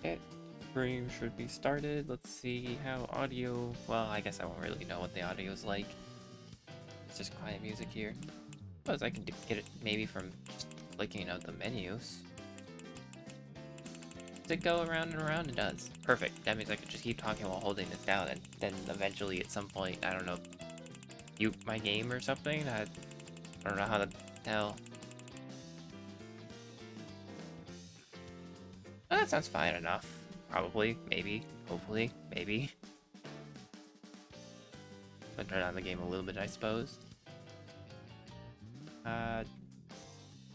Okay, stream should be started. Let's see how audio. Well, I guess I won't really know what the audio is like. It's just quiet music here. Suppose I can get it maybe from just clicking out the menus. Does it go around and around? It does. Perfect. That means I can just keep talking while holding this down, and then eventually at some point, I don't know, mute my game or something. I don't know how to tell. Well, that sounds fine enough. Probably, maybe, hopefully, maybe. I'll turn on the game a little bit, I suppose.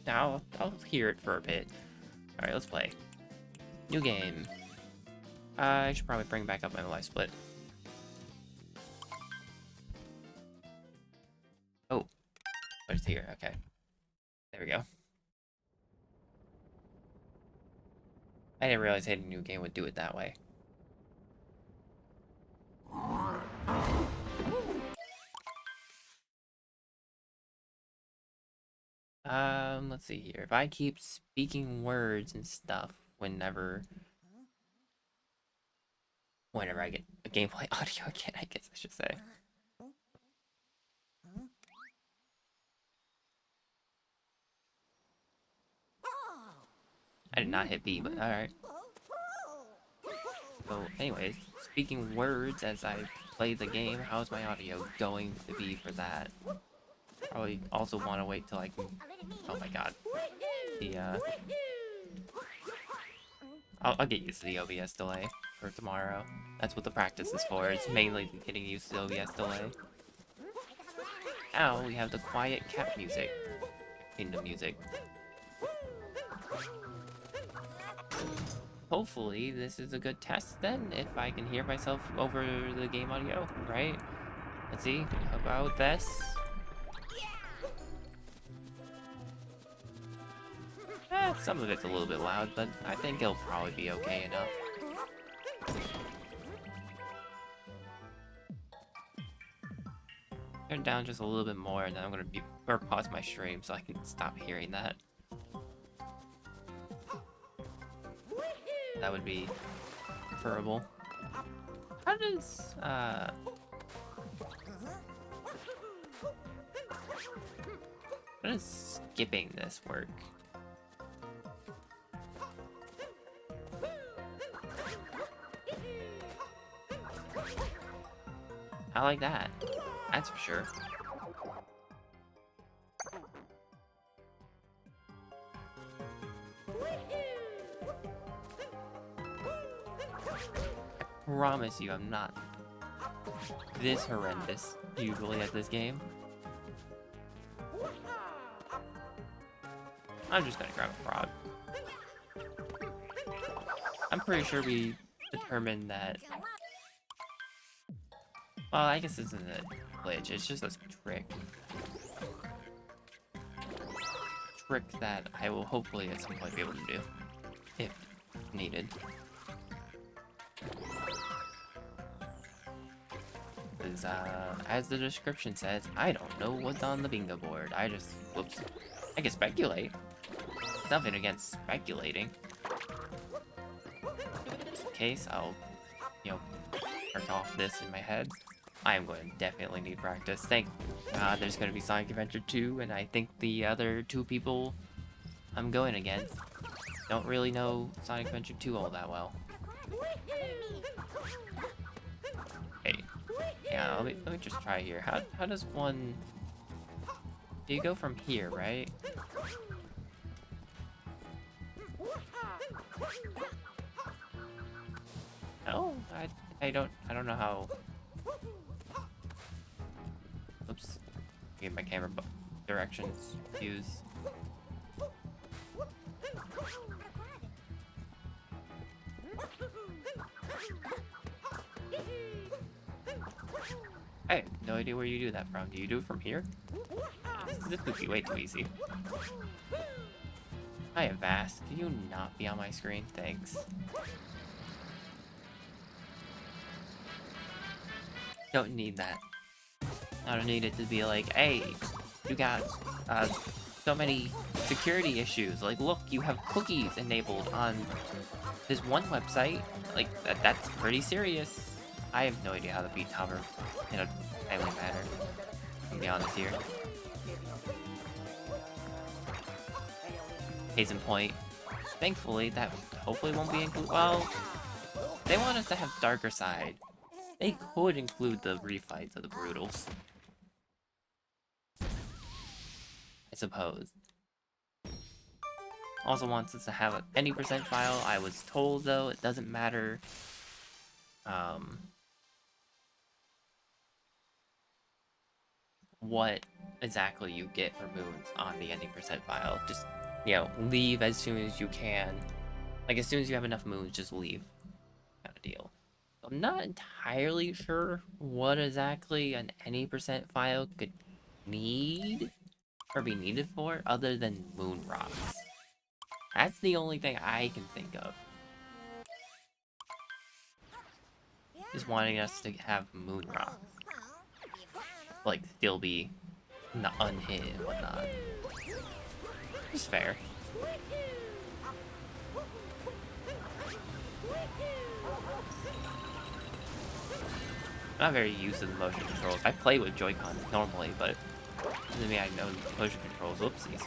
Now I'll hear it for a bit. Alright, let's play. New game. I should probably bring back up my life split. Oh, but it's here. Okay, there we go. I didn't realize hitting new game would do it that way. Let's see here. If I keep speaking words and stuff whenever I get a gameplay audio again, I guess I should say. I did not hit B, but alright. So, anyways, speaking words as I play the game, how's my audio going to be for that? Probably also want to wait till I can. Oh my god. I'll get used to the OBS delay for tomorrow. That's what the practice is for. It's mainly getting used to the OBS delay. Now we have the quiet cat music. Kingdom music. Hopefully this is a good test then, if I can hear myself over the game audio, right? Let's see, how about this? Some of it's a little bit loud, but I think it'll probably be okay enough. Turn it down just a little bit more, and then I'm gonna pause my stream so I can stop hearing that. That would be preferable. How does skipping this work? I like that. That's for sure. I promise you I'm not this horrendous usually at this game. I'm just gonna grab a frog. I'm pretty sure we determined that. Well, I guess this isn't a glitch, it's just a trick. Trick that I will hopefully at some point be able to do, if needed. Because, as the description says, I don't know what's on the bingo board. Whoops. I can speculate. Nothing against speculating. Just in case, I'll, mark off this in my head. I am going to definitely need practice. Thank God there's going to be Sonic Adventure 2, and I think the other two people I'm going against don't really know Sonic Adventure 2 all that well. Hey, yeah, let me just try here. How does one... Do you go from here, right? No, I don't know how. Oops. Get my camera directions views. I have no idea where you do that from. Do you do it from here? This would be way too easy. I have asked. Can you not be on my screen? Thanks. Don't need that. I don't need it to be like, hey, you got so many security issues. Like, look, you have cookies enabled on this one website. Like, that's pretty serious. I have no idea how to beat Tower in a timely manner, to be honest here. Case in point, thankfully, that hopefully won't be included. Well, they want us to have darker side. They could include the refights of the Brutals, I suppose. Also wants us to have any percent file. I was told, though, it doesn't matter. What exactly you get for moons on the any percent file. Just, you know, leave as soon as you can. Like, as soon as you have enough moons, just leave. Kind of deal. I'm not entirely sure what exactly an any percent file could need or be needed for other than moon rocks. That's the only thing I can think of. Is wanting us to have moon rocks. Like, still be unhit and whatnot. It's fair. I'm not very used to the motion controls. I play with Joy-Cons normally, but doesn't mean I know motion controls. Oopsies.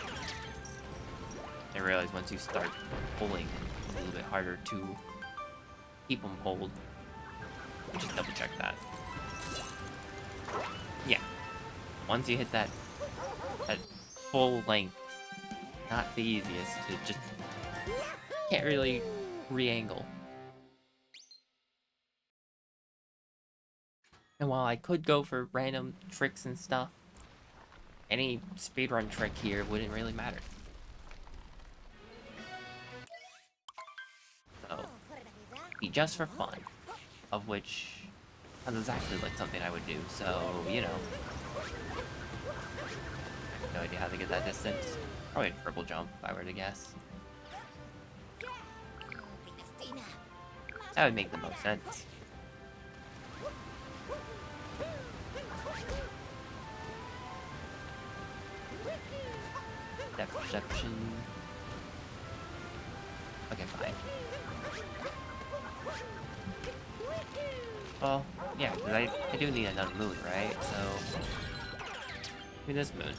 I realize once you start pulling, it's a little bit harder to keep them hold. Just double check that. Yeah. Once you hit that full length, not the easiest to just can't really re-angle. And while I could go for random tricks and stuff, any speedrun trick here wouldn't really matter. So, be just for fun, of which sounds exactly like something I would do, so, you know. I have no idea how to get that distance. Probably a triple jump, if I were to guess. That would make the most sense. Depth perception. Okay, fine. Well, yeah, because I do need another moon, right? So, give me this moon.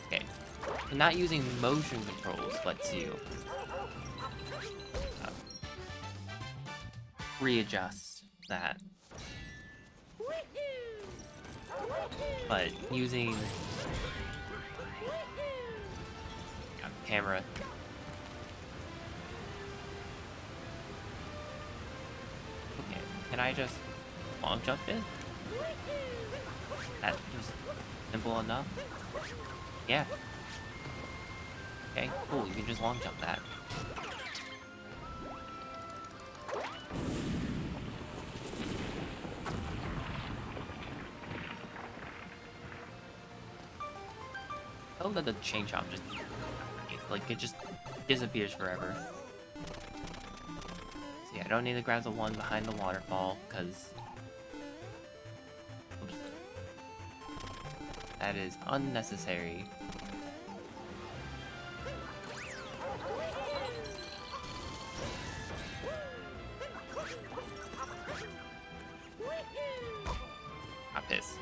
Okay. And not using motion controls lets you readjust that. But using camera. Okay, can I just long jump it? That's just simple enough. Yeah. Okay, cool, you can just long jump that. Oh, that the chain chomp just like it just disappears forever. So yeah, I don't need to grab the one behind the waterfall because that is unnecessary. I'm pissed.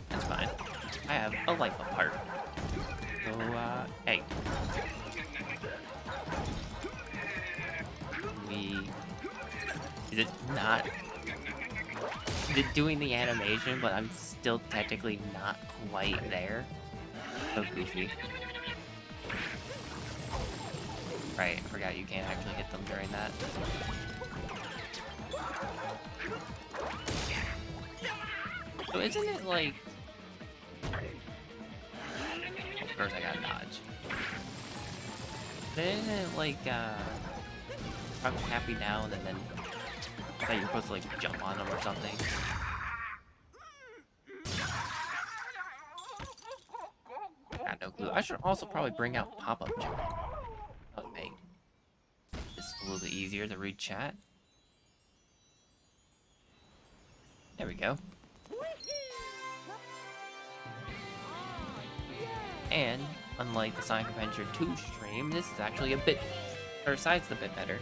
That's fine. I have a life apart. So, hey. Is it not... Is it doing the animation, but I'm still technically not quite there? So goofy. Right, I forgot you can't actually hit them during that. So isn't it like... Of course I gotta dodge. Isn't it like, I'm happy now and then I thought you were supposed to like jump on them or something. Got no clue. I should also probably bring out pop-up jump. That would make this a little bit easier to read chat. There we go. And unlike the Sonic Adventure 2 stream, this is actually a bit, or sides a bit better.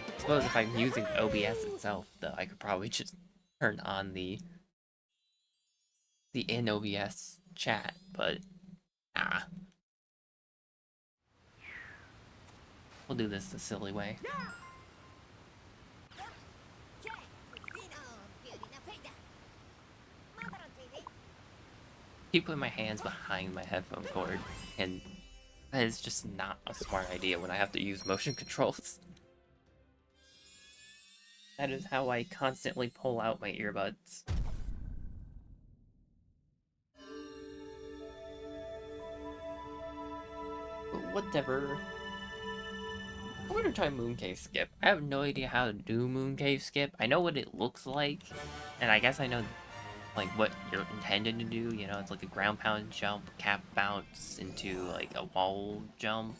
I suppose if I'm using OBS itself, though, I could probably just turn on the in OBS chat, but we'll do this the silly way. Keep putting my hands behind my headphone cord, and that is just not a smart idea when I have to use motion controls. That is how I constantly pull out my earbuds. But whatever. I'm gonna try Mooncave Skip. I have no idea how to do Mooncave Skip. I know what it looks like, and I guess I know like what you're intended to do. You know, it's like a ground pound jump, cap bounce into like a wall jump,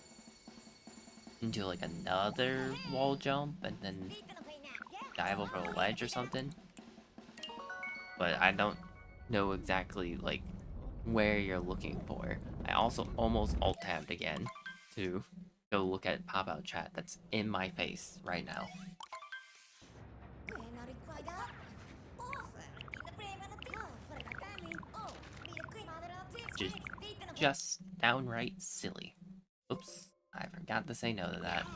into like another wall jump, and then dive over a ledge or something. But I don't know exactly like where you're looking for. I also almost alt-tabbed again to go look at pop-out chat that's in my face right now. Just downright silly. Oops, I forgot to say no to that.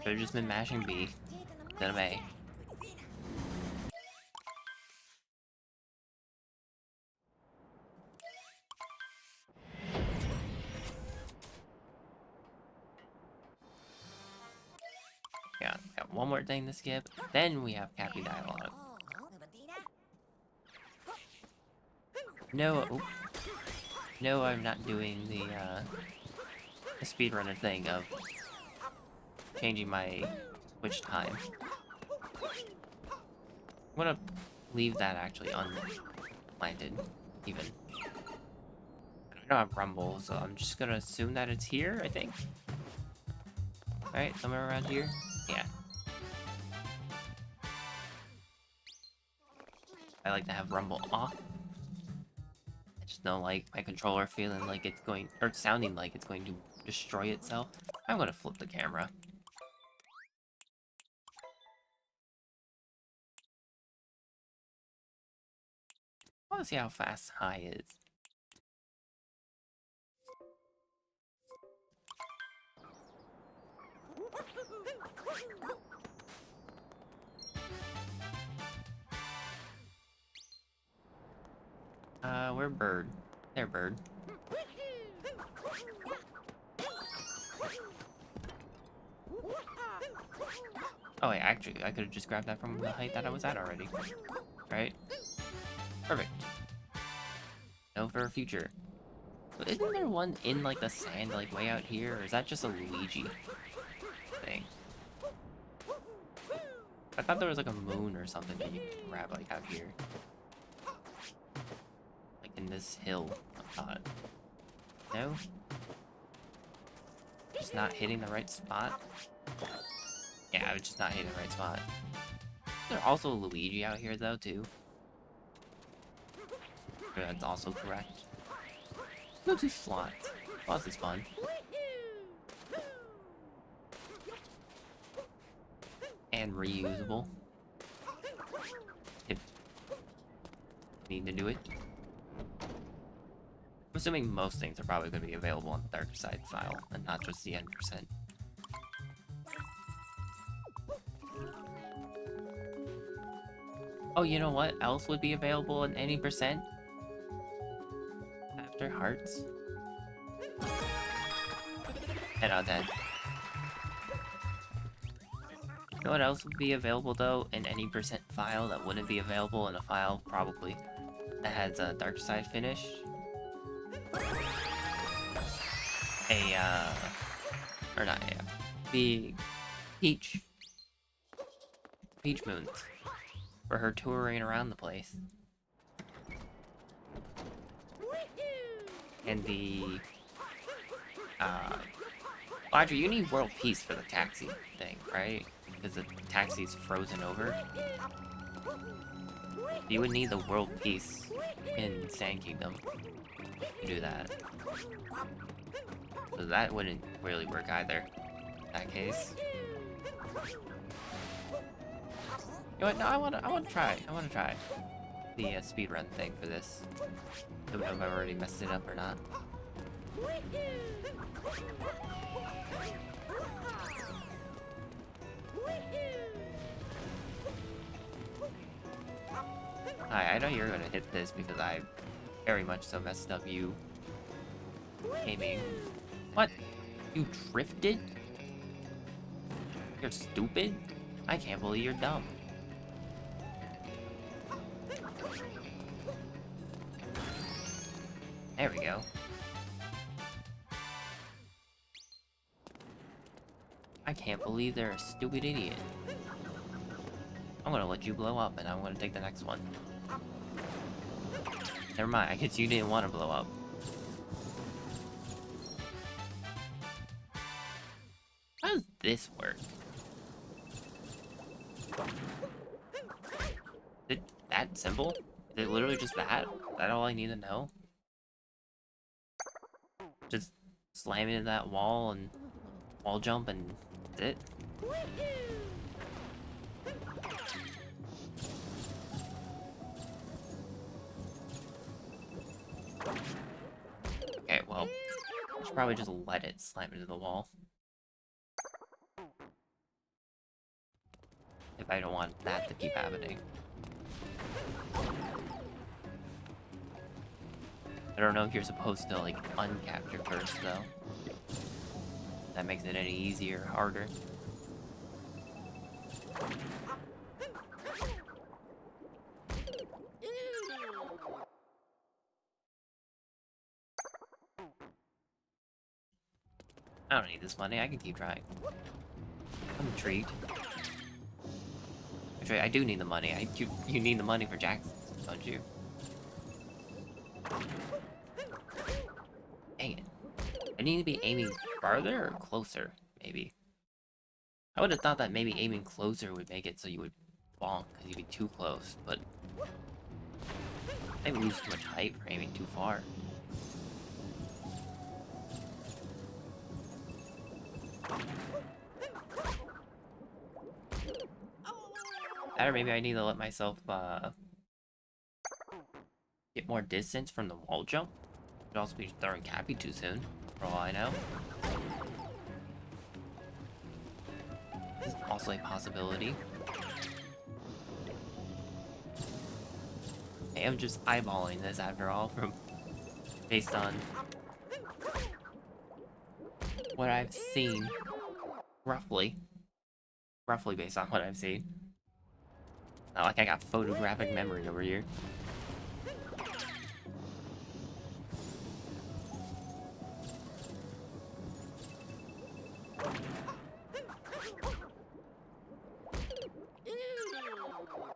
Should've just been mashing B instead of A. Yeah, got one more thing to skip, then we have Cappy Dialogue. No, no, I'm not doing the speedrunner thing of changing my switch time. I'm gonna leave that actually unplanted, even. I don't have Rumble, so I'm just gonna assume that it's here, I think. Alright, somewhere around here? Yeah. I like to have Rumble off. I just don't like my controller feeling like it's going, or sounding like it's going to destroy itself. I'm gonna flip the camera. I wanna see how fast high is. Where Bird? There, Bird. Oh wait, actually, I could have just grabbed that from the height that I was at already. Right? Perfect. No for a future. But isn't there one in, like, the sand, like, way out here? Or is that just a Luigi thing? I thought there was, like, a moon or something that you could grab, like, out here. Like, in this hill, I thought. No? Just not hitting the right spot? Yeah, I was just not hitting the right spot. There's also a Luigi out here, though, too. That's also correct. Go to slots. Slots is fun. And reusable. If you need to do it. I'm assuming most things are probably going to be available on the darker side file, and not just the N%. Oh, you know what else would be available in any percent? After hearts? 10 out of 10. You know what else would be available though in any percent file that wouldn't be available in a file probably that has a dark side finish? Or not the Peach Moons. For her touring around the place. And the Audrey, you need world peace for the taxi thing, right? Because the taxi's frozen over. You would need the world peace in Sand Kingdom to do that. So that wouldn't really work either, in that case. You know what? No, I wanna try the speedrun thing for this. I don't know if I've already messed it up or not. Hi, I know you're gonna hit this because I very much so messed up you aiming. What? You drifted? You're stupid? I can't believe you're dumb. There we go. I can't believe they're a stupid idiot. I'm gonna let you blow up and I'm gonna take the next one. Never mind, I guess you didn't want to blow up. How does this work? Is it that simple? Is it literally just that? Is that all I need to know? Just slam into that wall and wall jump and that's it? Okay, well, I should probably just let it slam into the wall. If I don't want that to keep happening. I don't know if you're supposed to, like, uncapture first, though. That makes it any easier or harder. I don't need this money, I can keep trying. I'm intrigued. Actually, I do need the money. You need the money for Jackson, don't you? Dang it. I need to be aiming farther or closer, maybe. I would have thought that maybe aiming closer would make it so you would bonk, because you'd be too close, but I lose too much height for aiming too far. Or maybe I need to let myself get more distance from the wall jump. Could also be throwing Cappy too soon, for all I know. This is also a possibility. I am just eyeballing this after all, based on what I've seen, roughly based on what I've seen. Not like I got photographic memory over here.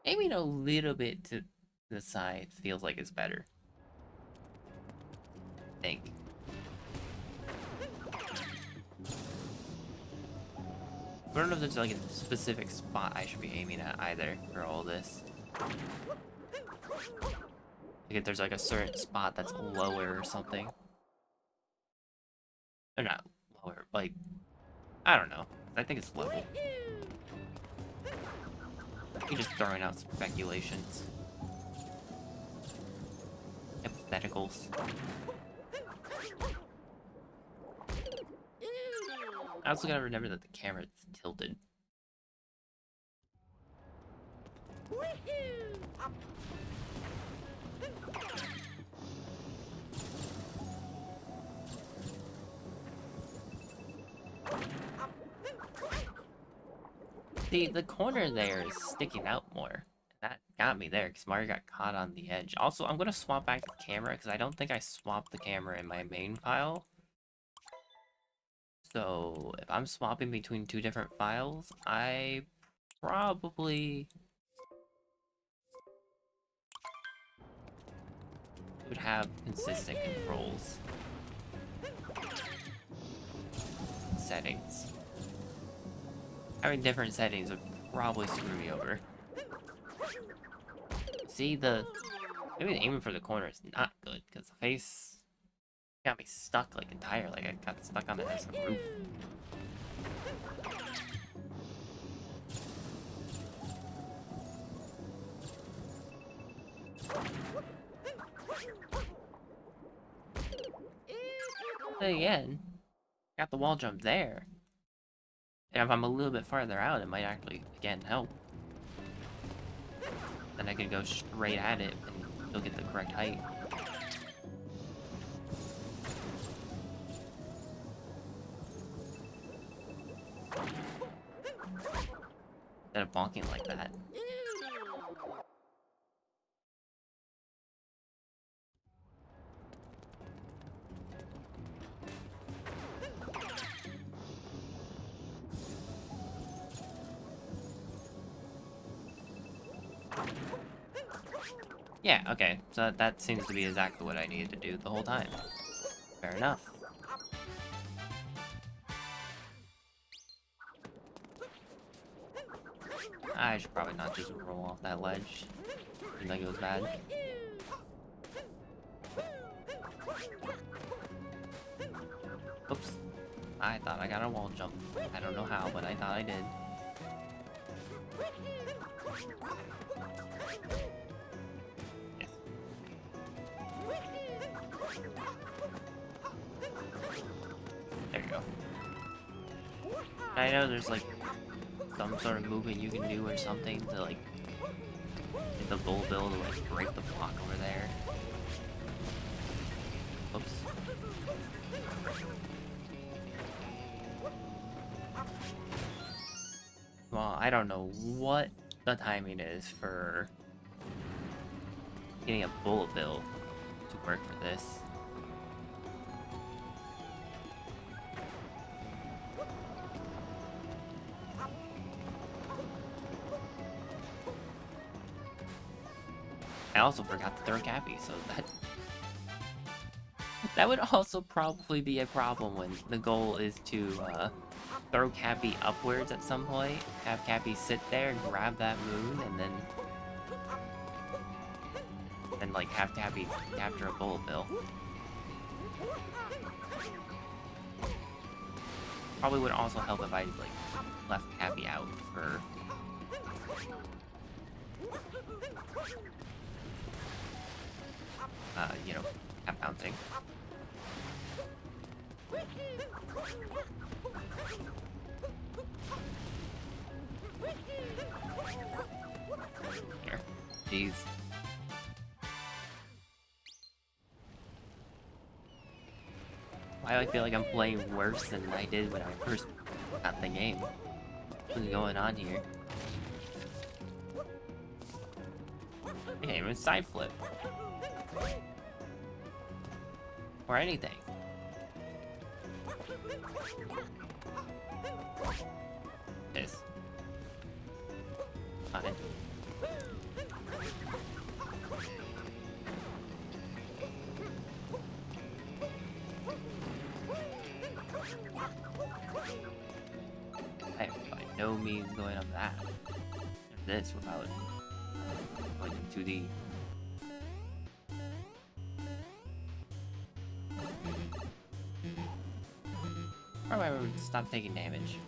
Aiming a little bit to the side feels like it's better. I think. I don't know if there's like a specific spot I should be aiming at either for all this. Like if there's like a certain spot that's lower or something. Or not lower, like, I don't know. I think it's level. You're just throwing out speculations. Hypotheticals. I also gotta remember that the camera's tilted. See, the corner there is sticking out more. That got me there, because Mario got caught on the edge. Also, I'm gonna swap back the camera, because I don't think I swapped the camera in my main file. So, if I'm swapping between two different files, I probably would have consistent controls. Settings. Having different settings would probably screw me over. See, maybe the aiming for the corner is not good, because the face got me stuck, like, entirely. Like, I got stuck on this roof. But again, got the wall jump there. And if I'm a little bit farther out, it might actually, again, help. Then I can go straight at it and still get the correct height. Instead of bonking like that. Yeah, okay, so that seems to be exactly what I needed to do the whole time. Fair enough. I should probably not just roll off that ledge. Seems like it was bad. Oops. I thought I got a wall jump. I don't know how, but I thought I did. Yes. There you go. I know there's like some sort of movement you can do or something to like get the bull bill to like break the block over there. Oops. Well, I don't know what the timing is for getting a bullet bill to work for this. I also forgot to throw Cappy, so that would also probably be a problem when the goal is to throw Cappy upwards at some point, have Cappy sit there, grab that moon, and then like have Cappy capture a bullet bill. Probably would also help if I like left Cappy out for you know, cap bouncing. Here. Jeez. Why do I feel like I'm playing worse than I did when I first got the game? What's going on here? I can't even side flip. Or anything. This. Fine. I am by no means going up that. Or this without going to 2D. Probably I would stop taking damage.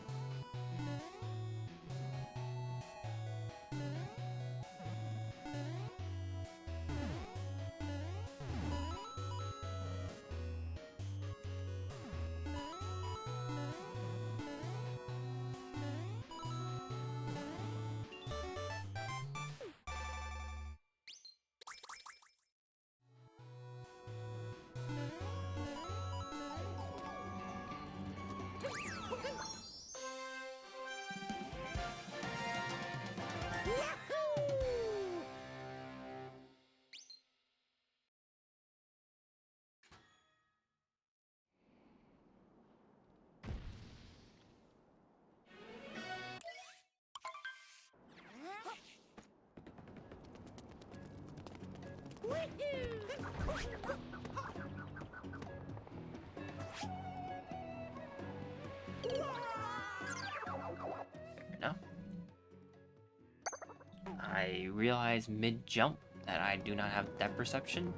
I realized mid-jump that I do not have depth perception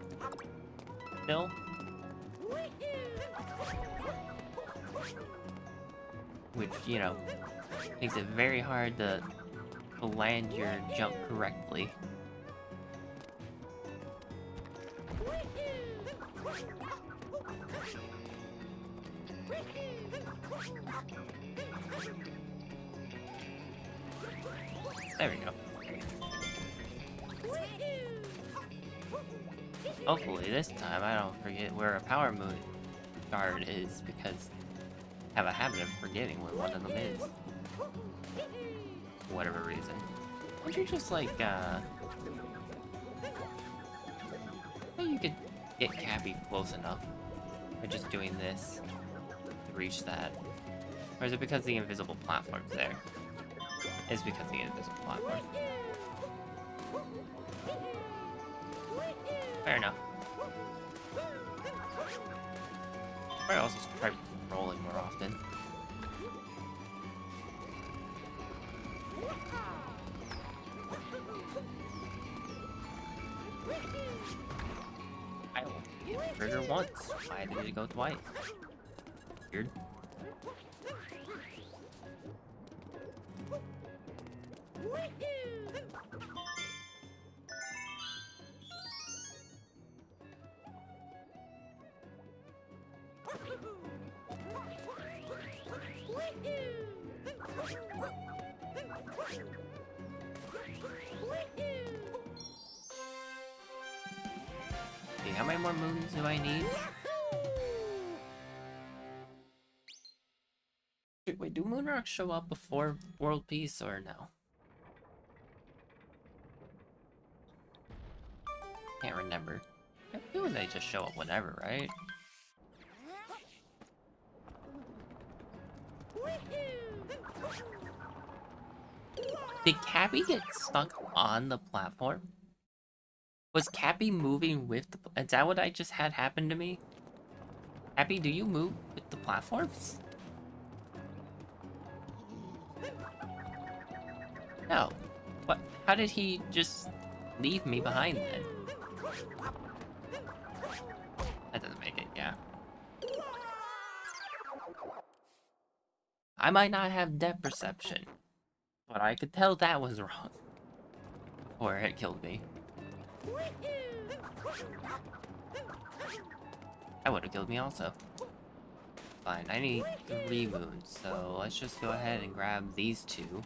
still. Which, you know, makes it very hard to land your jump correctly. There we go. Hopefully this time I don't forget where a power moon guard is, because I have a habit of forgetting where one of them is. For whatever reason. Would you just like, you could get Cappy close enough by just doing this to reach that? Or is it because the invisible platform's there? It's because the invisible platform. Fair enough. Probably also try rolling more often. I will hit trigger once. Why did it go twice? Weird. Okay, how many more moons do I need? Wait, do moon rocks show up before world peace or no? Can't remember. I feel like they just show up whenever, right? Did Cappy get stuck on the platform? Was Cappy moving with the... Is that what I just had happen to me? Cappy, do you move with the platforms? No. What? How did he just leave me behind then? That doesn't make it, yeah. I might not have depth perception, but I could tell that was wrong before it killed me. That would have killed me also. Fine, I need 3 moons, so let's just go ahead and grab these 2. In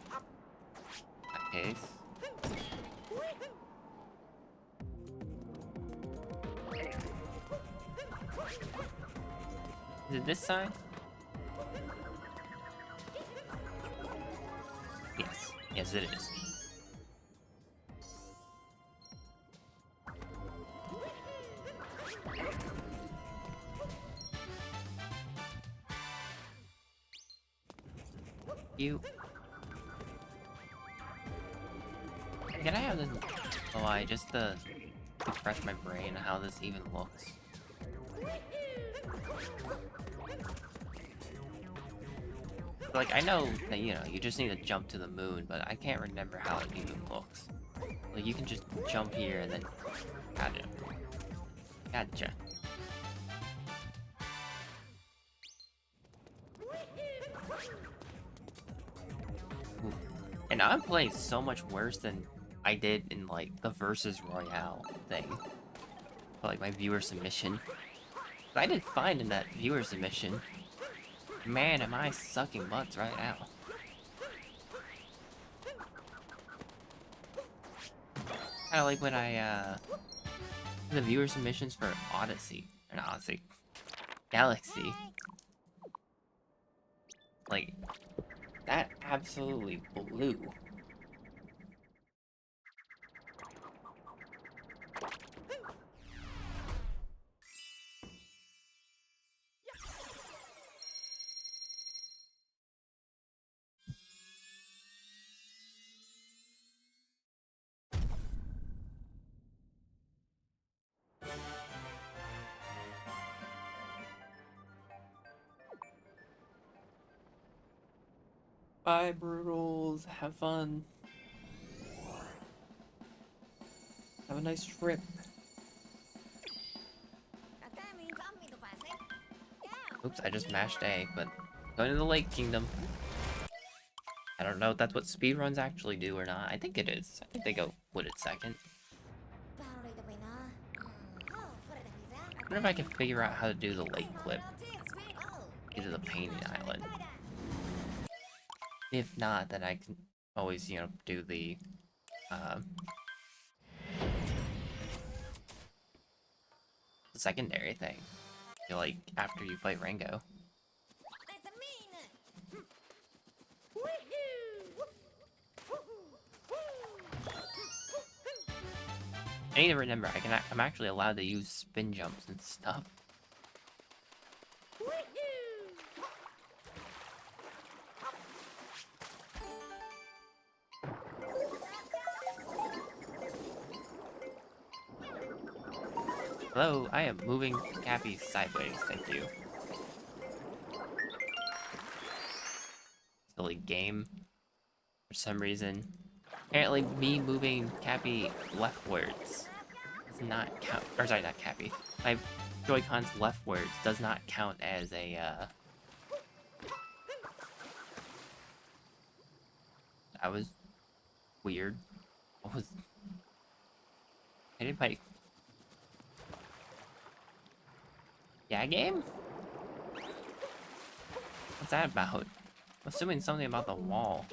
that case. Is it this side? Yes. Yes, it is. You. Can I have this? Oh, just to refresh my brain how this even looks. Like, I know that, you know, you just need to jump to the moon, but I can't remember how it even looks. Like, you can just jump here and then... Gotcha. Ooh. And I'm playing so much worse than I did in, like, the Versus Royale thing. For, like, my viewer submission. I did fine in that viewer submission. Man, am I sucking butts right now. Kinda like when I, the viewer submissions for Odyssey. Or not Odyssey. Galaxy. Like, that absolutely blew. Bye, Brutals. Have fun. Have Have a nice trip. Oops, I just mashed A, but going to the Lake Kingdom. I don't know if that's what speedruns actually do or not. I think it is. I think they go with it second. I wonder if I can figure out how to do the lake clip. Get to the painting island. If not, then I can always, you know, do the secondary thing. You know, like after you fight Rango. I need to remember I'm actually allowed to use spin jumps and stuff. Hello, I am moving Cappy sideways, thank you. Silly game. For some reason. Apparently me moving Cappy leftwards does not count, or sorry, not Cappy. My Joy-Cons leftwards does not count as a, that was weird. What was... Anybody... Yeah, game? What's that about? I'm assuming something about the wall.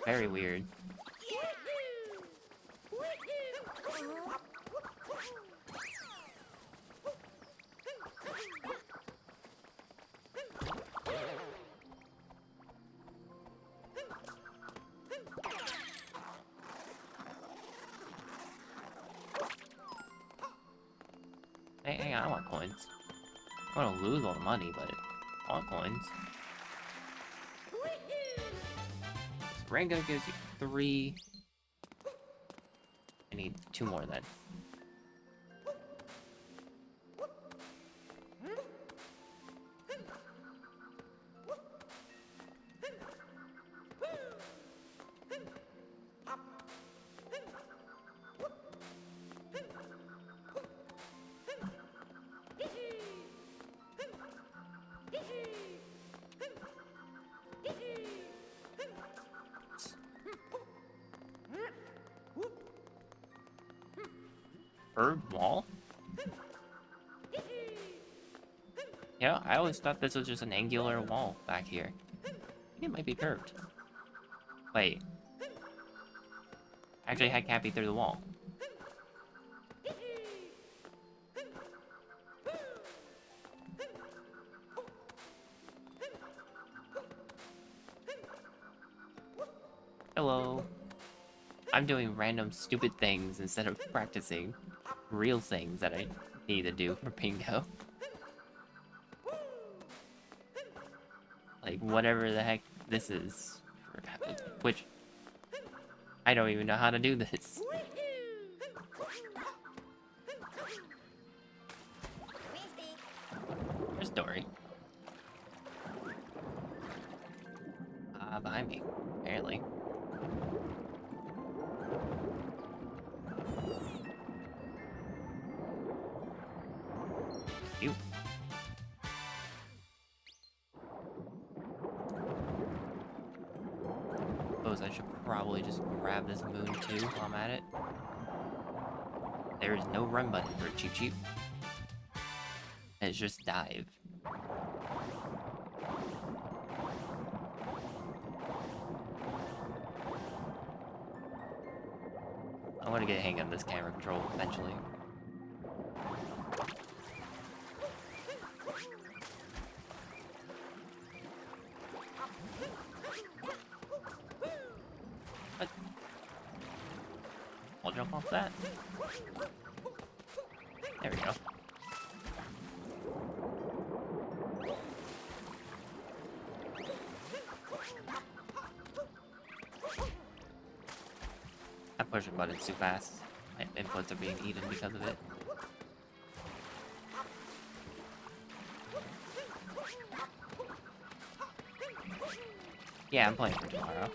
Very weird. Hey, hang on, I want coins. I want to lose all the money, but I want coins. So Rango gives you 3. I need 2 more then. Bird wall? Yeah, I always thought this was just an angular wall back here. I think it might be curved. Wait. I actually had Cappy through the wall. Hello. I'm doing random stupid things instead of practicing real things that I need to do for bingo. Like, whatever the heck this is. Which, I don't even know how to do this. Where's Dory? Behind me, apparently. You. Suppose I should probably just grab this moon too while I'm at it. There is no run button for Cheep Cheep. It's just dive. I want to get a hang of this camera control eventually. What? I'll jump off that. There we go. I'm pushing buttons too fast. My inputs are being eaten because of it. Yeah, I'm playing for tomorrow.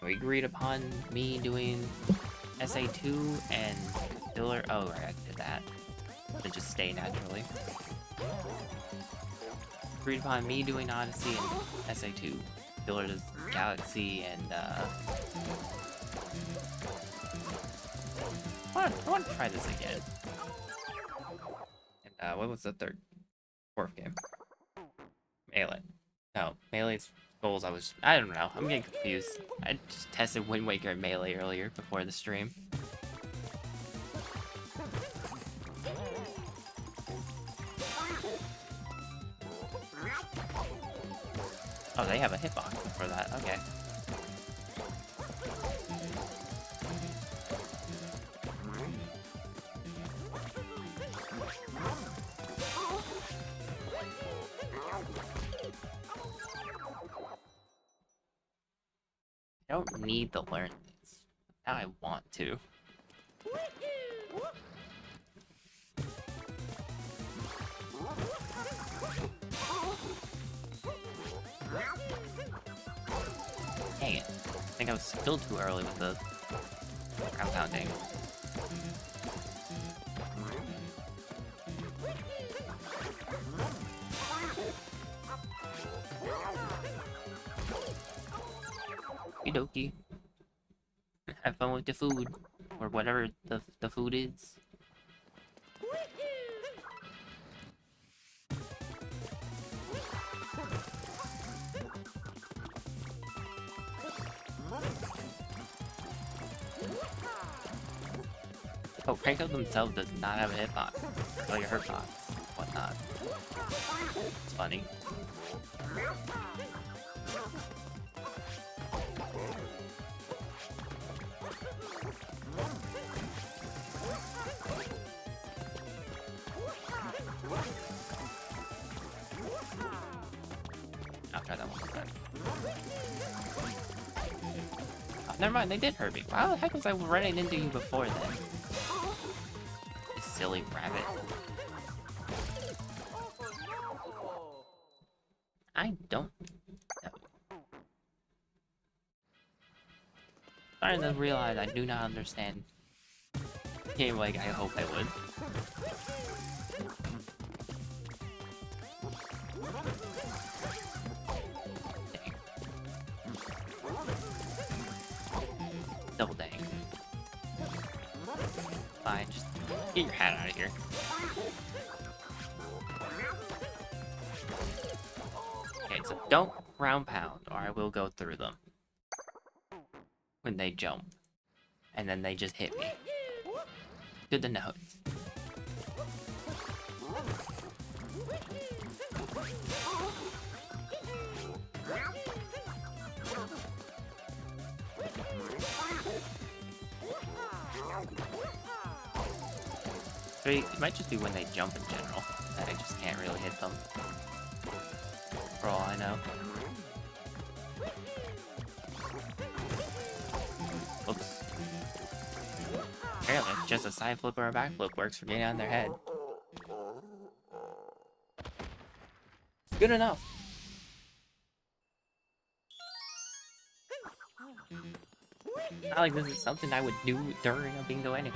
we agreed upon me doing SA2 and Filler. Oh, right, I did that. To just stay naturally. Agreed upon me doing Odyssey and SA2. Filler does Galaxy and I want to try this again. And what was the fourth game? Melee. No, Melee's goals. I don't know. I'm getting confused. I just tested Wind Waker and Melee earlier before the stream. Oh, they have a hitbox for that. Okay. I don't need to learn this. Now I want to. Dang it. I think I was still too early with the ground pounding. Okie dokie. Have fun with the food. Or whatever the food is. Oh, Crank Up themselves does not have a hitbox. Like a hurtbox. Whatnot. It's funny. I'll try that one time. Oh, never mind, they did hurt me. How the heck was I running into you before then? You silly rabbit. I don't know. Starting to realize I do not understand game like I hope I would. Dang. Double dang. Fine, just get your hat out of here. Okay, so don't ground pound, or I will go through them. When they jump. And then they just hit me. Good to know. It might just be when they jump in general, that I just can't really hit them. For all I know. Oops. Apparently, just a side flip or a back flip works for getting on their head. It's good enough. Not like this is something I would do during a bingo anyway.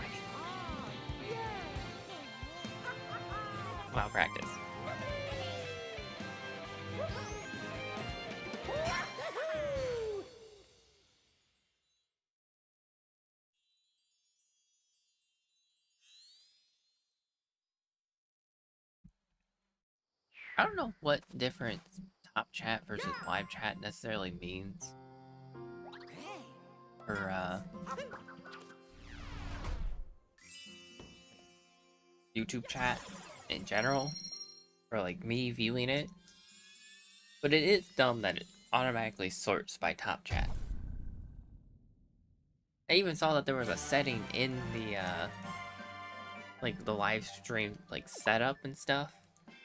Wow, practice. I don't know what difference top chat versus live chat necessarily means for YouTube chat in general, or like me viewing it, but it is dumb that it automatically sorts by top chat. I even saw that there was a setting in the like the live stream like setup and stuff.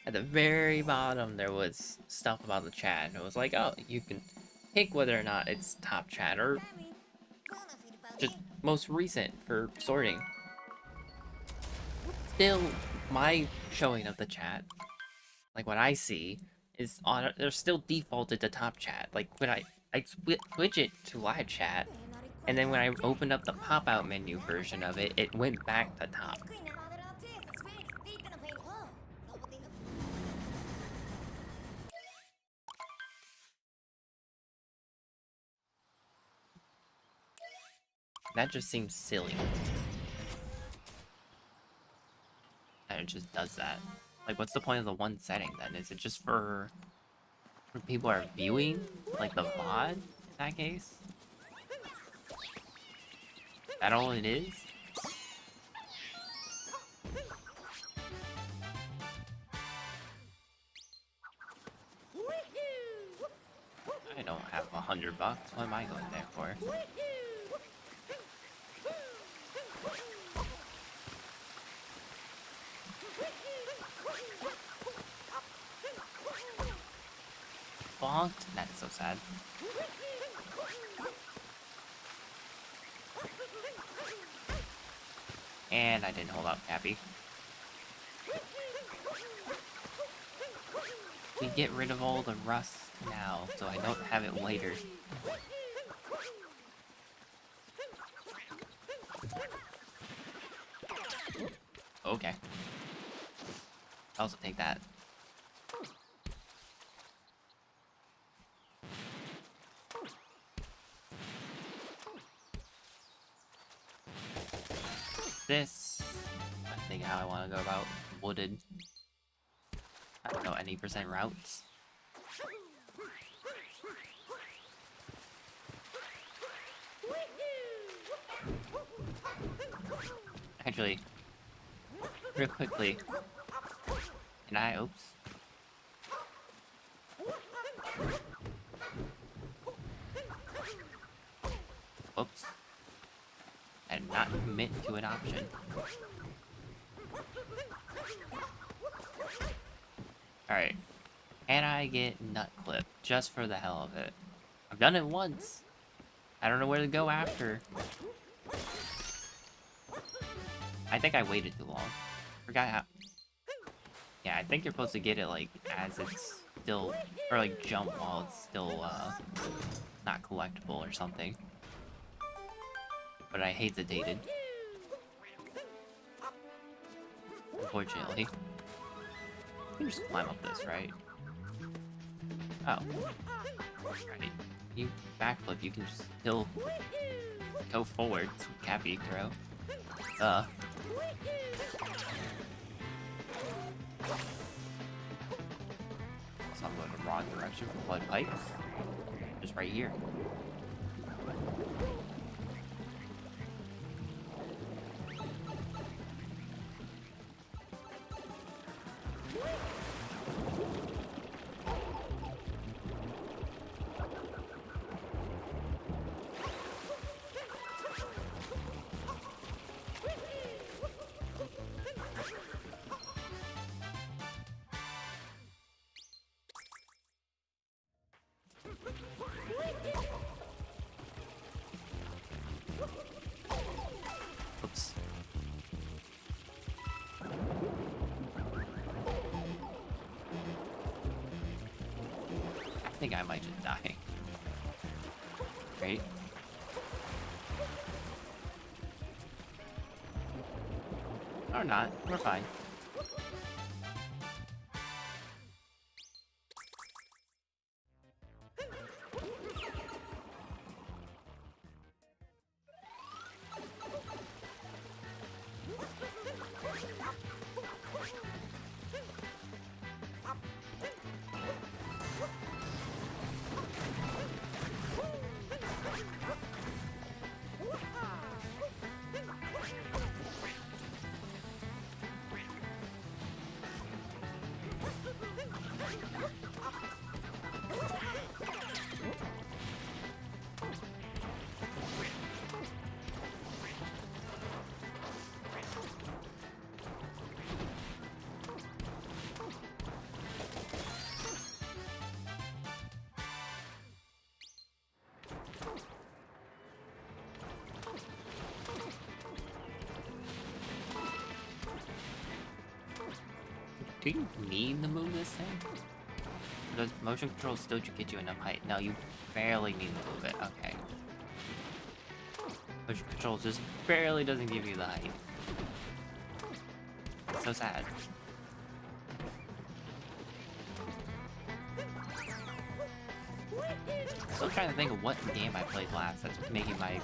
At the very bottom there was stuff about the chat, and it was like, oh, you can pick whether or not it's top chat or just most recent for sorting. Still, my showing of the chat, like what I see, is on. They're still defaulted to top chat. Like when I I switch it to live chat, and then when I opened up the pop-out menu version of it, it went back to top. That just seems silly. And it just does that. Like, what's the point of the one setting then? Is it just for when people are viewing? Like the VOD, in that case? Is that all it is? I don't have $100. What am I going there for? Bonked? That's so sad. And I didn't hold out Cappy. We get rid of all the rust now, so I don't have it later. Okay. I'll also take that. This, I think how I want to go about wooded. I don't know any percent routes. Actually, real quickly, can I, oops. Oops. I did not commit to an option. Alright. Can I get nut clip just for the hell of it? I've done it once. I don't know where to go after. I think I waited too long. Forgot how. Yeah, I think you're supposed to get it like as it's still, or like jump while it's still not collectible or something. But I hesitated. Unfortunately. You can just climb up this, right? Oh. Right. You backflip, you can just still go forward. It's a Cappy throw. So I'm going the wrong direction for Blood Pipes. Just right here. Oops. I think I might just die. Right? Or not. We're fine. Do you need to move this thing? Does motion control still get you enough height? No, you barely need to move it. Okay. Motion control just barely doesn't give you the height. It's so sad. Still trying to think of what game I played last that's making my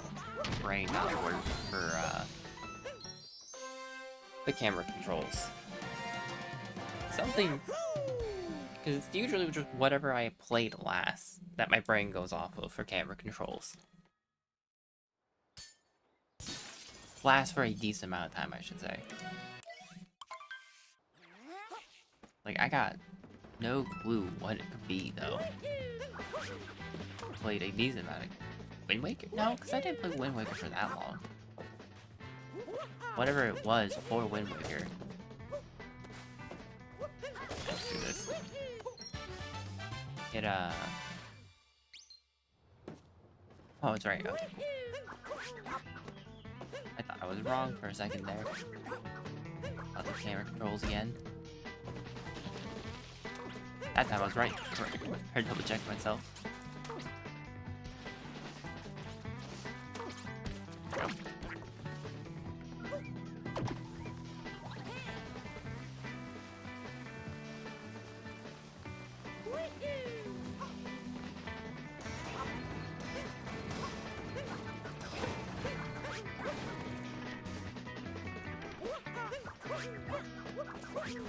brain not work for the camera controls. Something, because it's usually just whatever I played last that my brain goes off of for camera controls. Lasts for a decent amount of time, I should say. Like, I got no clue what it could be, though. Played a decent amount of Wind Waker? No, because I didn't play Wind Waker for that long. Whatever it was for Wind Waker. Let's do this. It, oh, it's right. Okay. I thought I was wrong for a second there. About the camera controls again. That time I was right. I double checked myself. Nope.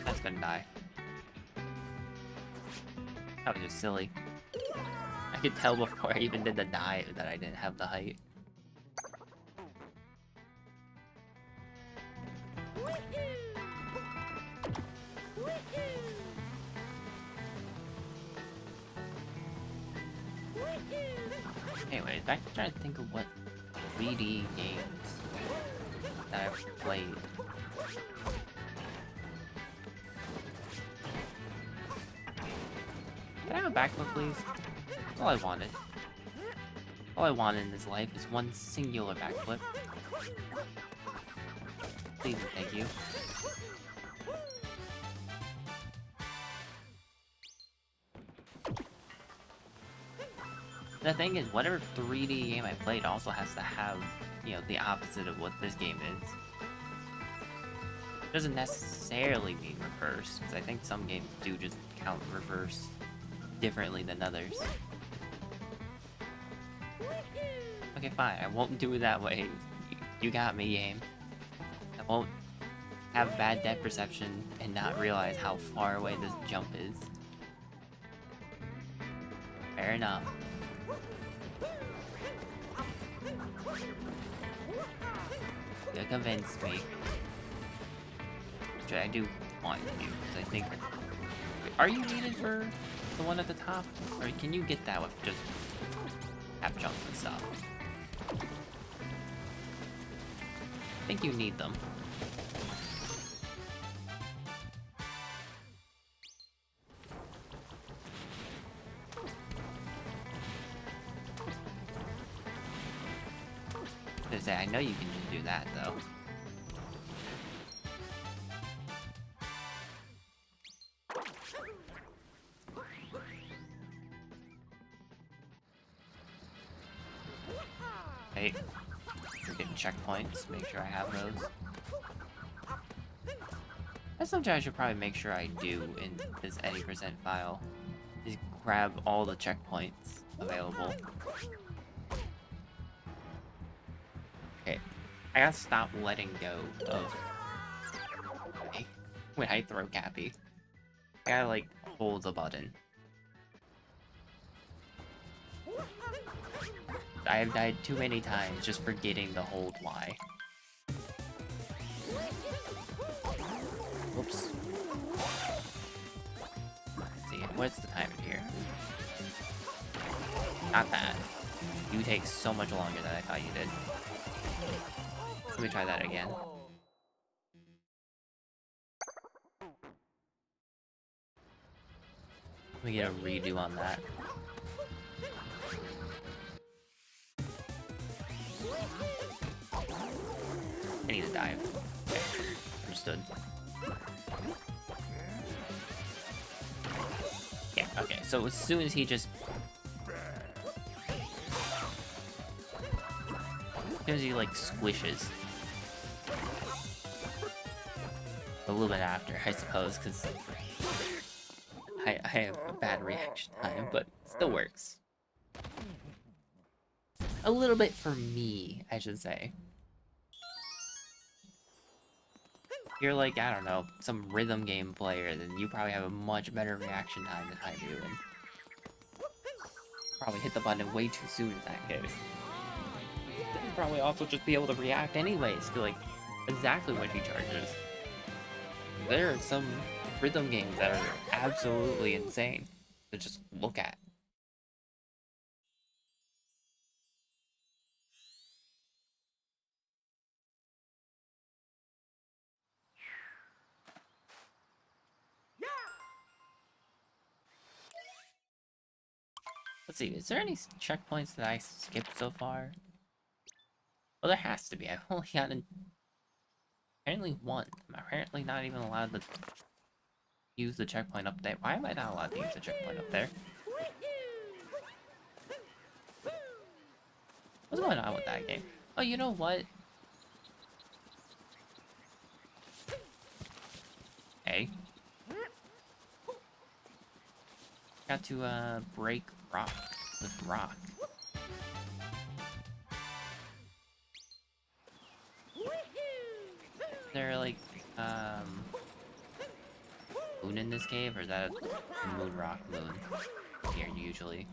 That's gonna die. That was just silly. I could tell before I even did the dive that I didn't have the height. Anyways, back to trying to think of what 3D games that I've played. Can I have a backflip, please? That's all I wanted. All I wanted in this life is one singular backflip. Please and thank you. The thing is, whatever 3D game I played also has to have, you know, the opposite of what this game is. Doesn't necessarily mean reverse, because I think some games do just count reverse differently than others. Okay, fine, I won't do it that way. You got me, game. I won't have bad depth perception and not realize how far away this jump is. Fair enough. You convinced me. Which I do want you to do, because I think... Are you needed for the one at the top? Or can you get that with just half jumps and stuff? I think you need them. I know you can just do that, though. Hey, we're getting checkpoints. Make sure I have those. That's something I should probably make sure I do in this any percent file. Is grab all the checkpoints available. Okay, I gotta stop letting go of when I throw Cappy. I gotta like hold the button. I have died too many times just forgetting to hold Y. Whoops. Let's see, what's the timer here? Not bad. You take so much longer than I thought you did. Let me try that again. Let me get a redo on that. I need to dive. Okay, understood. Yeah. Okay, so as soon as he just... As soon as he, like, squishes. A little bit after, I suppose, because I have a bad reaction time, but it still works. A little bit for me, I should say. If you're like, I don't know, some rhythm game player, then you probably have a much better reaction time than I do, and probably hit the button way too soon in that case. You'd probably also just be able to react anyways to, like, exactly when he charges. There are some rhythm games that are absolutely insane to just look at. Let's see, is there any checkpoints that I skipped so far? Well, there has to be. I've only gotten apparently one. I'm apparently not even allowed to use the checkpoint up there. Why am I not allowed to use the checkpoint up there? What's going on with that game? Oh, you know what? Hey. Got to, break rock with rock. Is there, like, moon in this cave, or is that a moon rock moon here usually?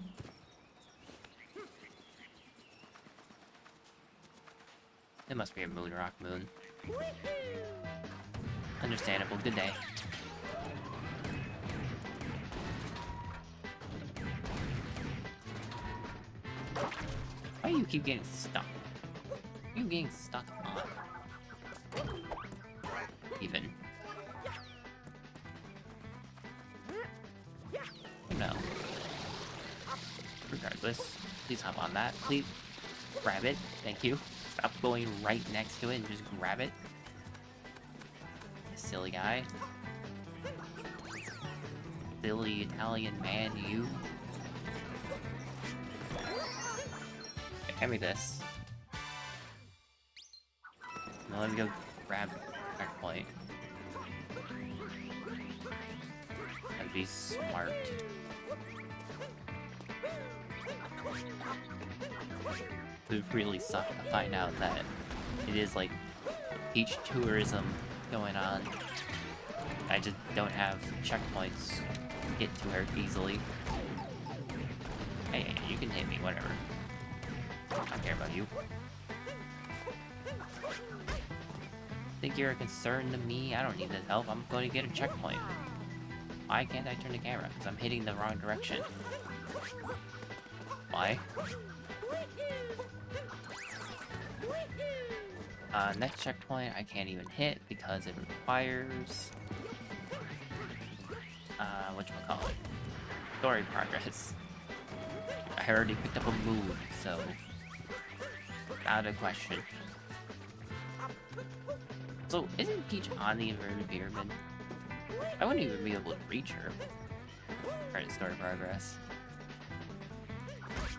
It must be a moon rock moon. Understandable. Good day. Why do you keep getting stuck? You getting stuck on? Even. No. Regardless, please hop on that. Please grab it. Thank you. Stop going right next to it and just grab it. Silly guy. Silly Italian man, you. Okay, hand me this. Now let me go grab the checkpoint. And be smart. It would really suck to find out that it is like beach tourism going on. I just don't have checkpoints to get to her easily. Hey, you can hit me, whatever. I don't care about you. Think you're a concern to me? I don't need this help. I'm going to get a checkpoint. Why can't I turn the camera? Because I'm hitting the wrong direction. Why? Next checkpoint I can't even hit because it requires whatchamacallit? Story progress. I already picked up a move, so out of question. So isn't Peach on the inverted pyramid? I wouldn't even be able to reach her. Alright, story progress.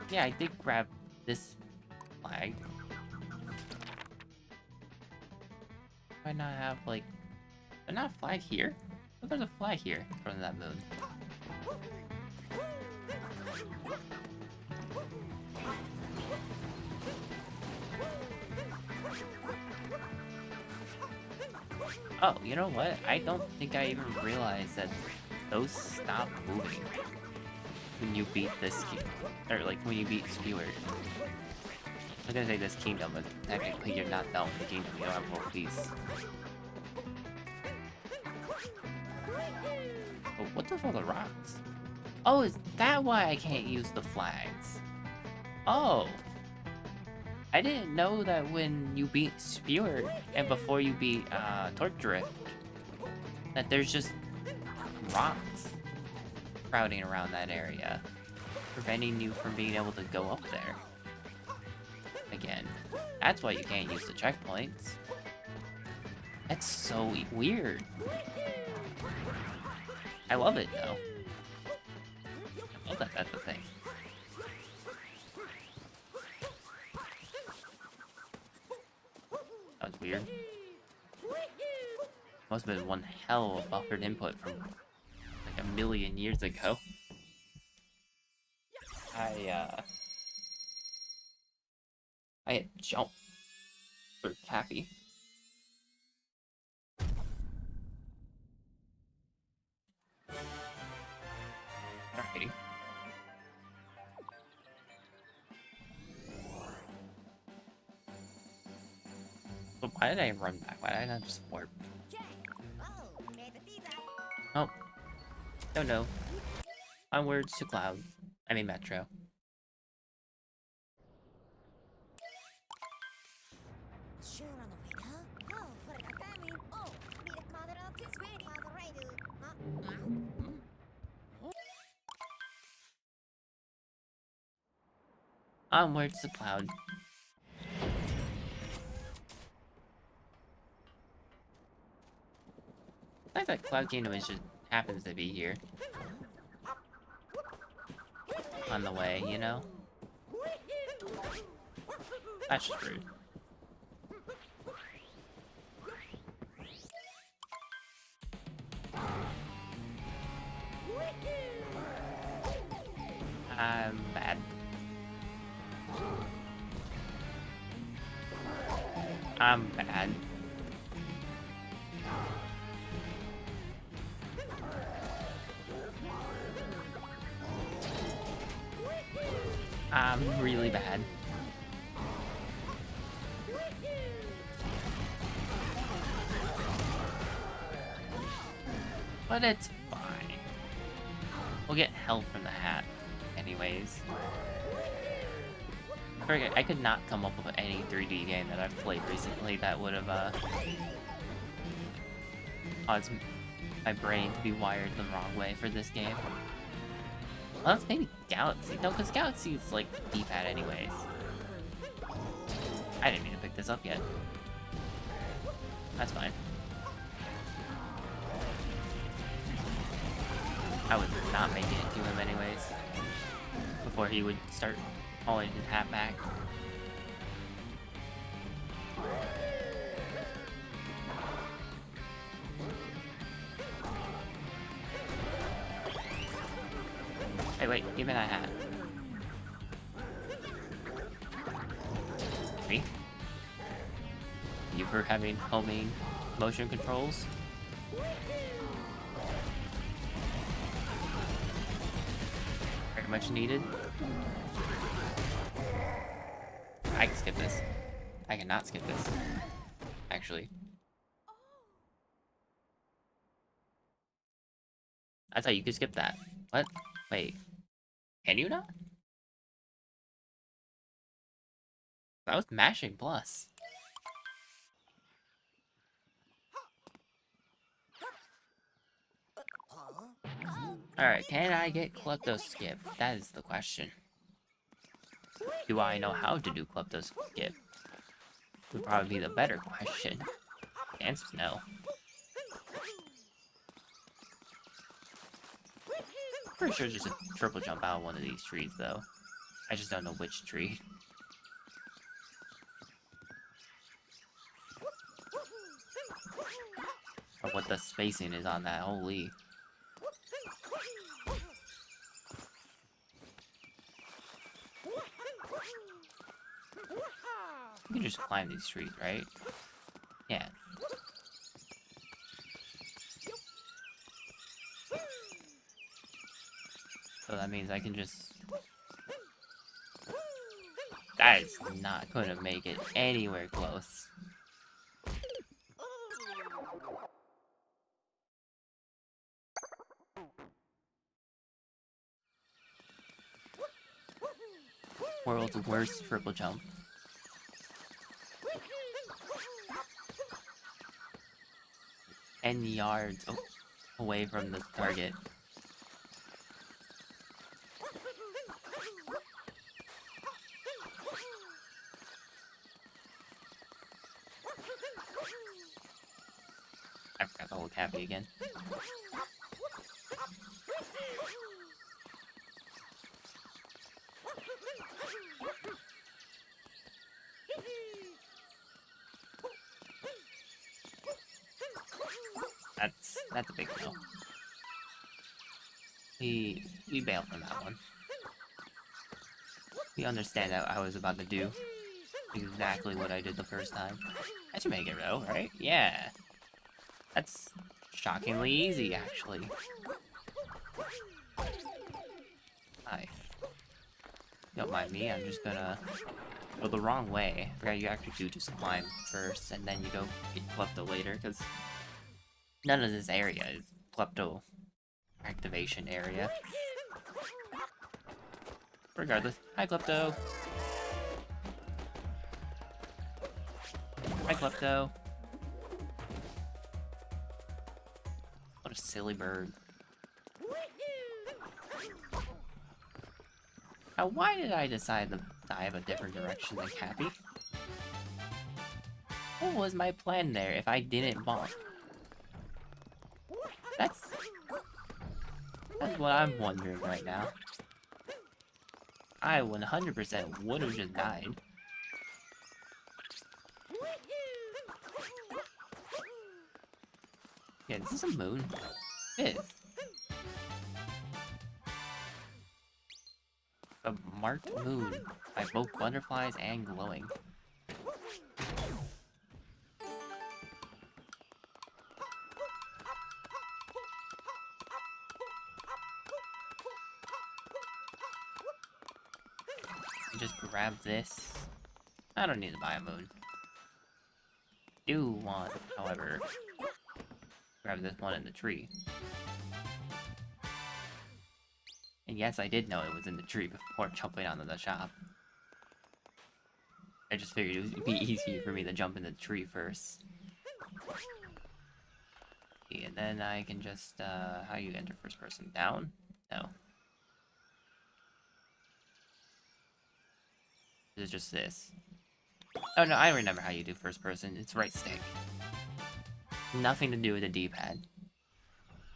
Yeah, I did grab this flag. Why not have, like... There's not a flag here? But there's a flag here in front of that moon. Oh, you know what? I don't think I even realized that those stop moving when you beat this kingdom. Or, like, when you beat Speward. I was gonna say this kingdom, but technically you're not done with the kingdom. You don't have world peace. Oh, what the fuck are the rocks? Oh, is that why I can't use the flags? Oh. I didn't know that when you beat Speward and before you beat Torch Drift, that there's just rocks crowding around that area, preventing you from being able to go up there. Again, that's why you can't use the checkpoints. That's so weird. I love it though. love that that's a thing. That was weird. Must have been one hell of buffered input from like a million years ago. I had jump for Cappy. Alrighty. But why did I run back? Why did I not just warp? Oh. Don't know. Onwards to Cloud. I mean Metro. Onwards to Cloud. I thought Cloud Kingdom is just happens to be here. On the way, you know? That's just rude. I'm bad. I'm bad. I'm really bad. But it's fine. We'll get help from the hat, anyways. I could not come up with any 3D game that I've played recently that would have caused my brain to be wired the wrong way for this game. Well, that's maybe Galaxy. No, because Galaxy is like D-pad anyways. I didn't mean to pick this up yet. That's fine. I was not making it to him anyways. Before he would start pulling his hat back. Hey, wait, give me that hat. Me? You for having homing motion controls? Very much needed. I can skip this. I cannot skip this. Actually. I thought you could skip that. What? Wait. Can you not? That was mashing plus. Alright, can I get Klepto Skip? That is the question. Do I know how to do Klepto Skip? Would probably be the better question. The answer's no. Pretty sure there's a triple jump out of one of these trees, though. I just don't know which tree. Or what the spacing is on that, holy. You can just climb these trees, right? Yeah. So that means I can just... That is not gonna make it anywhere close. World's worst triple jump. 10 yards away from the target. I forgot the whole Cappy again. That's a big deal. We bailed from that one. We understand that I was about to do exactly what I did the first time. I should make it though, right? Yeah. That's shockingly easy, actually. Hi. Don't mind me, I'm just gonna go the wrong way. I forgot you actually do just climb first, and then you go get Klepto later, because none of this area is Klepto activation area. Regardless. Hi, Klepto! Hi, Klepto! What a silly bird. Now, why did I decide to dive a different direction than Cappy? What was my plan there if I didn't bonk? That's what I'm wondering right now. I 100% would have just died. Yeah, this is a moon. It is. A marked moon by both butterflies and glowing. I just grab this. I don't need to buy a moon. Do want, however, grab this one in the tree. And yes, I did know it was in the tree before jumping onto the shop. I just figured it would be easier for me to jump in the tree first. And then I can just, how you enter first person? Down? No. It's just this. Oh no, I remember how you do first person. It's right stick. Nothing to do with the D-pad.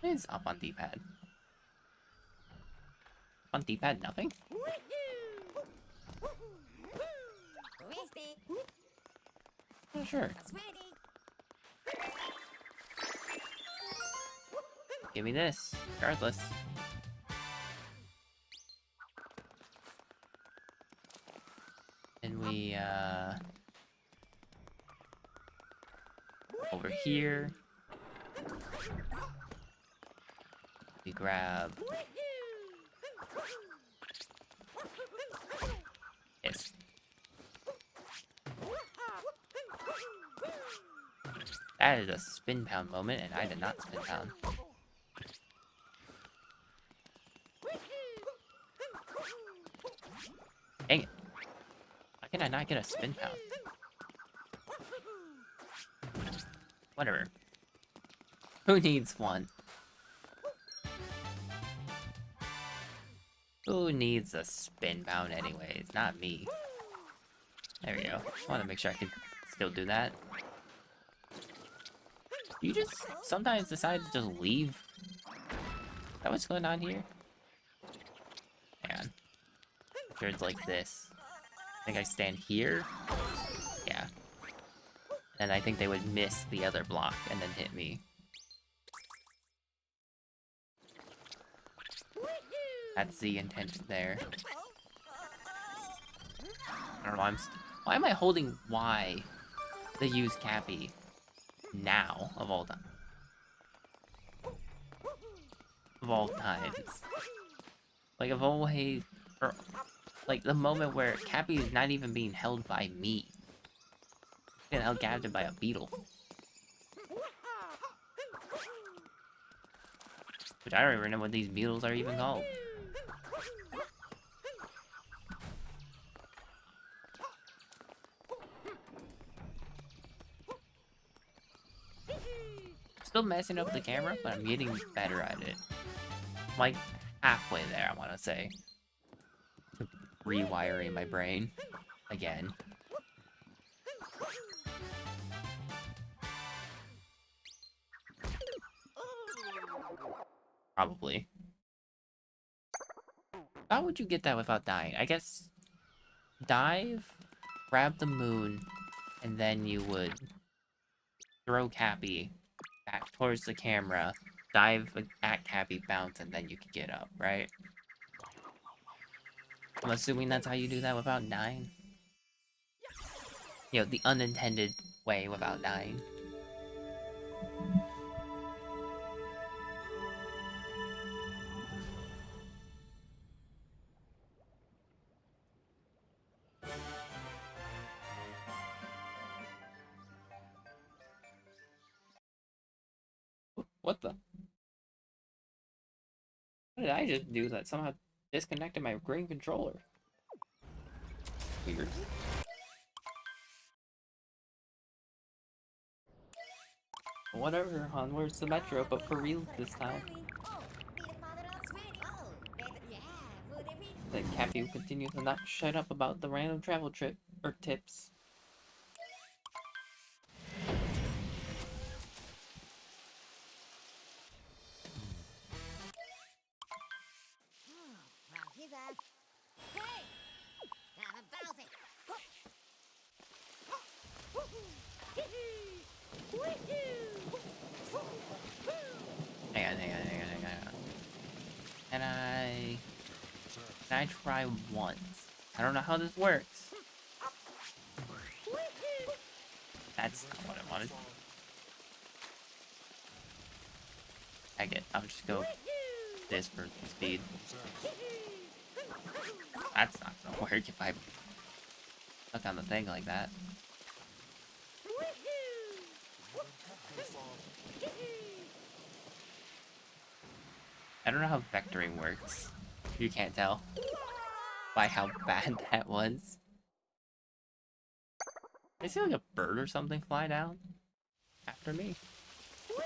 It's up on D-pad. On D-pad, nothing? Oh, sure. Give me this, regardless. And we, over here. We grab this. That is a spin pound moment, and I did not spin pound. Dang it. Why can I not get a spin pound? Whatever. Who needs one? Who needs a spin pound anyways? Not me. There we go. Just want to make sure I can still do that. You just sometimes decide to just leave? Is that what's going on here? Hang on. I'm sure it's like this. I think I stand here. Yeah. And I think they would miss the other block and then hit me. That's the intention there. I don't know, why am I holding Y to use Cappy now, of all time? Of all times. Like, of always, or, like, the moment where Cappy is not even being held by me. He's getting held captive by a beetle. Which I don't even know what these beetles are even called. Still messing up the camera, but I'm getting better at it. I'm like halfway there, I want to say. Rewiring my brain again. Probably. How would you get that without dying? I guess dive, grab the moon, and then you would throw Cappy back towards the camera dive at Cappy, bounce, and then you can get up, right? I'm assuming that's how you do that without dying. You know, the unintended way without dying. What the? What did I just do that somehow disconnected my green controller? Weird. Whatever, onwards to Metro, but for real this time. The Cappy will continue to not shut up about the random travel trip, or tips. Hang on. Can I try once? I don't know how this works. That's not what I wanted. I'll just go this for speed. That's not gonna work if I look on the thing like that. I don't know how vectoring works. You can't tell by how bad that was. I see like a bird or something fly down after me. Oh,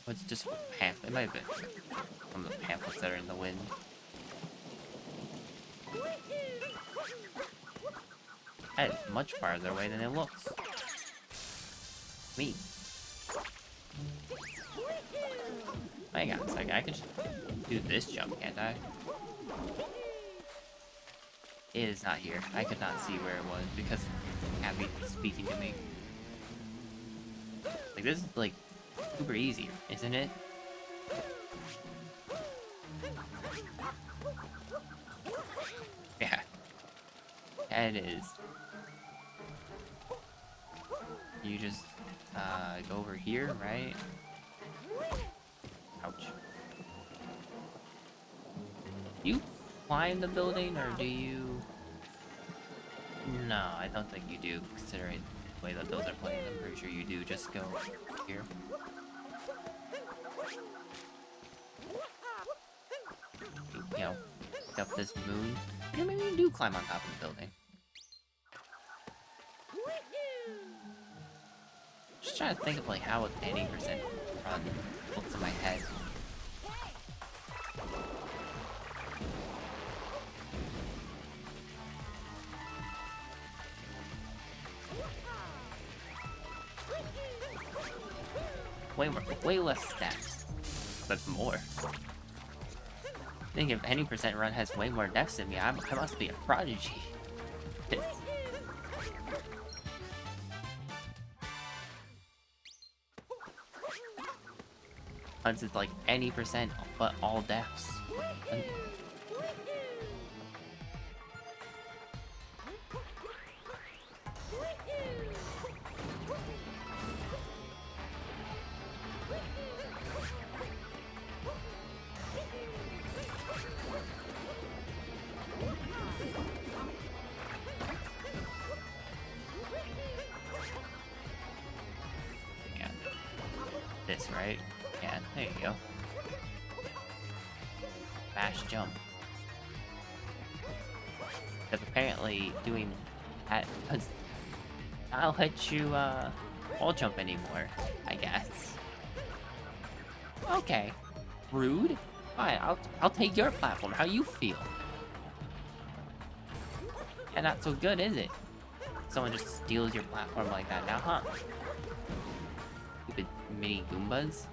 it's just pamphlet. It might have been one of the pamphlets that are in the wind. That is much farther away than it looks. Me. Hang on a second, I can just do this jump, can't I? It is not here. I could not see where it was because Abby was speaking to me. Like, this is, like, super easy, isn't it? Yeah. Yeah, it is. You just, go over here, right? Ouch. You climb the building, or do you... No, I don't think you do, considering the way that those are playing. I'm pretty sure you do. Just go here. You know, pick up this moon. Yeah, maybe you do climb on top of the building. Just trying to think of like how an 80% run looks in my head. Way less steps, but more. I think if any percent run has way more deaths than me, I must be a prodigy. Once it's like any percent, but all deaths. This, right? Yeah, there you go. Mash jump. Because apparently doing that does not let you wall jump anymore, I guess. Okay. Rude. Fine, I'll take your platform. How you feel? Yeah, not so good, is it? Someone just steals your platform like that now, huh? Stupid mini Goombas.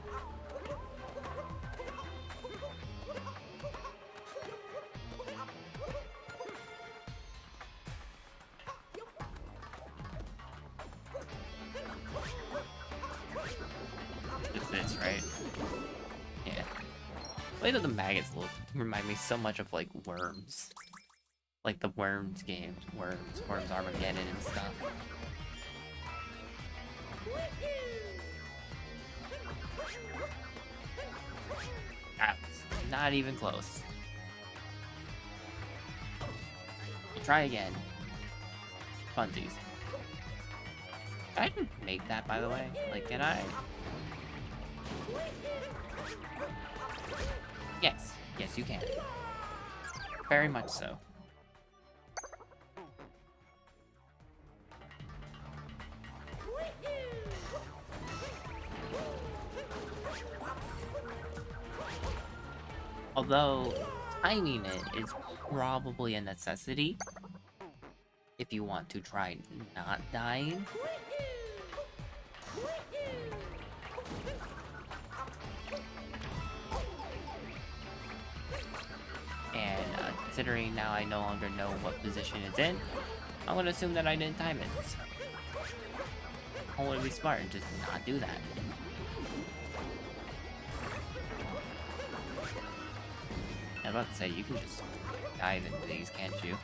Just this, right? way that the maggots look remind me so much of like Worms. Like the Worms games. Worms Armageddon and stuff. That's not even close. Try again. Funsies. Can I even make that, by the way? Like, can I? Yes. Yes, you can. Very much so. Although, timing it is probably a necessity if you want to try not dying. And considering now I no longer know what position it's in, I'm gonna assume that I didn't time it. So I want to be smart and just not do that. I'm about to say, you can just dive into these, can't you?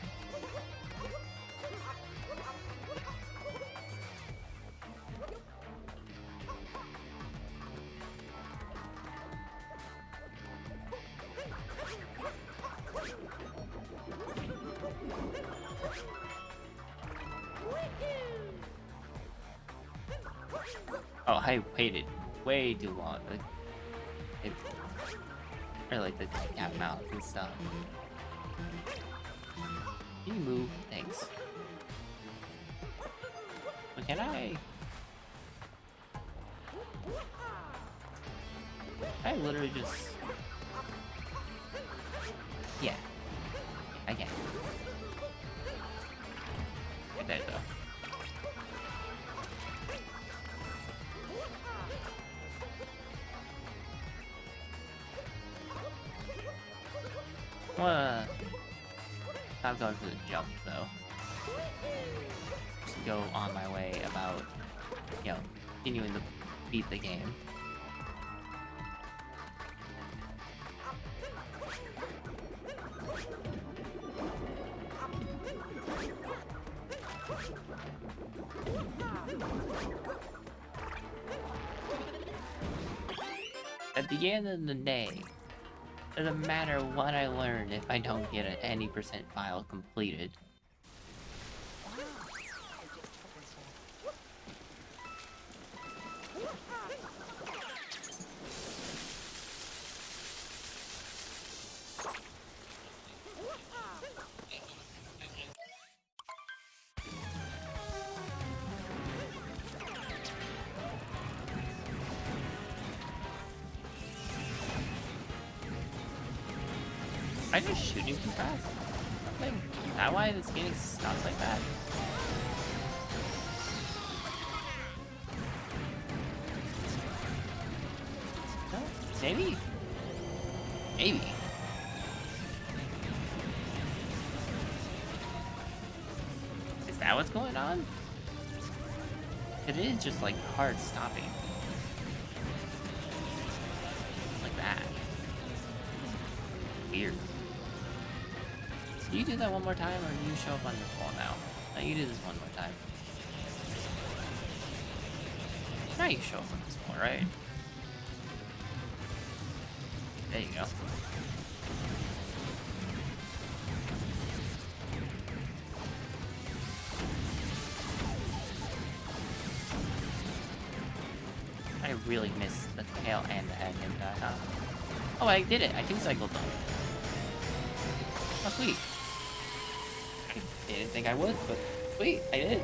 Oh, I waited way too long. Or like the cat mouth and stuff. Can you move? Thanks. But can I? I literally just... Yeah. I can. Get there though. I'm going for the jump though. Just go on my way about, you know, continuing to beat the game. At the end of the day, it doesn't matter what I learned if I don't get an any percent file completed. I just shooting too fast? Like, is that why this game stops like that? No? Maybe? Maybe. Is that what's going on? It is just like hard stopping. Like that. Weird. Do you do that one more time, or do you show up on your wall now? No, you do this one more time. Now you show up on this wall, right? There you go. I really missed the tail and the head, didn't I, huh? Oh, I did it! I two-cycled them. Oh, sweet. I didn't think I would, but sweet, I did.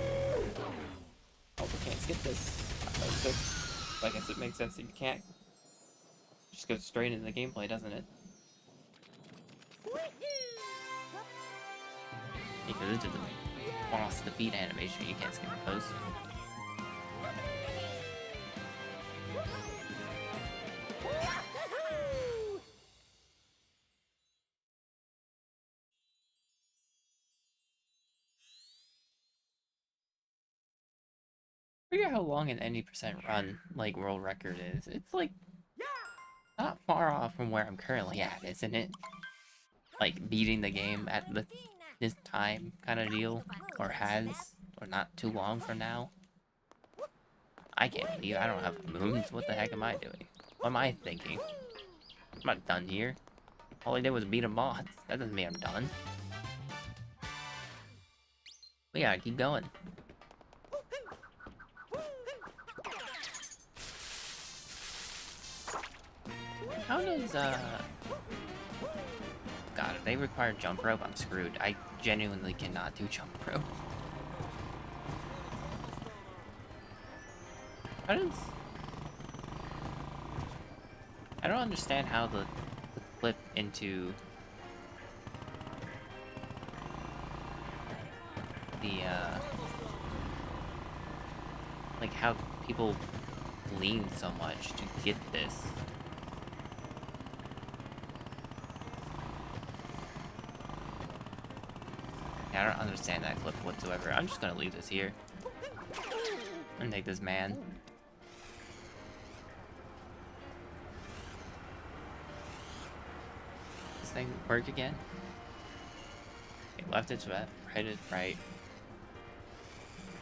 Oh, we can't skip this. I guess it makes sense that you can't. Just go straight into the gameplay, doesn't it? Because it's just a boss defeat animation, you can't skip those. I forget how long an any percent run, like, world record is. It's like not far off from where I'm currently at, isn't it? Like, beating the game at this time kind of deal. Or has. Or not too long from now. I can't believe I don't have moons. What the heck am I doing? What am I thinking? I'm not done here. All I did was beat a boss. That doesn't mean I'm done. We gotta keep going. How does, God, if they require jump rope, I'm screwed. I genuinely cannot do jump rope. How does... I don't understand how the flip into the, like how people lean so much to get this. Yeah, I don't understand that clip whatsoever. I'm just gonna leave this here. And take this man. This thing work again? Okay, left is left, right is right.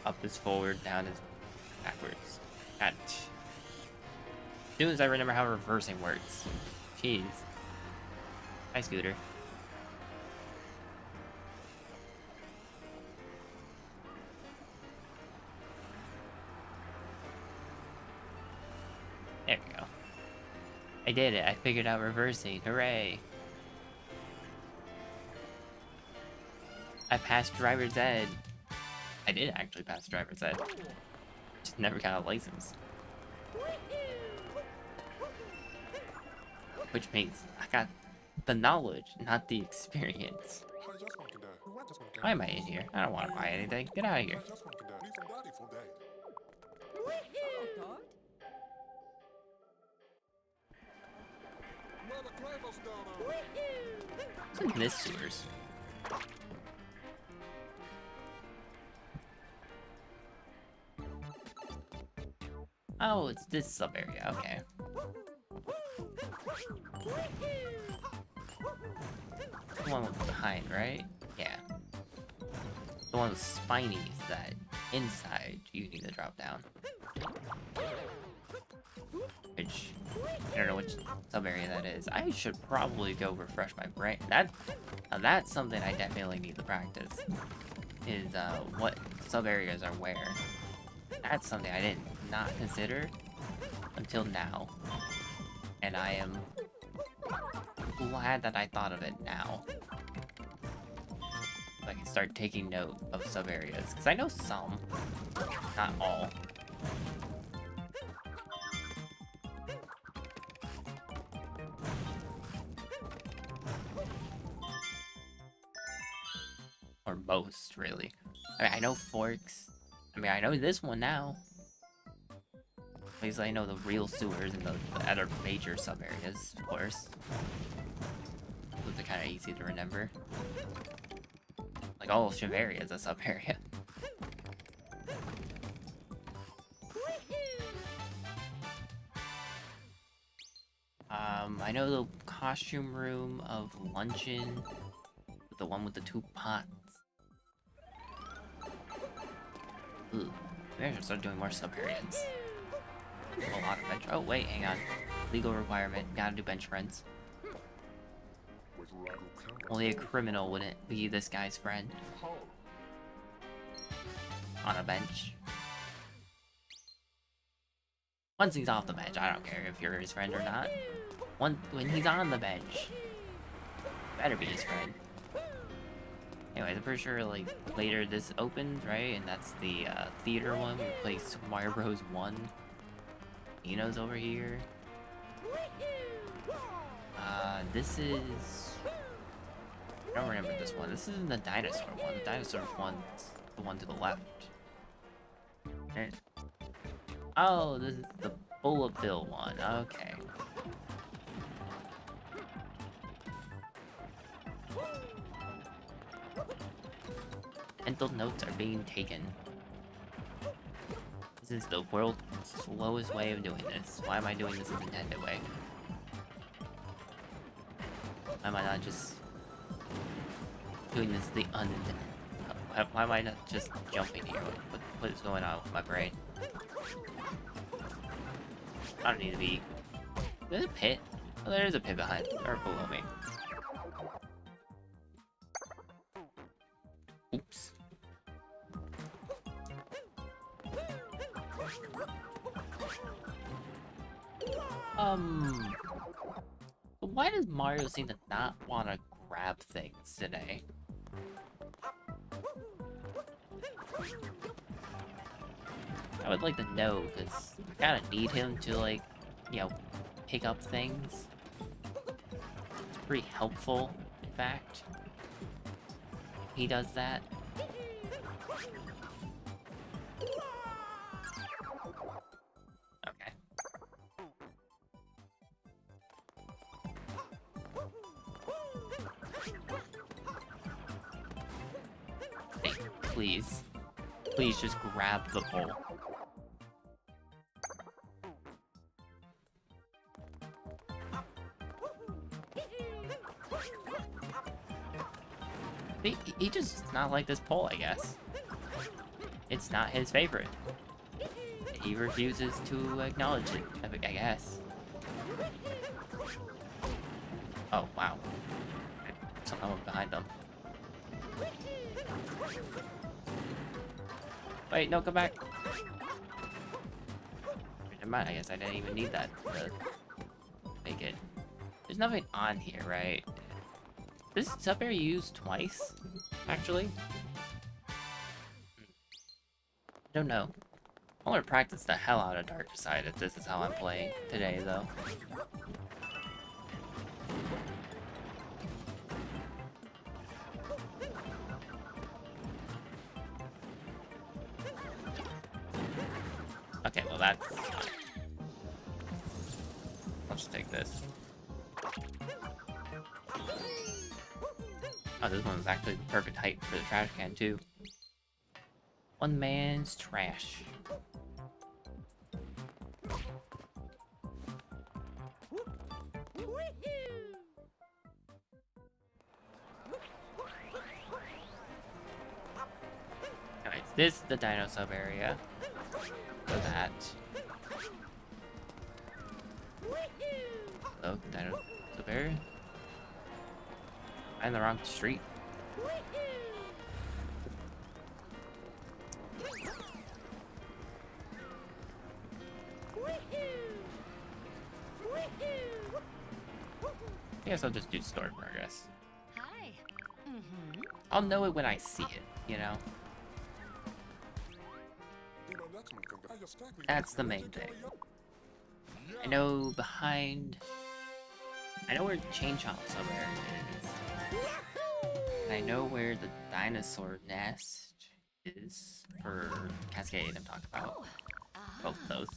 Up is forward, down is backwards. As soon as I remember how reversing works. Jeez. Hi, Scooter. There we go. I did it. I figured out reversing. Hooray. I passed driver's ed. I did actually pass driver's ed. Just never got a license. Which means I got the knowledge, not the experience. Why am I in here? I don't want to buy anything. Get out of here. What's in this sewers? Oh, it's this sub area. Okay. The one behind, right? Yeah. The one with spinies that inside you need to drop down. Which, I don't know which sub area that is. I should probably go refresh my brain. That's something I definitely need to practice. Is what sub areas are where. That's something I did not consider until now. And I am glad that I thought of it now. So I can start taking note of sub areas. Because I know some, not all. Or most, really. I mean, I know forks. I mean, I know this one now. At least I know the real sewers and the other major sub-areas, of course. Those are kind of easy to remember. Like, all of Shiveria is a sub-area. I know the costume room of Luncheon, the one with the 2 pots. Ooh, maybe I should start doing more sub-areas. A lot of bench. Oh, wait, hang on. Legal requirement. Gotta do bench friends. Only a criminal wouldn't be this guy's friend. On a bench. Once he's off the bench, I don't care if you're his friend or not. When he's on the bench, better be his friend. Anyways, I'm pretty sure, like, later this opens, right? And that's the theater one. We play Super Mario Bros. 1. Nino's over here. This is... I don't remember this one. This isn't the dinosaur one. The dinosaur one's the one to the left. Oh, this is the bullet bill one. Okay. Mental notes are being taken. This is the world's slowest way of doing this. Why am I doing this the Nintendo way? Why am I not just doing this the unintended? Why am I not just jumping here? What is going on with my brain? I don't need to be... There's a pit? Oh, there is a pit behind, or below me. Oops. But why does Mario seem to not want to grab things today? I would like to know, because I kind of need him to, like, you know, pick up things. It's pretty helpful, in fact. He does that. Okay. Hey, please. Please just grab the pole. He just does not like this pole, I guess. It's not his favorite. He refuses to acknowledge it, I guess. Oh, wow. Somehow I'm behind them. Wait, no, come back. Never mind, I guess I didn't even need that to make it. There's nothing on here, right? This sub area used twice, actually. I don't know. I want to practice the hell out of Dark Side if this is how I'm playing today, though. Okay, well that's fine. I'll just take this. Oh, this one's actually the perfect height for the trash can, too. One man's trash. Alright, this is the dino sub area. For that. Hello, dino sub area. I'm in the wrong street. I guess I'll just do story progress. Hi. I'll know it when I see it, you know? That's the main thing. I know behind... I know where Chain Chomp somewhere is. And I know where the dinosaur nest is for Cascade I'm talking about. Both of those.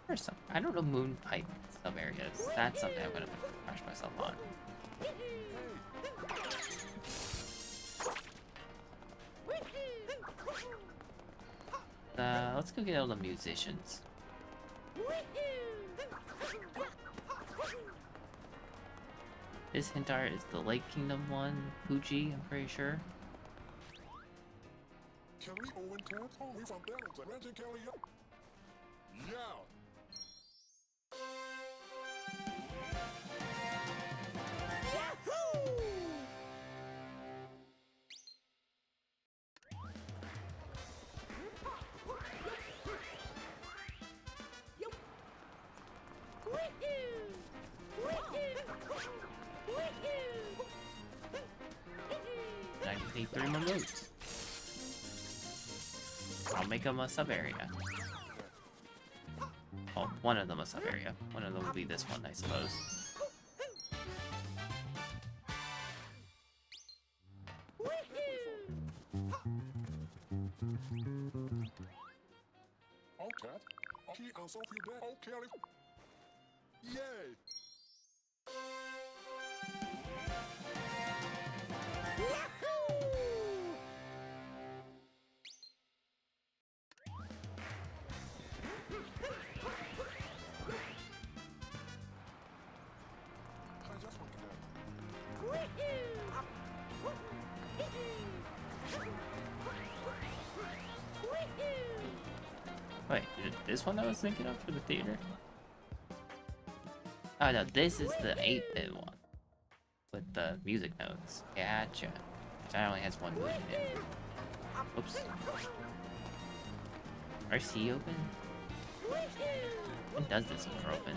There's some, I don't know Moon Pipe sub areas. That's something I'm gonna crush myself on. Let's go get all the musicians. This hint art is the Lake Kingdom one, Poochie, I'm pretty sure. I just need 3 more moves. I'll make them a sub area. Well, one of them a sub area. One of them will be this one, I suppose. Yay! Wait, is it this one I was thinking of for the theater? Oh no, this is the 8-bit one. With the music notes. Gotcha. That only has one move in it. Oops. RC open? When does this one open?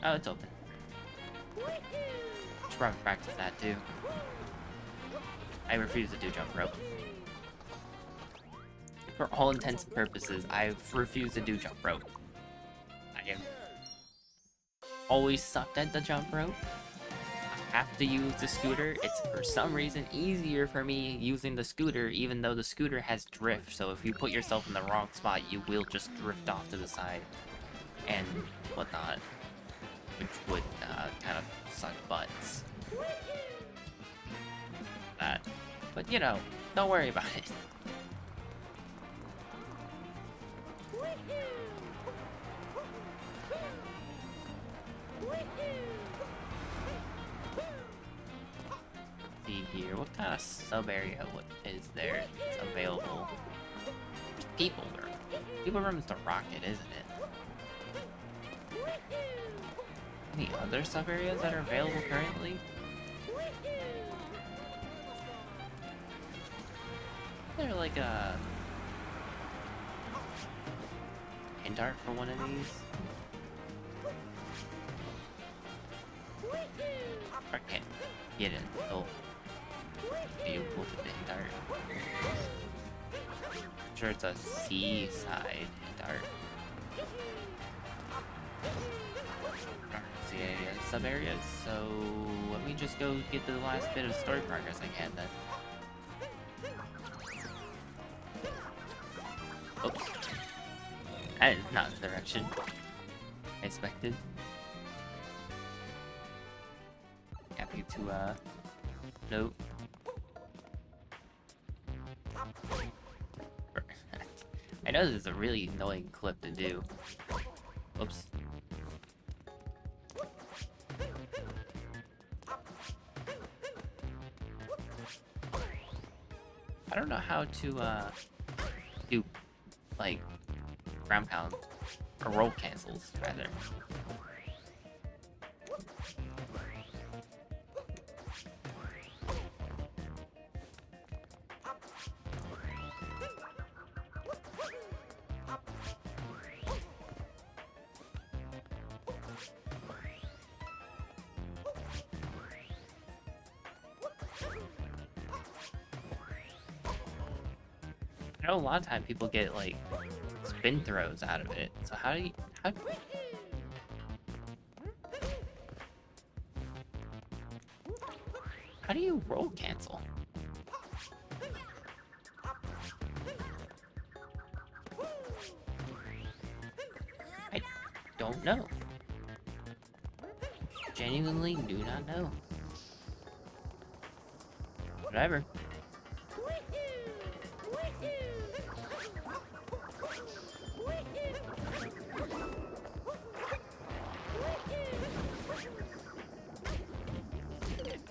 Oh, it's open. Should probably practice that too. I refuse to do jump rope. For all intents and purposes, I refuse to do jump rope. I have always sucked at the jump rope. I have to use the scooter. It's for some reason easier for me using the scooter, even though the scooter has drift. So if you put yourself in the wrong spot, you will just drift off to the side and whatnot, which would kind of suck butts. But you know, don't worry about it. See here, what kind of sub area is there that's available? There's people room. People room is the rocket, isn't it? Any other sub areas that are available currently? Is there like a hint art for one of these? I can't get it until be able to the hint art. I'm sure it's a seaside hint art. I don't see any other sub areas, so let me just go get the last bit of story progress I can then. Oops. That is not the direction I expected. Happy to, note. I know this is a really annoying clip to do. Oops. I don't know how to, do like ground pound or roll cancels rather. I know a lot of time people get like spin throws out of it. So how do you roll cancel? I don't know. Genuinely do not know. Whatever.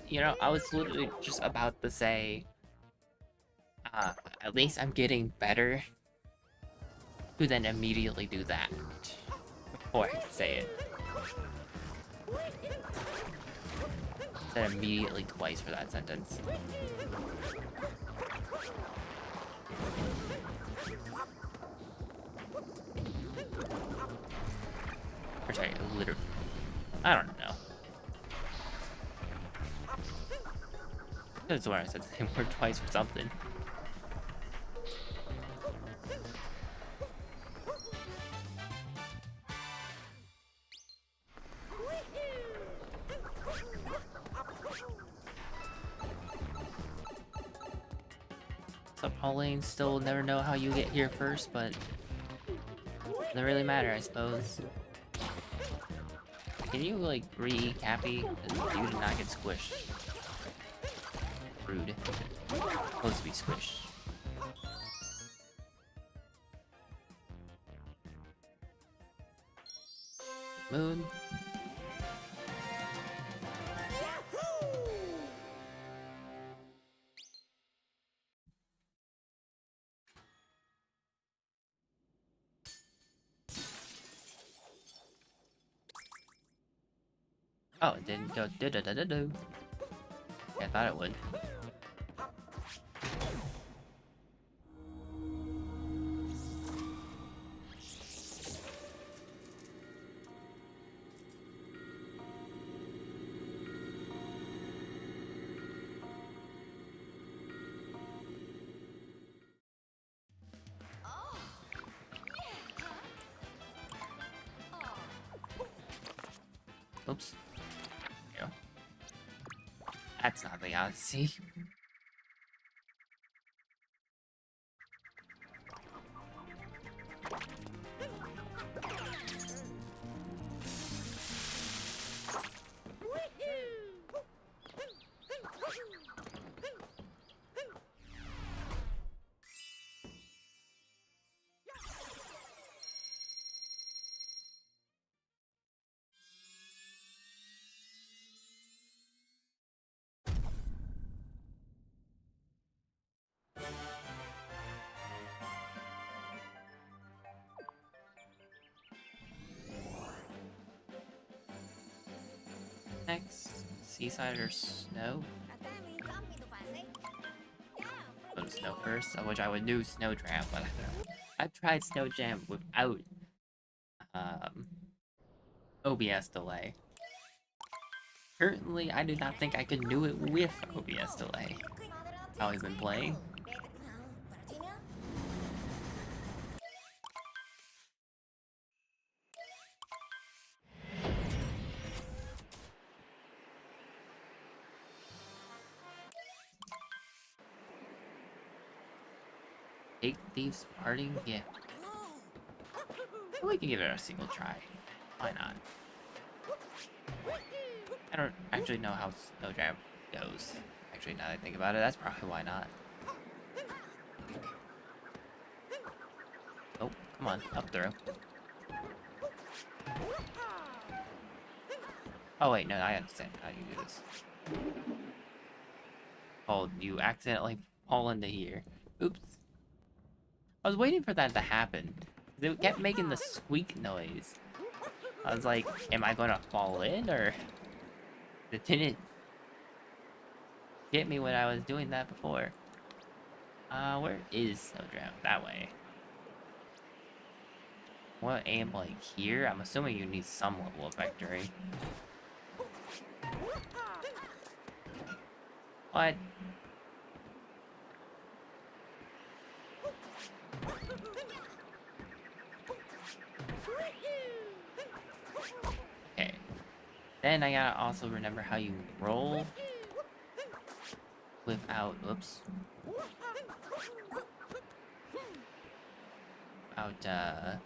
You know, I was literally just about to say, at least I'm getting better, to then immediately do that, before I say it. Said immediately twice for that sentence. Or sorry, literally, I don't know. That's why I said the same word twice for something. So Pauline, still never know how you get here first, but doesn't really matter, I suppose. Can you like re-Cappy? You did not get squished. Rude. Supposed to be squished. Moon. Oh, it didn't go do-do-do-do-do. Yeah, I thought it would. Oops. There we go. That's not the Odyssey. Next, seaside or snow? Go to snow first, which I would do snow jam, but I've tried snow jam without OBS delay. Currently, I do not think I can do it with OBS delay. How I've been playing. Take Thieves Parting Gift. We can give it a single try. Why not? I don't actually know how Snow Jam goes. Actually, now that I think about it, that's probably why not. Oh, come on, up through. Oh wait, no, I understand how you do this. Oh, you accidentally fall into here. Oops. I was waiting for that to happen. It kept making the squeak noise. I was like, am I gonna fall in, or it didn't get me when I was doing that before? Where is Snow Jam? That way. What, aim like here? I'm assuming you need some level of victory. What? Okay. Then I gotta also remember how you roll without, oops. Without,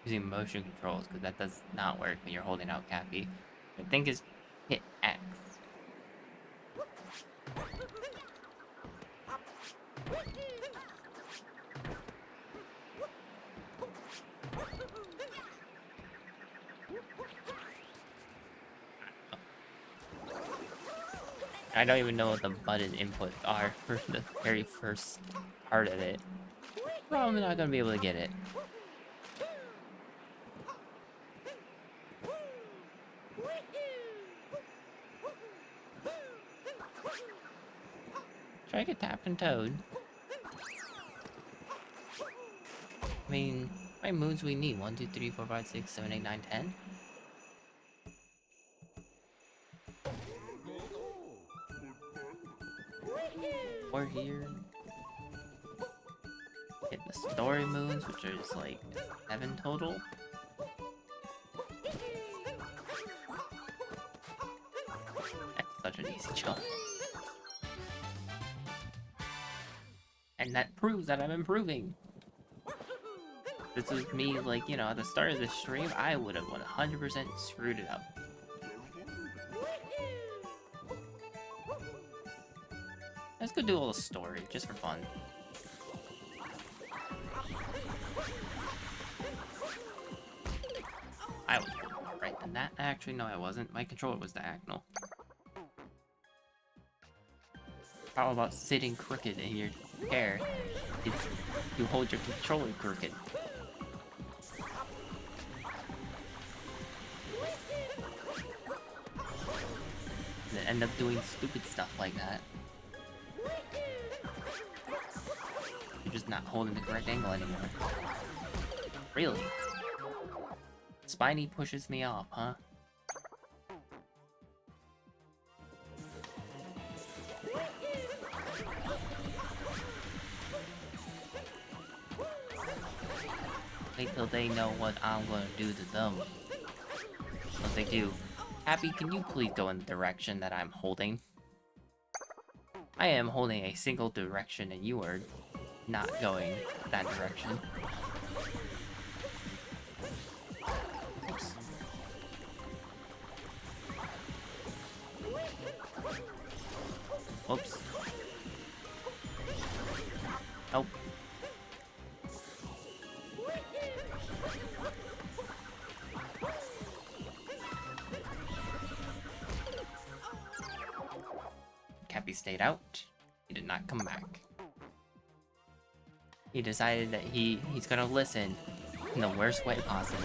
using motion controls, because that does not work when you're holding out Cappy. I think is hit X. I don't even know what the button inputs are for the very first part of it. Probably not gonna be able to get it. Should I get tapped and toad? I mean, how many moons we need? 1, 2, 3, 4, 5, 6, 7, 8, 9, 10? We're here. Get the story moons, which are just like 7 total. That's such an easy jump. And that proves that I'm improving. This was me, like, you know, at the start of the stream, I would have 100% screwed it up. Let's go do a little story, just for fun. I was right than that. Actually, no, I wasn't. My controller was diagonal. How about sitting crooked in your chair? It's, you hold your controller crooked. end up doing stupid stuff like that. You're just not holding the correct angle anymore. Really? Spiny pushes me off, huh? Wait till they know what I'm gonna do to them. Once they do, Happy, can you please go in the direction that I'm holding? I am holding a single direction and you are not going that direction. Oops. Oops. Nope. Cappy stayed out. He did not come back. He decided that he's gonna listen in the worst way possible.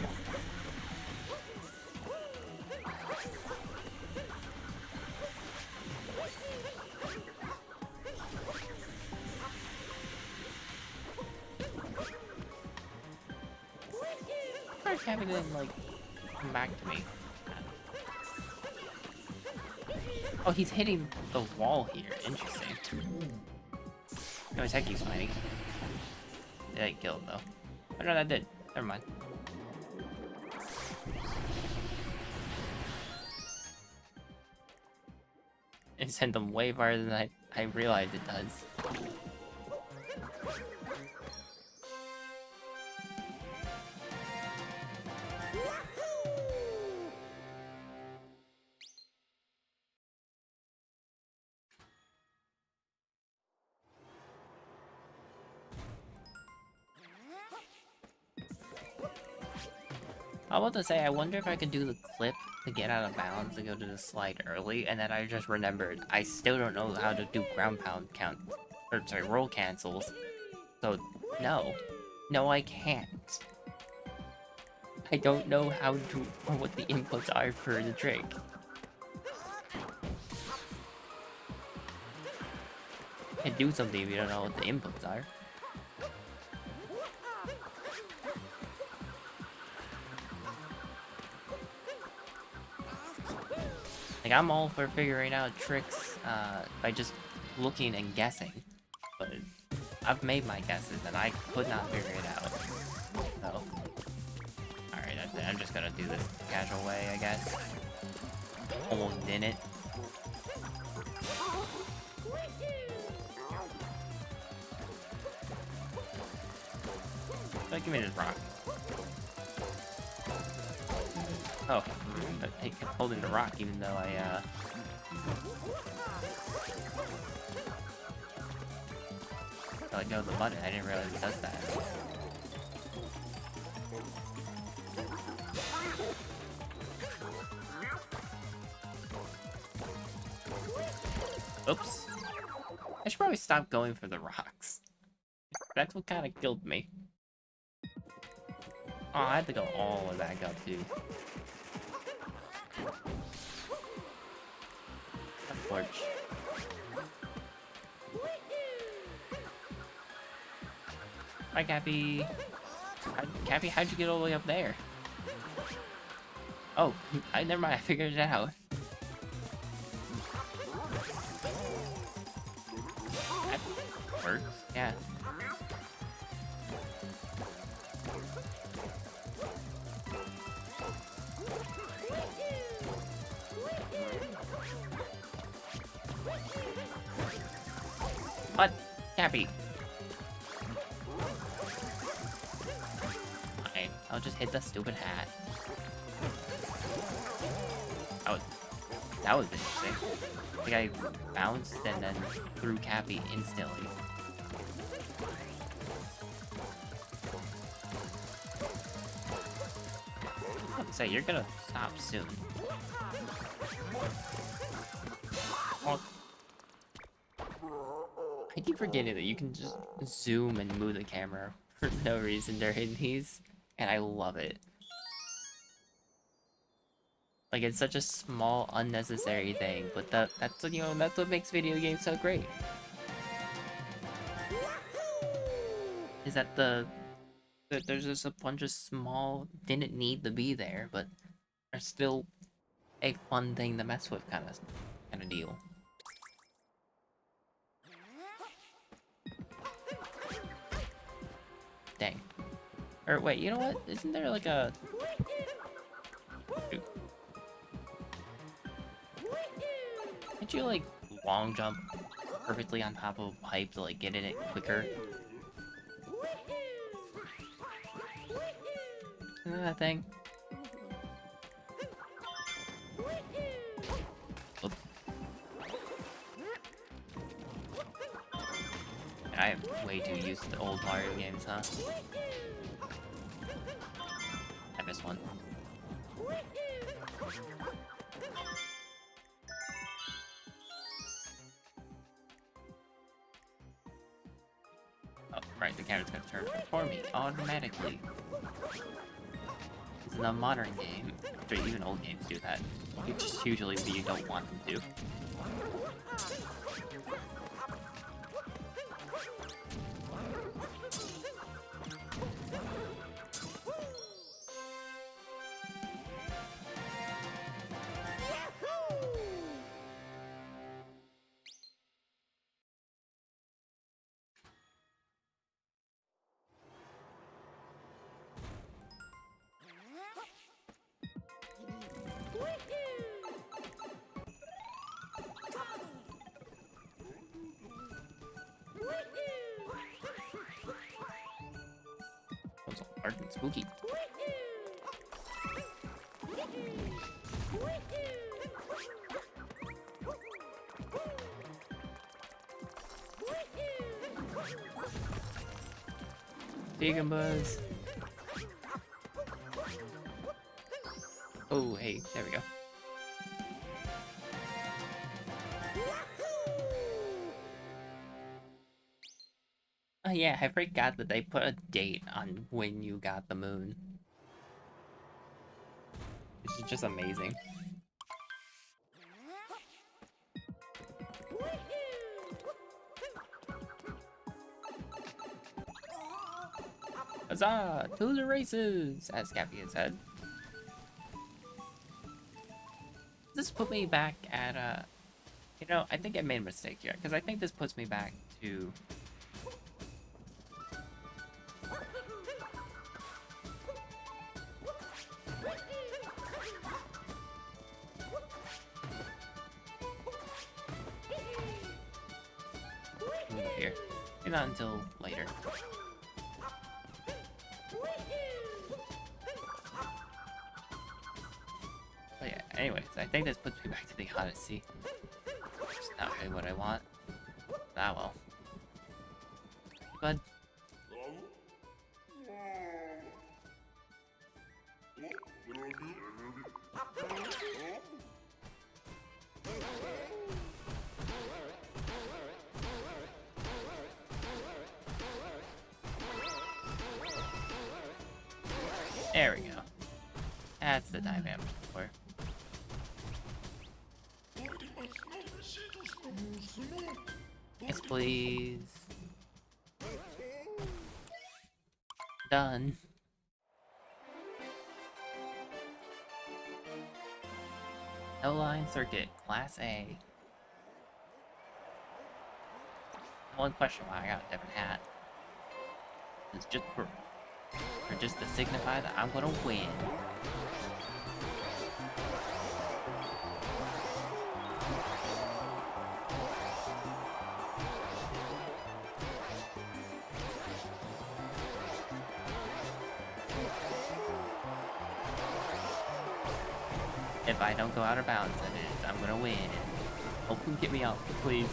Why Cappy didn't like come back to me? Oh, he's hitting the wall here. Interesting. No, heck you, Spiny. Did I kill him, though? Oh, no, that did. Never mind. It sent them way farther than I realized it does. I was about to say, I wonder if I could do the clip to get out of bounds to go to the slide early, and then I just remembered I still don't know how to do ground pound count, or sorry, roll cancels. So, no. No, I can't. I don't know how to, or what the inputs are for the trick. You can do something if you don't know what the inputs are. Like, I'm all for figuring out tricks by just looking and guessing, but I've made my guesses and I could not figure it out. So, alright, I'm just gonna do this the casual way, I guess. Almost didn't. But give me this rock. Oh, I kept holding the rock even though I let go of the button. I didn't realize it does that. Oops. I should probably stop going for the rocks. That's what kind of killed me. Oh, I had to go all the way back up too. Torch. Hi, Cappy. Cappy, how'd you get all the way up there? Oh, never mind. I figured it out. That works. Yeah. What? Cappy. Fine. I'll just hit the stupid hat. That was interesting. I think I bounced and then threw Cappy instantly. I have to say, you're gonna stop soon. Oh. I keep forgetting that you can just zoom and move the camera for no reason during these, and I love it. Like, it's such a small, unnecessary thing, but that's, you know, that's what makes video games so great. Is that there's just a bunch of small, didn't need to be there, but are still a fun thing to mess with kind of deal. Dang. Or wait, you know what? Isn't there like a... Can't you like long jump perfectly on top of a pipe to like get in it quicker? Isn't that a thing? Oops. I am way too used to old Mario games, huh? I missed one. Oh, right, the camera's gonna turn for me automatically. It's in a modern game. Actually, even old games do that. It's just usually what you don't want them to. That was all dark and spooky. Vegan Buzz. Oh, hey, there we go. Oh yeah, I forgot that they put a date on when you got the moon. This is just amazing. Huzzah! To the races! As Cappy has said. This put me back at, you know, I think I made a mistake here, because I think this puts me back to... Here. Maybe not until later. But yeah, anyways, I think this puts me back to the Odyssey. It's not really what I want. Ah well. But there we go. That's the dive I'm looking for. Yes, please. Done. No line circuit, Class A. One question why I got a different hat. It's just for just to signify that I'm gonna win. If I don't go out of bounds, that is, I'm gonna win. Hopefully get me out, please.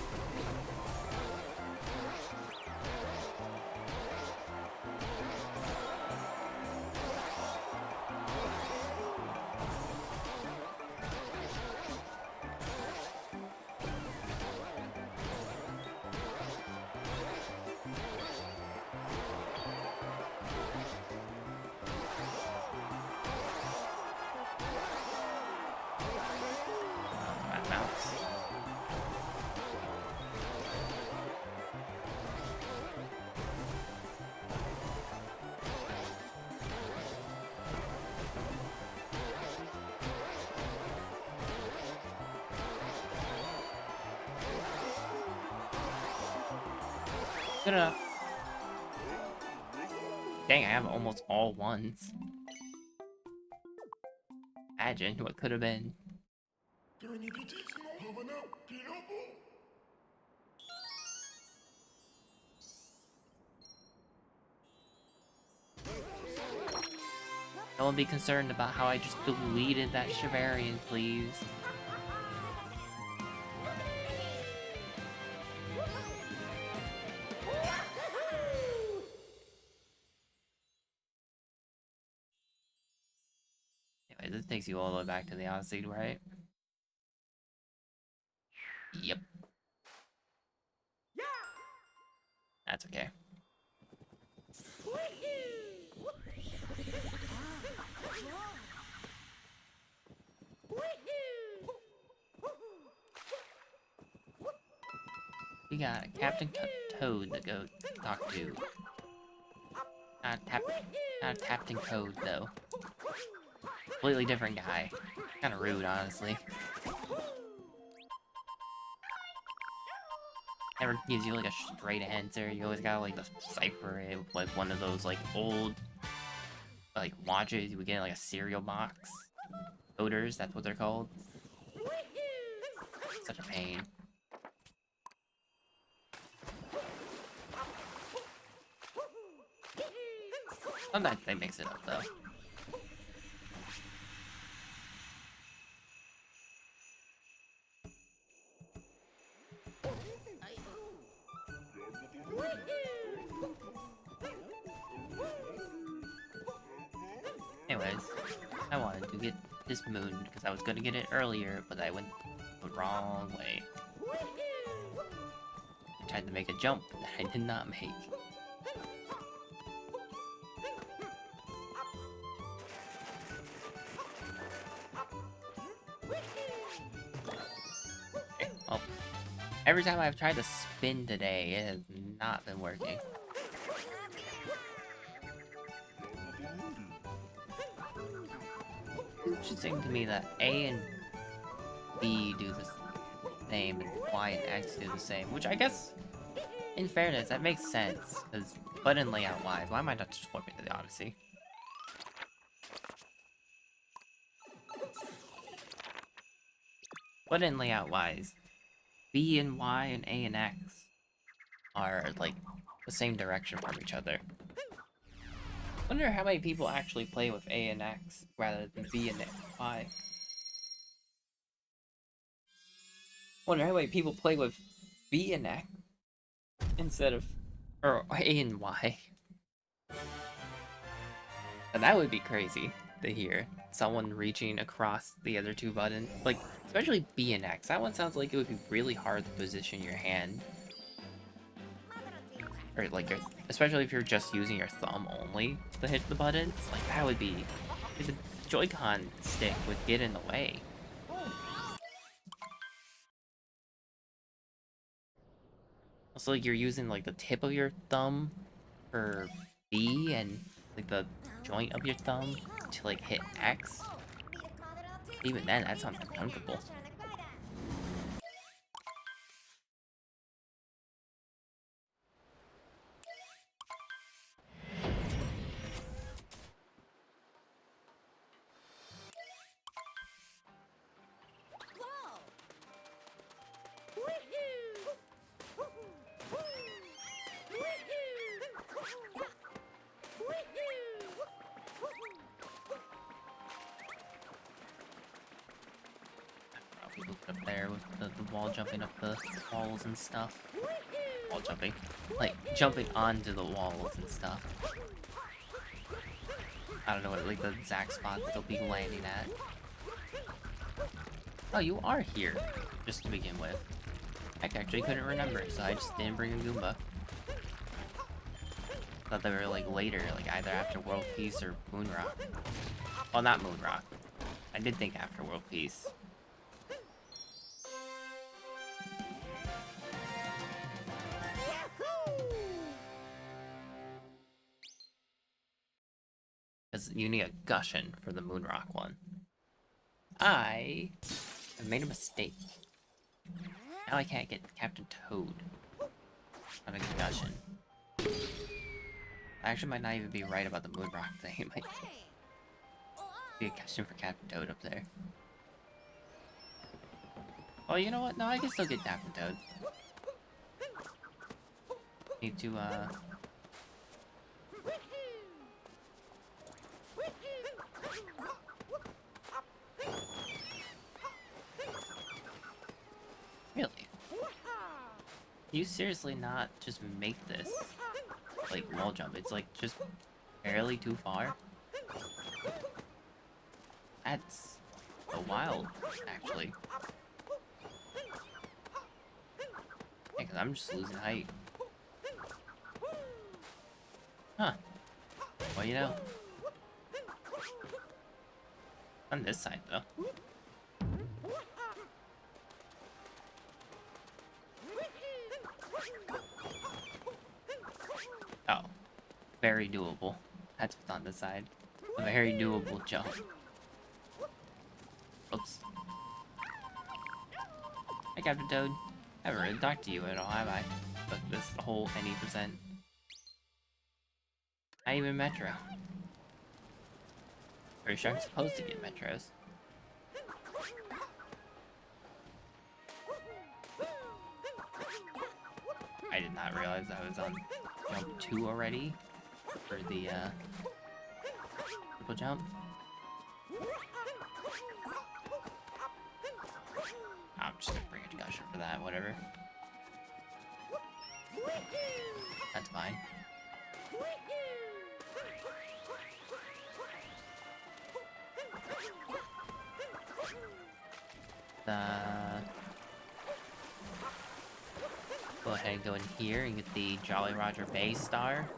Good enough. Dang, I have almost all ones. Imagine what could have been. Don't be concerned about how I just deleted that Shivarian, please. Anyway, this takes you all the way back to the Odyssey, right? Yep. That's okay. We got Captain Toad to go talk to. Not Captain Code, though. Completely different guy. Kind of rude, honestly. Never gives you like a straight answer. You always gotta like decipher it with like one of those like old like watches you would get in like a cereal box. Coders, that's what they're called. Such a pain. Sometimes they mix it up though. Anyways, I wanted to get this moon because I was gonna get it earlier, but I went the wrong way. I tried to make a jump that I did not make. Okay, well, every time I've tried to spin today, it has not been working. It should seem to me that A and B do the same, and Y and X do the same, which I guess, in fairness, that makes sense, because button layout-wise, why am I not just warping to the Odyssey? Button layout-wise, B and Y and A and X are, like, the same direction from each other. Wonder how many people actually play with A and X rather than B and Y. Wonder how many people play with B and X instead of or A and Y. And that would be crazy to hear. Someone reaching across the other two buttons. Like, especially B and X. That one sounds like it would be really hard to position your hand. Or like, especially if you're just using your thumb only to hit the buttons. Like, that would be... the Joy-Con stick would get in the way. Also, like, you're using, like, the tip of your thumb for B and, like, the joint of your thumb to, like, hit X. Even then, that sounds uncomfortable. Up there with the wall jumping up the walls and stuff. Wall jumping. Like, jumping onto the walls and stuff. I don't know what, like, the exact spots they'll be landing at. Oh, you are here, just to begin with. I actually couldn't remember, so I just didn't bring a Goomba. Thought they were, like, later, like, either after World Peace or Moon Rock. Well, not Moon Rock. I did think after World Peace. Because you need a Gushin for the Moon Rock one. I have made a mistake. Now I can't get Captain Toad on a Gushin. I actually might not even be right about the moon rock thing. It might be a question for Captain Toad up there. Oh, you know what? No, I can still get Captain Toad. Need to, Really? You seriously not just make this, like, wall jump? It's, like, just barely too far? That's a wild, actually. Yeah, 'cause I'm just losing height. Huh. Well, you know. On this side, though. Oh. Very doable. That's what's on this side. A very doable jump. Oops. Hi, Captain Toad. I haven't really talked to you at all, have I? But this whole any percent. Not even Metro. Pretty sure I'm supposed to get Metros. I did not realize I was on jump 2 already for the triple jump. I'm just gonna bring a concussion for that, whatever. That's fine. Go ahead and go in here and get the Jolly Roger Bay star.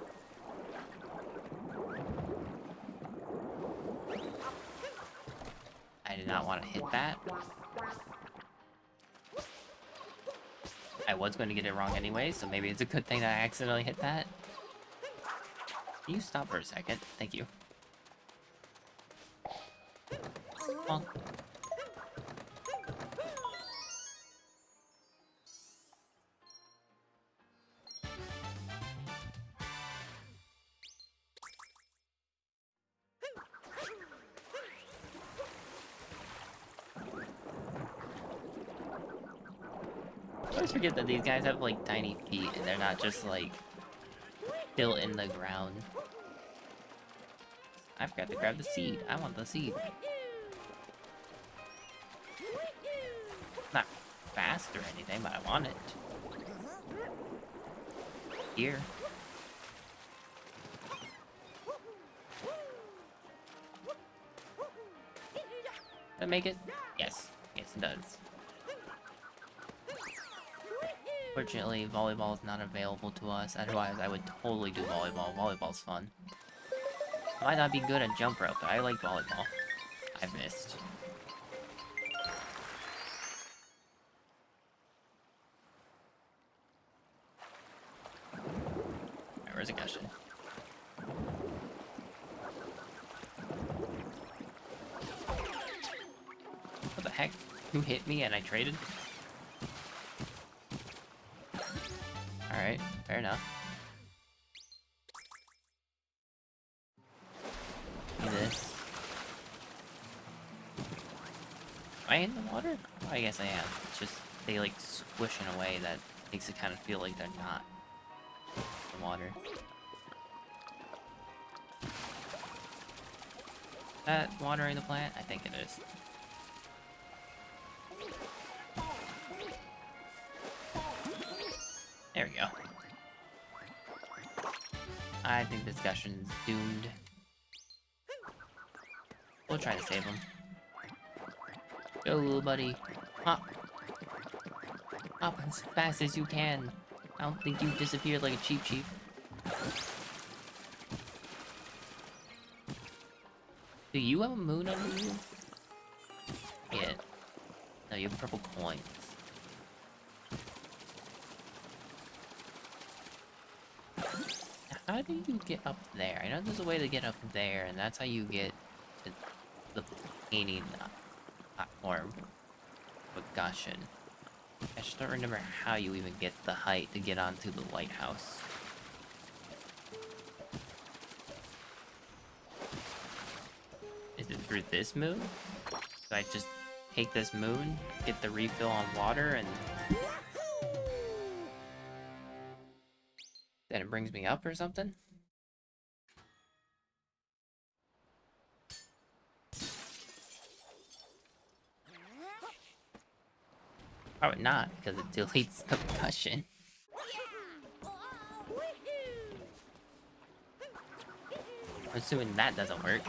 I did not want to hit that. I was going to get it wrong anyway, so maybe it's a good thing that I accidentally hit that. Can you stop for a second? Thank you. Well, I always forget that these guys have like tiny feet and they're not just like still in the ground. I forgot to grab the seed. I want the seed. Not fast or anything, but I want it. Here. Does that make it? Yes. Yes, it does. Fortunately, volleyball is not available to us. Otherwise, I would totally do volleyball. Volleyball's fun. Might not be good at jump rope, but I like volleyball. I've missed. Alright, where's the cushion? What the heck? Who hit me and I traded? Alright, fair enough. Do this. Am I in the water? Oh, I guess I am. It's just, they like squish in a way that makes it kind of feel like they're not in the water. Is that watering the plant? I think it is. There we go. I think this discussion's doomed. We'll try to save him. Go, little buddy. Hop. Hop as fast as you can. I don't think you disappeared like a cheap sheep. Do you have a moon under you? Yeah. No, you have purple coins. How do you get up there? I know there's a way to get up there, and that's how you get to the painting platform. But gushin. I just don't remember how you even get the height to get onto the lighthouse. through this moon? So I just take this moon, get the refill on water, and then it brings me up or something? Probably not, because it deletes the percussion. I'm assuming that doesn't work.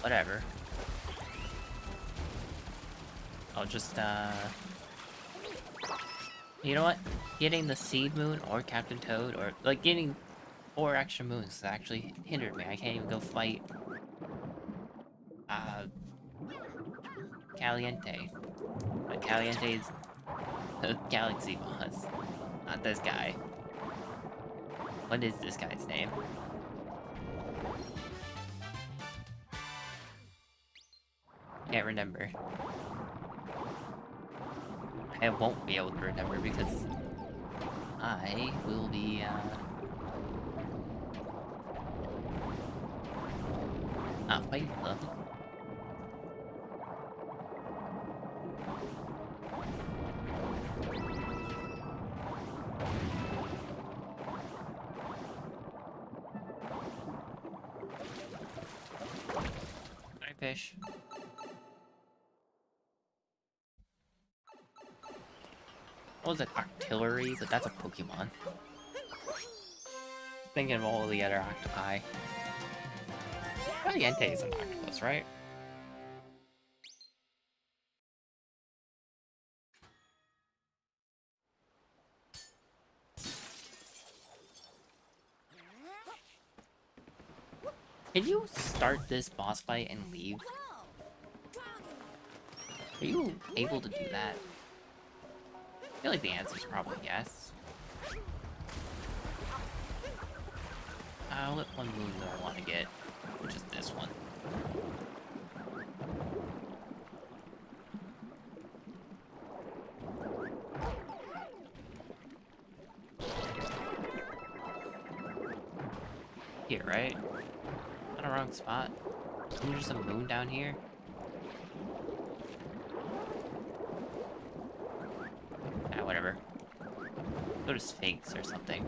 Whatever. I'll just, you know what? Getting the Seed Moon or Captain Toad, or, like, getting 4 extra moons actually hindered me. I can't even go fight, Caliente. But Caliente is the Galaxy boss, not this guy. What is this guy's name? Can't remember. I won't be able to remember because I will be, not fighting them. Hi, fish. What was it? Artillery? But that's a Pokemon. Thinking of all the other octopi. Caliente is an octopus, right? Can you start this boss fight and leave? Are you able to do that? I feel like the answer is probably yes. What one moon do I want to get? Which is this one. Here, right? Not a wrong spot. Isn't there just a moon down here? Ah, whatever. Go to Sphinx or something.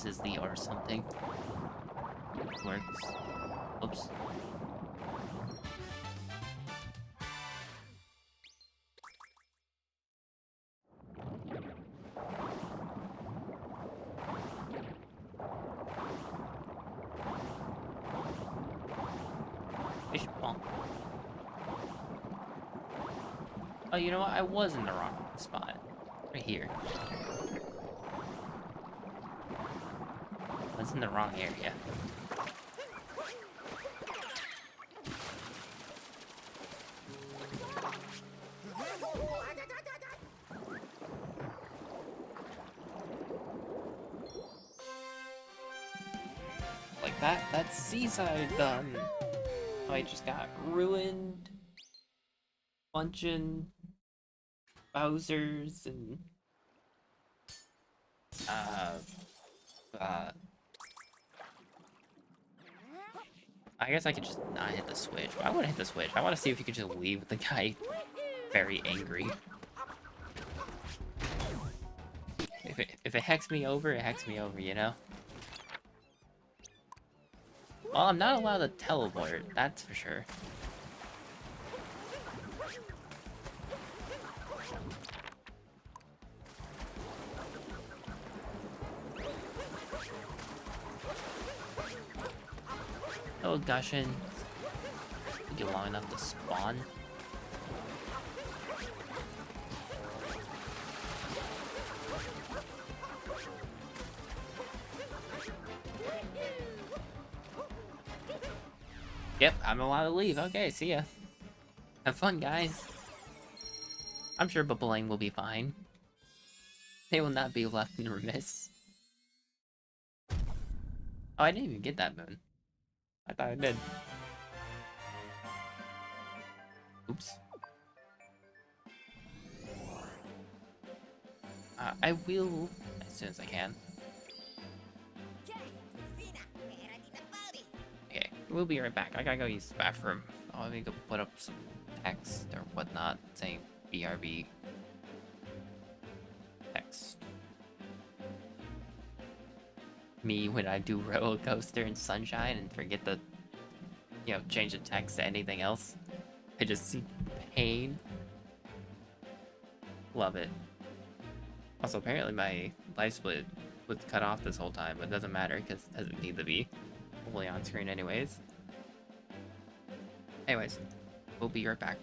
This is the or something. It works. Oops. Fish ball. Oh, you know what? I was in the wrong spot. Right here. I was in the wrong area. Like that? That's Seaside done. Oh, I just got ruined. Bunching Bowsers and I guess I could just not hit the switch. But I want to hit the switch. I want to see if you could just leave the guy very angry. If it hexes me over, it hexes me over, you know? Well, I'm not allowed to teleport, that's for sure. Oh, Gushin. Take you long enough to spawn. Yep, I'm allowed to leave. Okay, see ya. Have fun, guys. I'm sure Bubbling will be fine. They will not be left in remiss. Oh, I didn't even get that moon. I thought I did. Oops. I will as soon as I can. Okay, we'll be right back. I gotta go use the bathroom. Oh, let me go put up some text or whatnot saying BRB. Text. Me when I do roller coaster and sunshine and forget to, you know, change the text to anything else. I just see pain. Love it. Also, apparently my life split was cut off this whole time, but it doesn't matter because it doesn't need to be fully on screen anyways. Anyways, we'll be right back.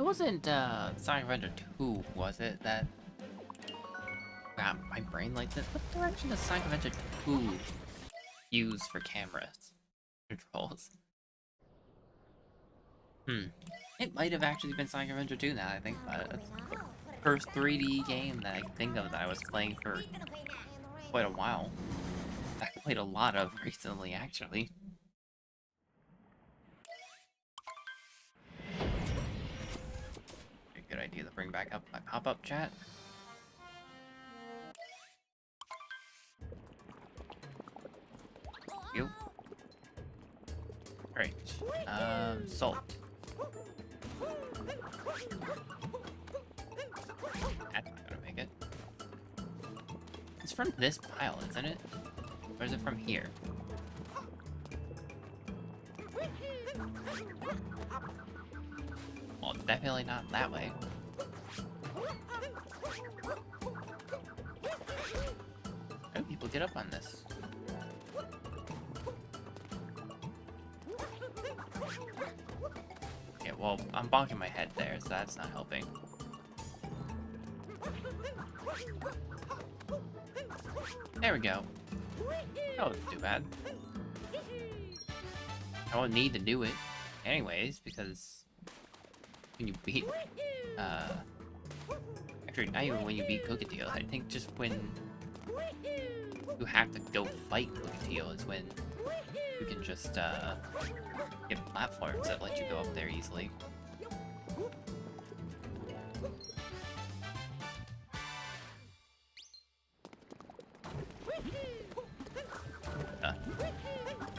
It wasn't Sonic Adventure 2, was it? That got my brain like this. What direction does Sonic Adventure 2 use for cameras controls? It might have actually been Sonic Adventure 2 now I think about it. That's the first 3D game that I think of that I was playing for quite a while. I played a lot of recently, actually. A good idea to bring back up my pop-up chat. You. Great. Salt. That's not gonna make it. It's from this pile, isn't it? Or is it from here? Well, it's definitely not that way. How do people get up on this? Yeah, well, I'm bonking my head there, so that's not helping. There we go. That wasn't too bad. I won't need to do it anyways, because when you beat, actually not even when you beat Cookateel, I think just when you have to go fight Cookateel is when you can just, get platforms that let you go up there easily.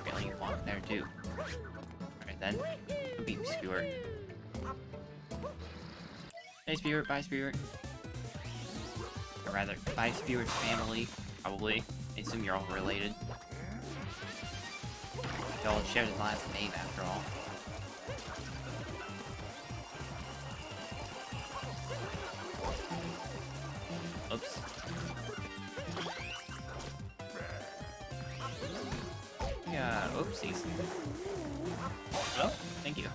Really walk there too. Alright then. Beat Spewart. Hey Spewart, bye Spewart. Or rather, bye Spewart's family, probably. I assume you're all related. You all share the last name after all. Oops. Yeah, oopsies. Oh, thank you.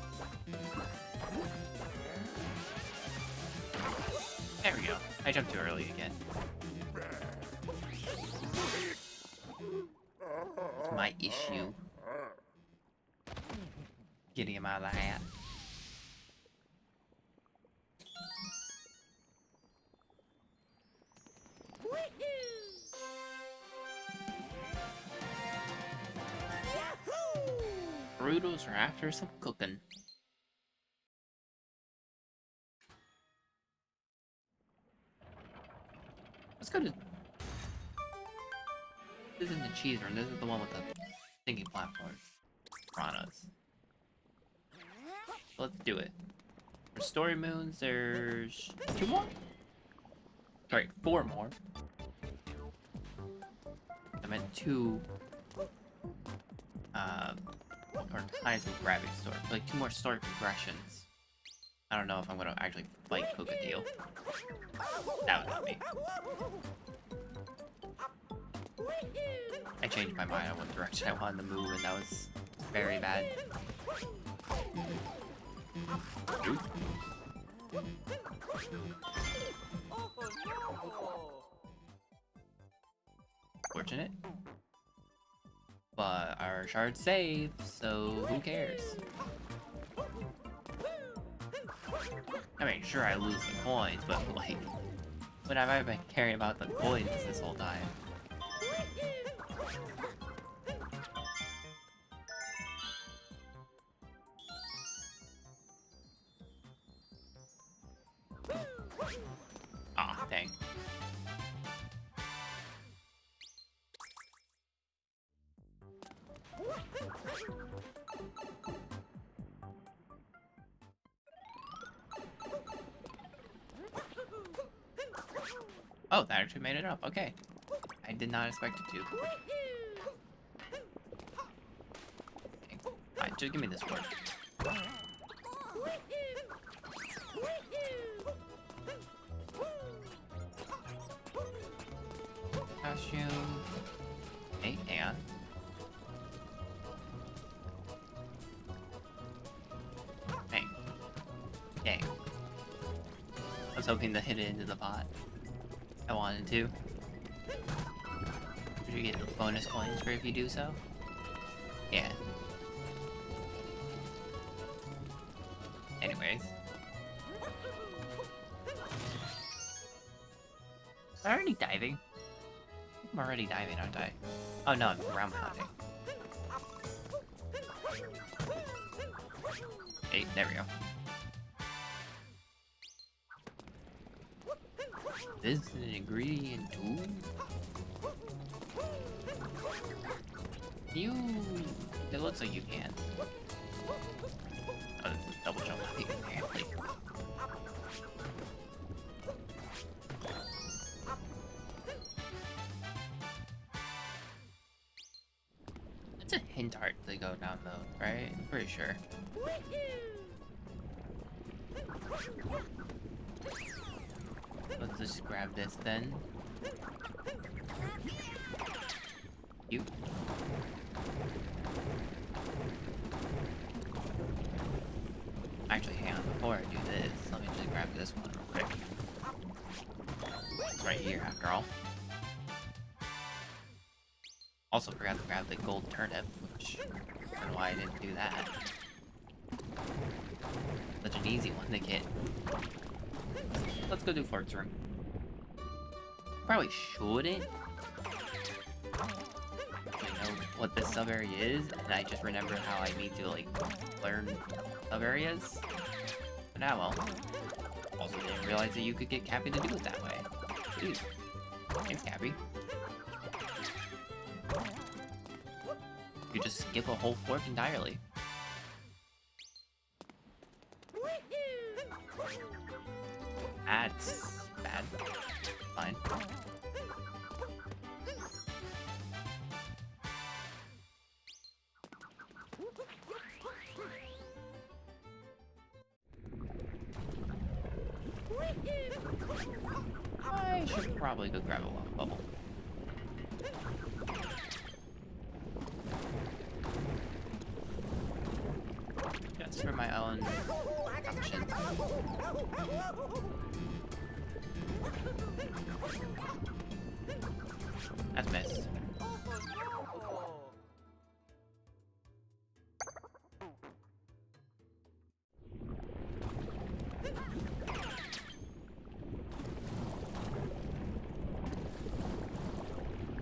There we go. I jumped too early again. It's my issue. Getting him out of the hat. Burritos are after some cooking. Let's go to... This isn't the cheese room, this is the one with the thinking platforms. Piranhas. Let's do it. For story moons, there's 2 more? Sorry, 4 more. I meant 2... or times of gravity story. Like 2 more story progressions. I don't know if I'm gonna actually fight Cookateel. That was not me. I changed my mind on what direction I wanted to move, and that was very bad. Oop. Fortunate. But our shard save, so who cares? I mean, sure, I lose the coins, but like, what have I been caring about the coins this whole time? Ah, dang. Oh, that actually made it up. Okay. I did not expect it to. Okay. Fine, just give me this word. Costume. Hey, hang on. Hey. Dang. hoping to hit it into the pot. I wanted to. Did you get bonus coins for if you do so? Yeah. Anyways. I'm already diving. I'm already diving, aren't I? Oh no, I'm ground pounding. Hey, there we go. This is an ingredient too. It looks like you can. Oh, this is a double jump, apparently. It's a hint art to go down though, right? I'm pretty sure. Let's just grab this then. You. Actually, hang on, before I do this, let me just grab this one real quick. It's right here, after all. Also forgot to grab the gold turnip, which I don't know why I didn't do that. Such an easy one to get. Let's go do Fork's room. Probably shouldn't know what this sub area is, and I just remember how I need to like learn sub areas. But now, well, also didn't realize that you could get Cappy to do it that way. Please, thanks, Cappy. You just skip a whole fork entirely. That's bad. Fine. I should probably go grab a lava bubble. Just for my own function. That's missed.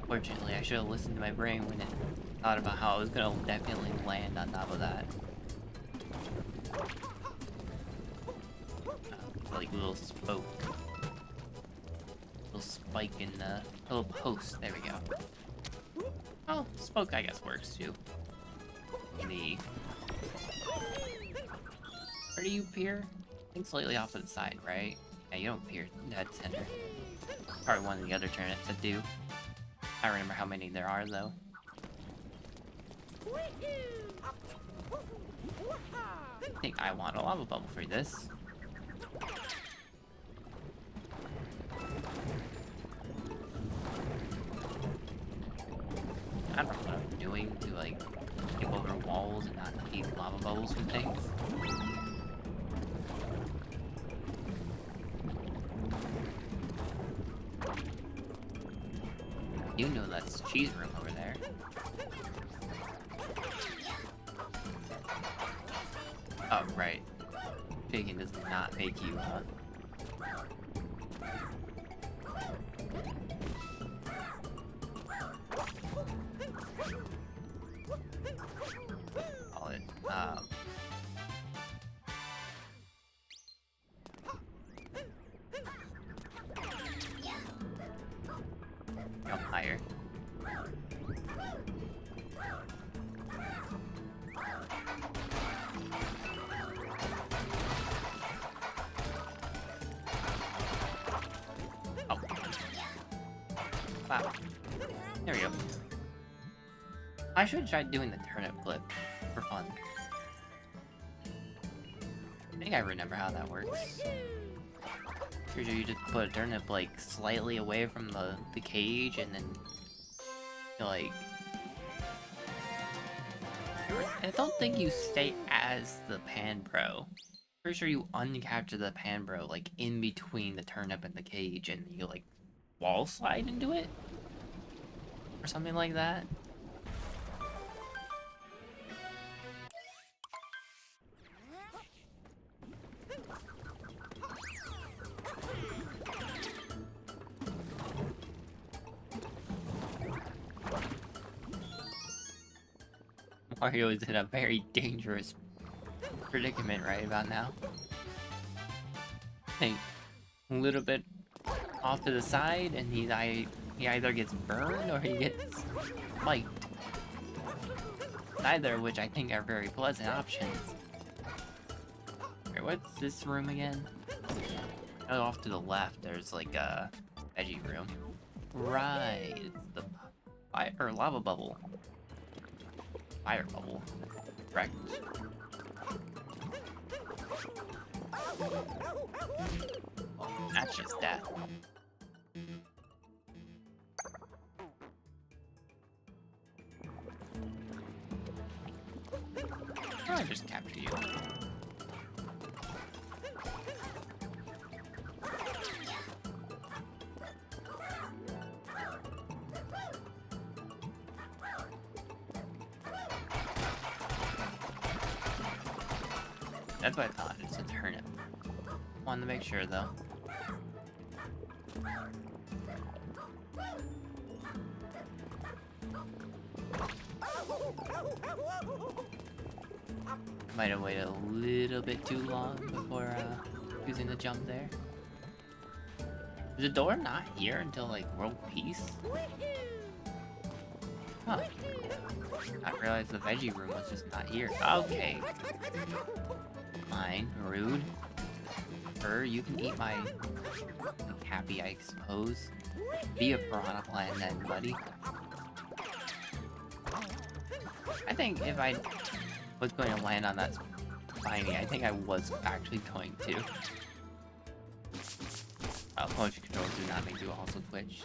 Fortunately, I should have listened to my brain when it thought about how I was gonna definitely land on top of that. Like little spoke. Little spike in the little post. There we go. Oh, spoke I guess works too. The where do you peer? I think slightly off to the side, right? Yeah, you don't peer dead center. Probably one of the other turnips that do. I don't remember how many there are though. I think I want a lava bubble for this. I don't know what I'm doing to like skip over walls and not eat lava bubbles with things. You know that's cheese room over there. Oh, right. Bacon does not make you, call it, jump higher. Oh. Wow. There we go. I should have tried doing the turnip clip for fun. I think I remember how that works. Pretty sure you just put a turnip like slightly away from the cage and then like I don't think you stay as the pan pro. Pretty sure you uncapture the pan bro like in between the turnip and the cage, and you like wall slide into it or something like that. Mario is in a very dangerous predicament right about now. I think a little bit off to the side, and he either gets burned or he gets spiked. Neither of which I think are very pleasant options. Wait, what's this room again? Oh, off to the left, there's like a veggie room. Right, it's the fire or lava bubble. Fire bubble. Correct. That's just death. I just capture you. That's what I thought. It's a turnip. Wanted to make sure though. Might have waited a little bit too long before using the jump there. Is the door not here until like world peace? Huh. I realized the veggie room was just not here. Okay. Fine. Rude. You can eat my happy, I suppose. Be a piranha plant then, buddy. I think if I was going to land on that spiny, I think I was actually going to. Motion controls do not make you also twitch.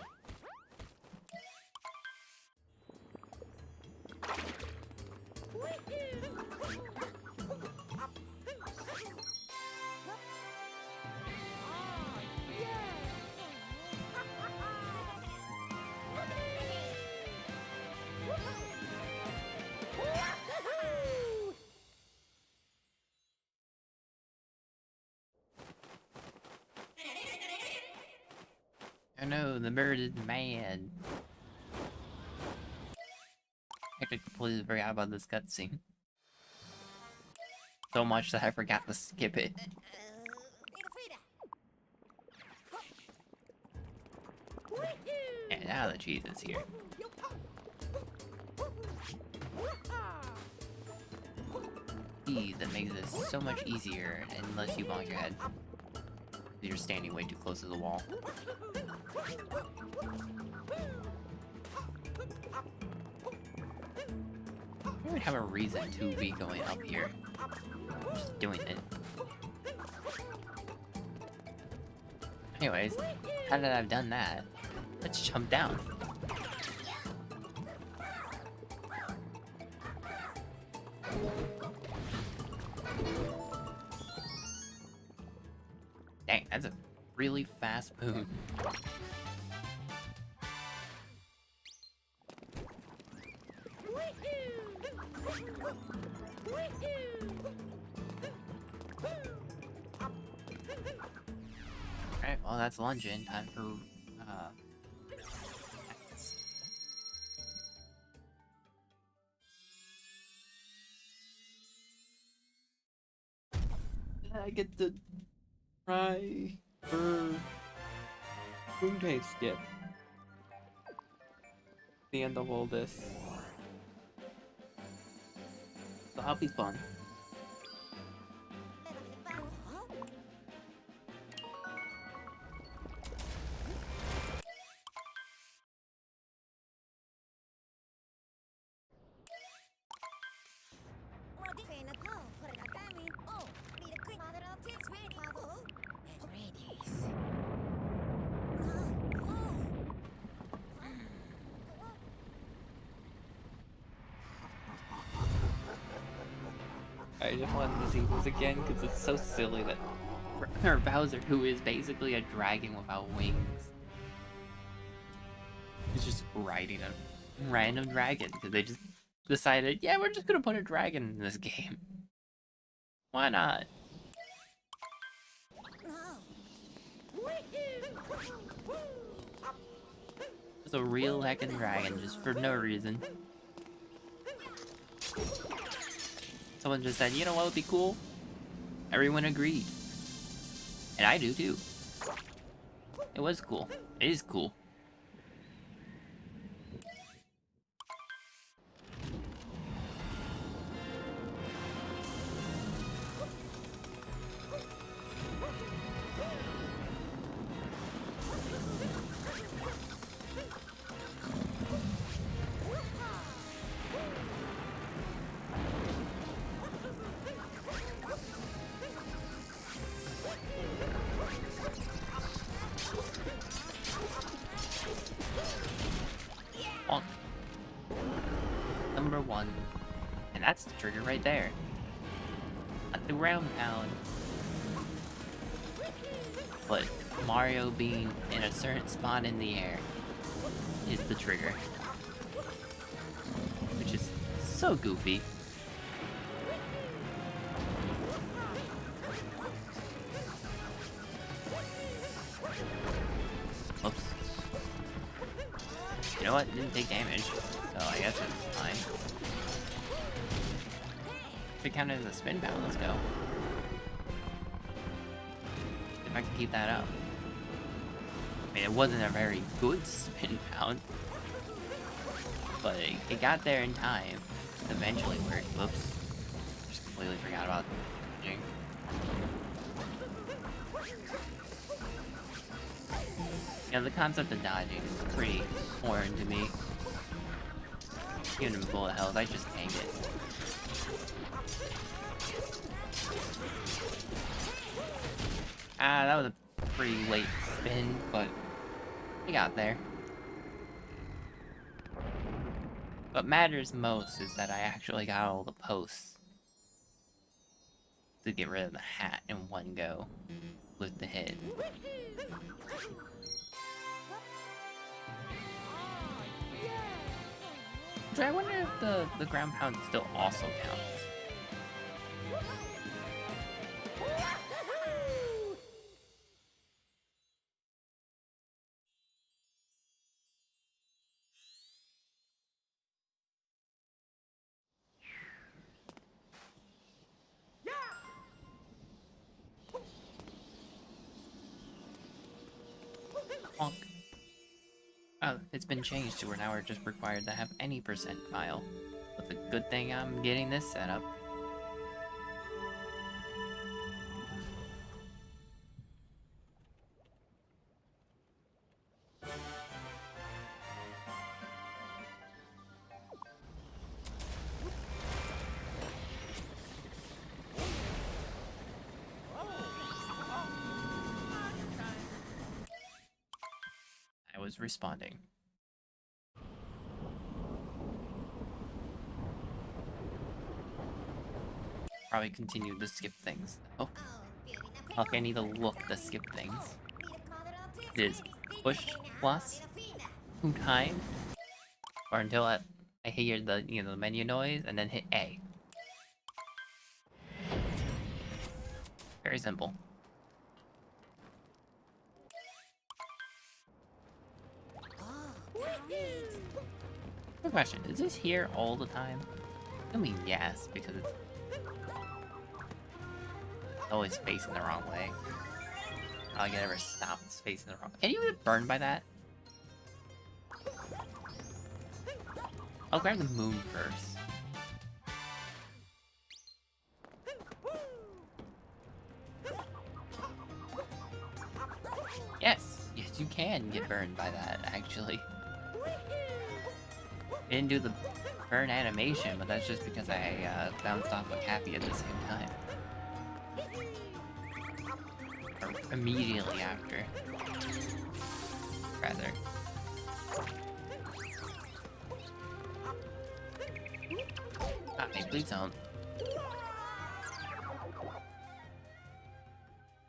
Oh no, the bird is mad. I completely forgot about this cutscene. So much that I forgot to skip it. And now the cheese is here. Cheese that makes this so much easier unless you bonk your head. You're standing way too close to the wall. I would have a reason to be going up here. I'm just doing it. Anyways, now that I've done that, let's jump down. Dang, that's a really fast move. Alright, well that's luncheon. Time for I get to try for food taste skip. The end of all this. So that'll be fun. I just wanted to see this again because it's so silly that or Bowser, who is basically a dragon without wings, is just riding a random dragon because they just decided, yeah, we're just gonna put a dragon in this game. Why not? It's a real heckin' dragon just for no reason. Someone just said, you know what would be cool? Everyone agreed. And I do too. It was cool. It is cool. Number 1. And that's the trigger right there. Not the ground pound. But Mario being in a certain spot in the air is the trigger. Which is so goofy. Oops. You know what? It didn't take damage. So I guess it's fine. Should count it as a spin pound, let's go. If I can keep that up. I mean, it wasn't a very good spin pound. But it got there in time. It eventually worked. Whoops. Just completely forgot about it. You know, the concept of dodging is pretty foreign to me. Even in bullet health, I just tanked it. Ah, that was a pretty late spin, but we got there. What matters most is that I actually got all the posts to get rid of the hat in one go with the hit. I wonder if the ground pound still also counts. Honk. Oh, it's been changed to where now we're just required to have any percent file. But the good thing I'm getting this set up. I was responding. Probably continue to skip things. Oh. Okay, I need to look to skip things. It is push plus 2 times, or until I hear the the menu noise, and then hit A. Very simple. Good question. Is this here all the time? I mean, yes, because it's always facing the wrong way. I don't think it ever stops facing the wrong way. Can you get burned by that? I'll grab the moon first. Yes! Yes, you can get burned by that, actually. I didn't do the burn animation, but that's just because I bounced off a Cappy at the same time. Or immediately after. Rather. Ah, hey, please don't.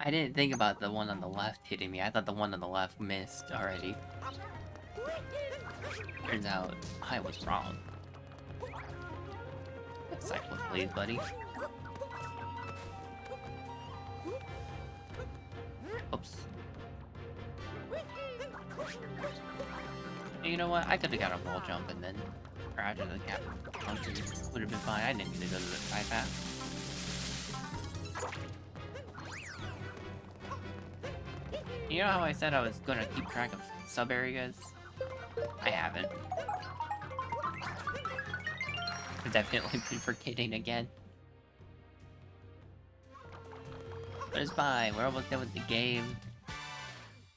I didn't think about the one on the left hitting me. I thought the one on the left missed already. Turns out, I was wrong. Cycle, please, buddy. Oops. You know what? I could have got a wall jump and then crash into the cap. Would have been fine. I didn't need to go to the side path. You know how I said I was gonna keep track of sub areas? I haven't. I've definitely been forgetting again. But it's fine. We're almost done with the game.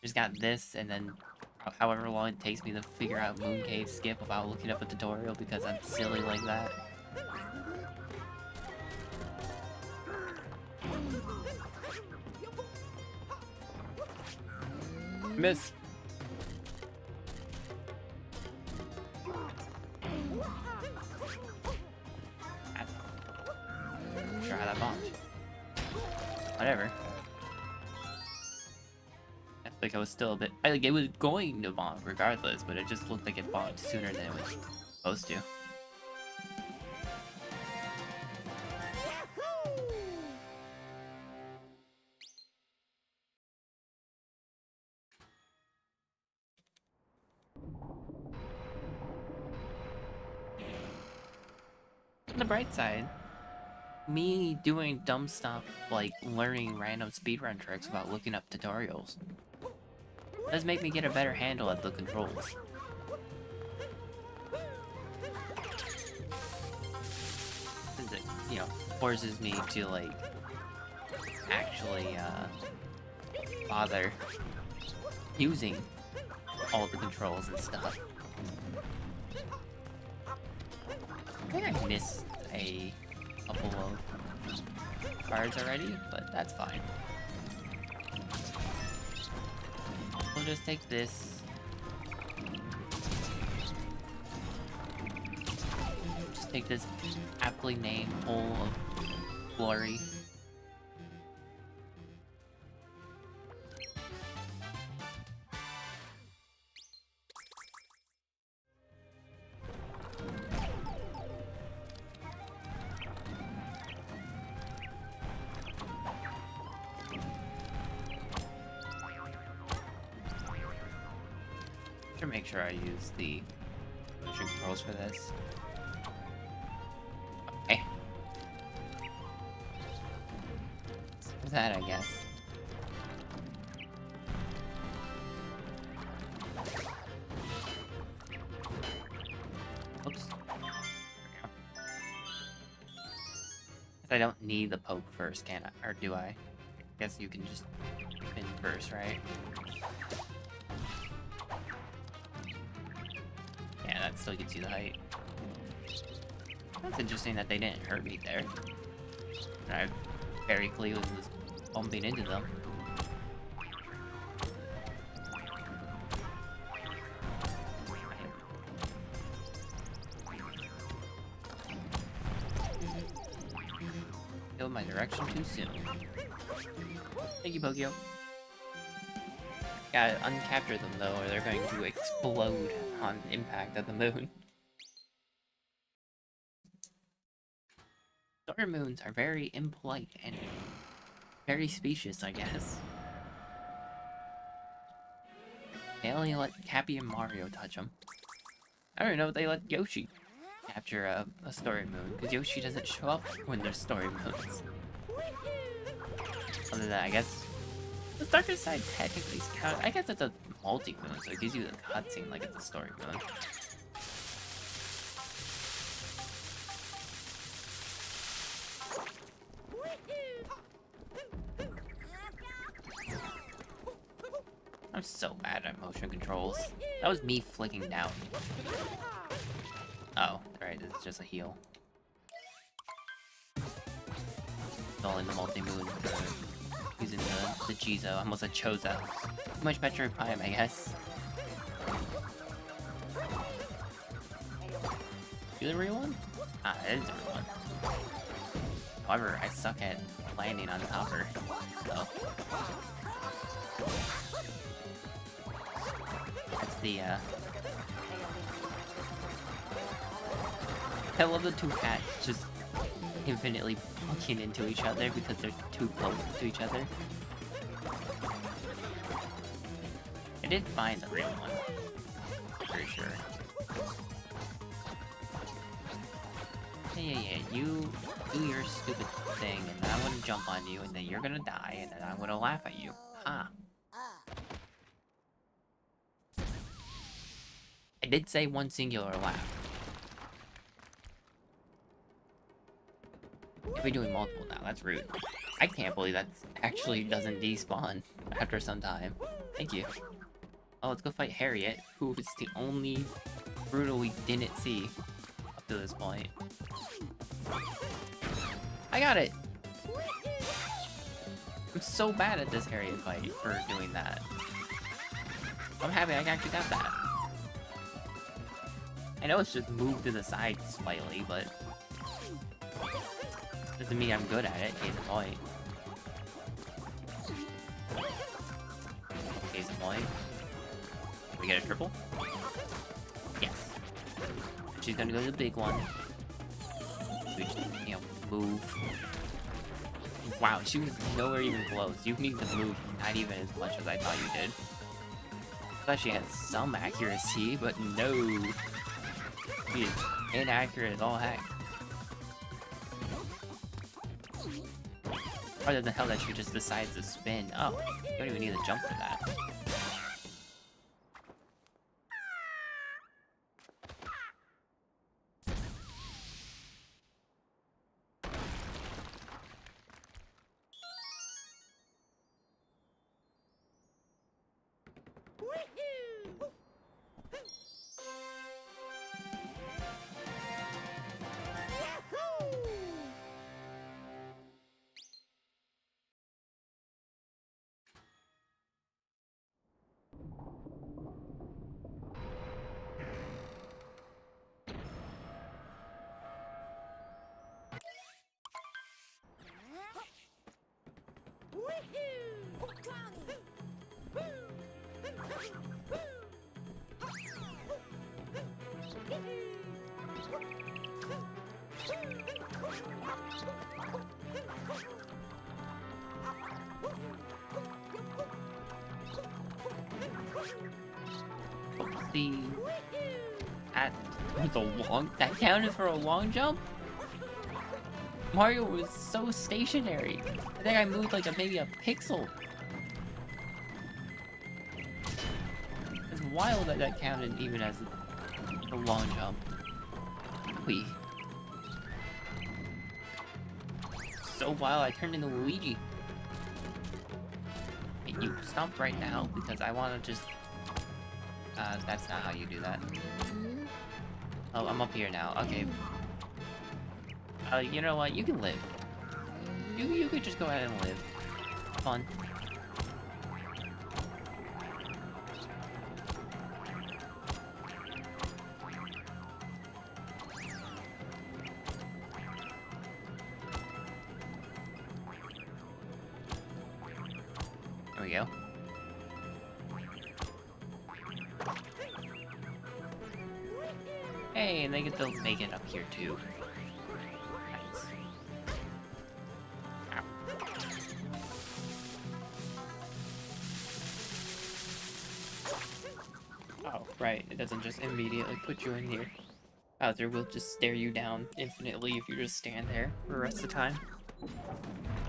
Just got this, and then however long it takes me to figure out Moon Cave skip without looking up a tutorial because I'm silly like that. Miss. Try that bomb. Whatever. I think I was still a bit. Like it was going to bomb regardless, but it just looked like it bombed sooner than it was supposed to. On the bright side, me doing dumb stuff like learning random speedrun tricks without looking up tutorials does make me get a better handle at the controls. It, you know, forces me to like actually bother using all the controls and stuff. I think I missed a couple of cards already, but that's fine. We'll just take this. Just take this aptly named Hole of Glory. Make sure I use the motion controls for this. Okay. So that, I guess. Oops. There we go. I don't need the poke first, can I? Or do I? I guess you can just spin first, right? That still gets you the height. That's interesting that they didn't hurt me there. And I very clearly was bumping into them. Go my direction too soon. Thank you, Pokio. Gotta uncapture them though, or they're going to explode on impact of the moon. Story moons are very impolite and very specious, I guess. They only let Cappy and Mario touch them. I don't know if they let Yoshi capture a story moon, because Yoshi doesn't show up when there's story moons. Other than that, I guess the darker side technically counts. I guess it's a multi-moon, so it gives you the cutscene like it's a story moon. I'm so bad at motion controls. That was me flicking down. Oh, right, it's just a heal. Installing the multi-moon for using the Jizo, almost a Chozo. Too much Metroid Prime, I guess. You the real one? Ah, that is the real one. However, I suck at landing on top of her. So that's the I love the two cats just infinitely bucking into each other because they're too close to each other. I did find the real one, pretty sure. Yeah, you do your stupid thing, and then I'm gonna jump on you, and then you're gonna die, and then I'm gonna laugh at you. Ha! I did say one singular laugh. If we're doing multiple now, that's rude. I can't believe that actually doesn't despawn after some time. Thank you. Oh, let's go fight Harriet, who is the only Brutal we didn't see up to this point. I got it! I'm so bad at this Harriet fight for doing that. I'm happy I actually got that. I know it's just moved to the side slightly, but doesn't mean I'm good at it, case in point. Case in point. Can we get a triple? Yes. She's gonna go to the big one. We just, you know, move. Wow, she was nowhere even close. You need to move not even as much as I thought you did. I thought she had some accuracy, but no. She is inaccurate as all heck. Rather than hell that she just decides to spin. Oh, you don't even need to jump for that. That counted for a long jump? Mario was so stationary. I think I moved like maybe a pixel. It's wild that that counted even as a long jump. Wee. So wild I turned into Luigi. Hey, you stop right now because I want to just... that's not how you do that. Oh, I'm up here now. Okay. You know what? You can live. You could just go ahead and live. Fun. There we go. Hey, and they get to make it up here too. Nice. Ow. Oh, right. It doesn't just immediately put you in here. Bowser will just stare you down infinitely if you just stand there for the rest of the time.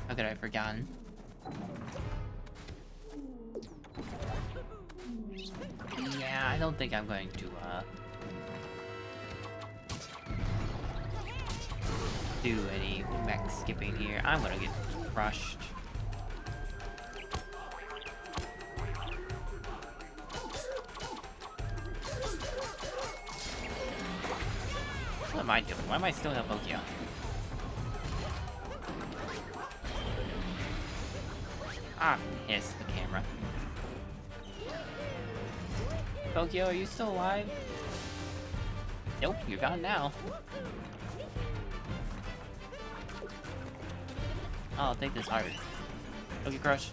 How could I have forgotten? Yeah, I don't think I'm going to, do any mech skipping here. I'm gonna get crushed. What am I doing? Why am I still in Pokemon? Ah, yes, the camera. Tokyo, are you still alive? Nope, you're gone now. I'll take this heart. Okay, crush.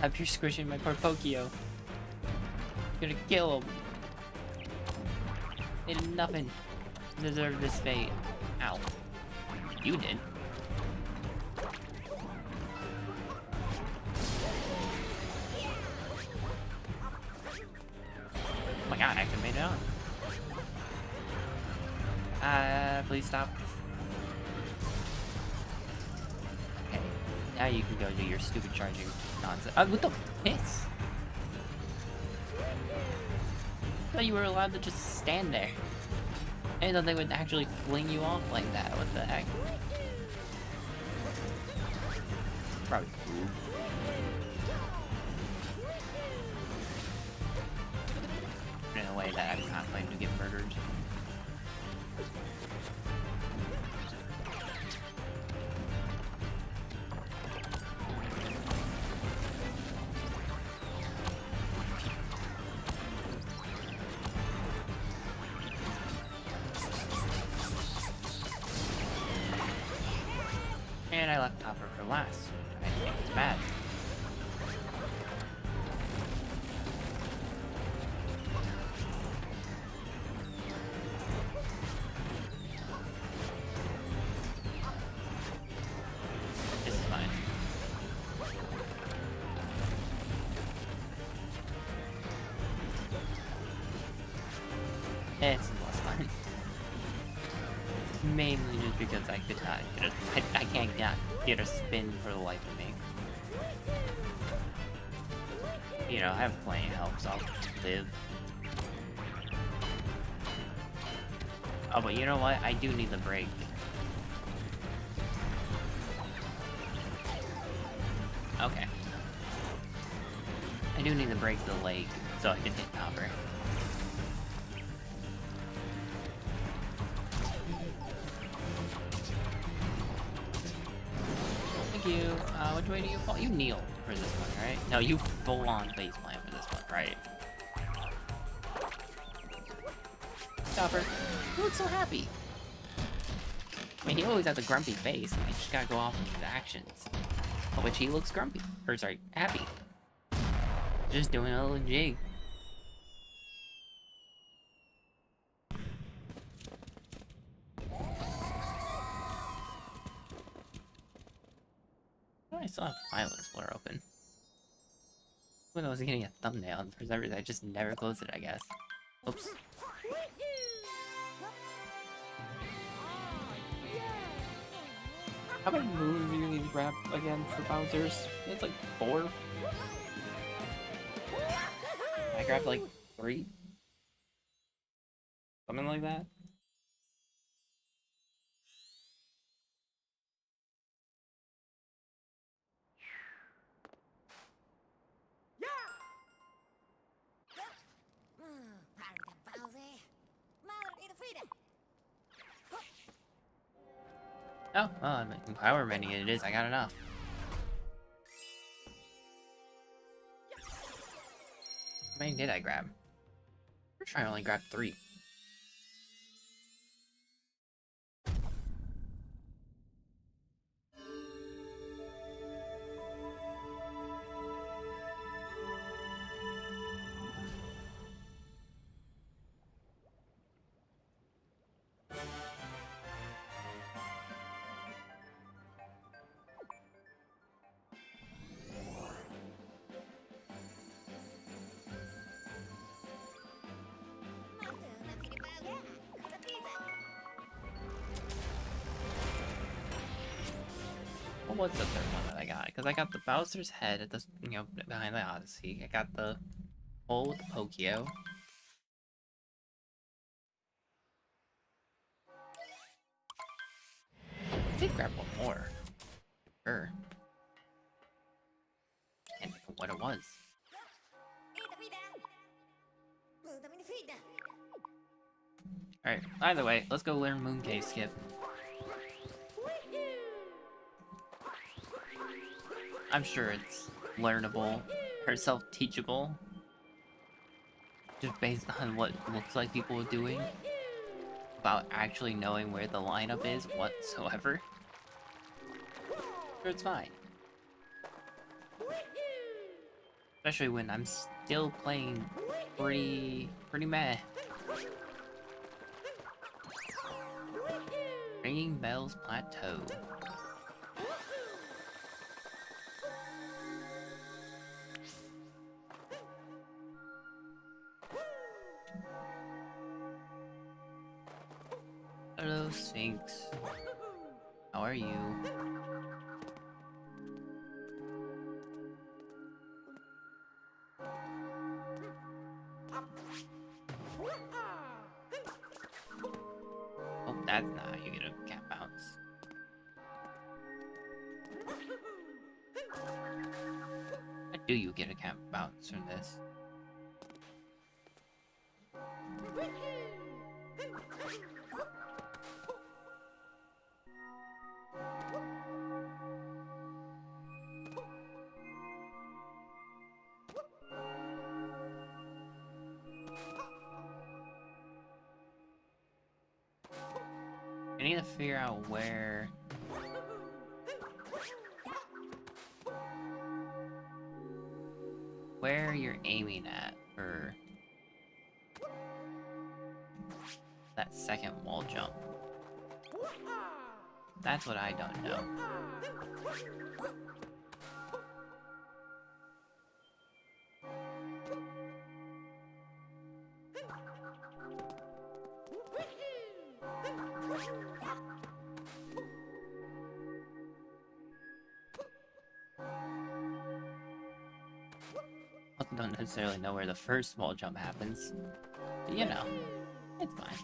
Have you squishing my poor Pokio. Gonna kill him. They did nothing. Deserve this fate. Ow. You did. Oh my god, I actually made it on. Please stop. Okay, now you can go do your stupid charging nonsense. What the piss? I thought you were allowed to just stand there. I thought they would actually fling you off like that. What the heck? Probably Boog. In a way that I'm not planning to get murdered. And I left Topper for last. I think it's bad. This is fine. It's less fun. Mainly just because I could not get I can't get a spin for the life of me. You know, I have plenty of help, so I'll live. Oh, but you know what? I do need the break. Okay. I do need to break the leg so I can hit Topper. You, which way do you fall? You kneel for this one, right? No, you full-on faceplant for this one, right? Topper, you look so happy. I mean, he always has a grumpy face, and you just gotta go off of his actions. Of which he looks grumpy. Or, sorry, happy. Just doing a little jig. I still have File Explorer open. When I was getting a thumbnail, and for some reason I just never closed it, I guess. Oops. How many moons do you need to grab again for Bowser's? It's like 4. I grabbed like 3? Something like that? Oh, well, however many it is, I got enough. How many did I grab? I'm sure I only grabbed 3. What was the third one that I got? Because I got the Bowser's head at the, behind the Odyssey. I got the hole with the Pokio. I did grab one more. Sure. Can't think of what it was. Alright, either way, let's go learn Moon Cave Skip. I'm sure it's learnable or self-teachable, just based on what looks like people are doing. about actually knowing where the lineup is whatsoever. Sure, it's fine. Especially when I'm still playing pretty meh. Ringing Bells Plateau. Hello, Sphinx. How are you? Oh, that's not how you get a cat bounce. How do you get a cat bounce from this? I need to figure out where you're aiming at for that second wall jump. That's what I don't know. I don't necessarily know where the first wall jump happens, but you know, it's fine.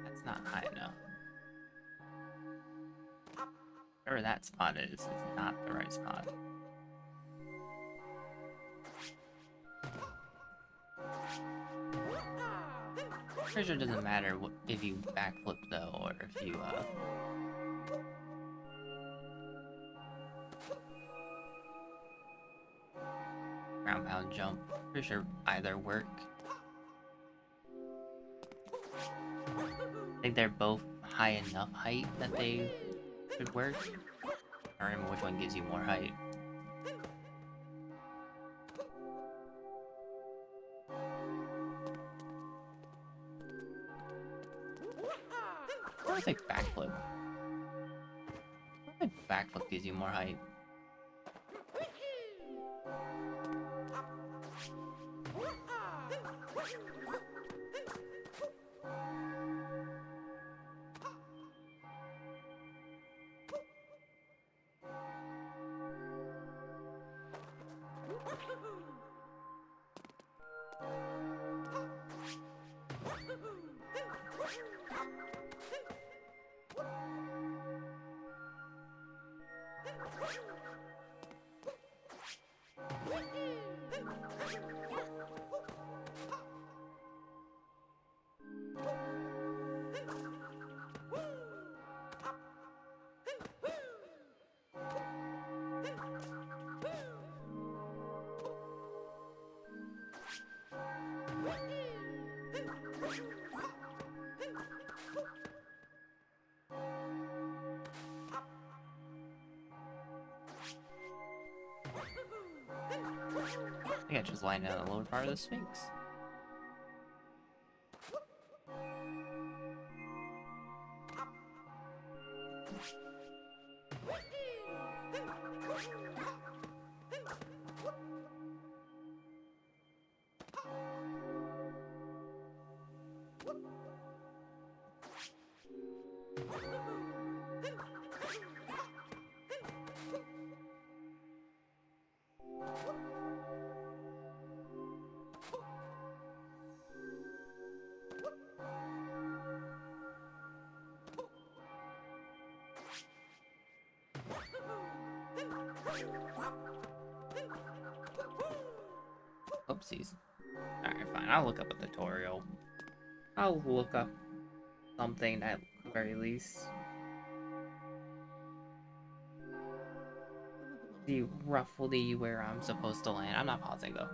That's not high enough. Wherever that spot is not the right spot. Pretty sure it doesn't matter if you backflip though, or if you ground pound jump. Pretty sure either work. I think they're both high enough height that they should work. I don't remember which one gives you more height. I think backflip. I think backflip gives you more height. I think I just lined out the lower part of the Sphinx. Oopsies. Alright, fine. I'll look up a tutorial. I'll look up something at the very least. See roughly where I'm supposed to land. I'm not pausing though.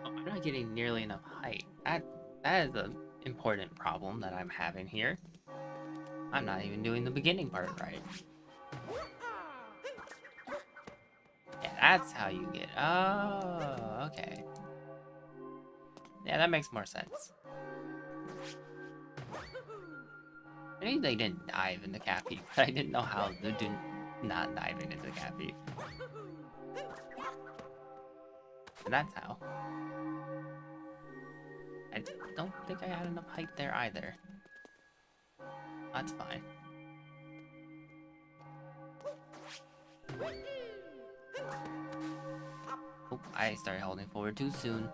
I'm not getting nearly enough height. That is an important problem that I'm having here. I'm not even doing the beginning part right. Yeah, that's how you get. Oh, okay. Yeah, that makes more sense. I knew they didn't dive in the cappy, but I didn't know how they didn't not diving into the cappy. And that's how. I don't think I had enough height there either. That's fine. Oh, I started holding forward too soon.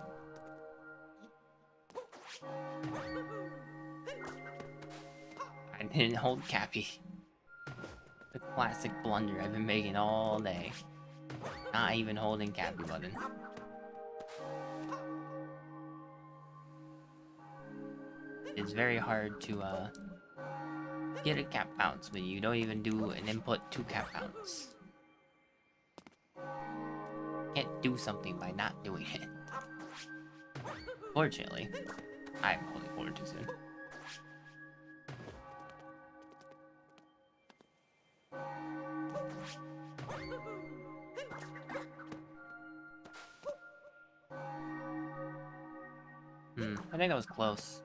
I didn't hold cappy. The classic blunder I've been making all day. Not even holding cappy button. It's very hard to get a cap bounce when you don't even do an input to cap bounce. Can't do something by not doing it. Fortunately, I'm holding forward too soon. I think that was close.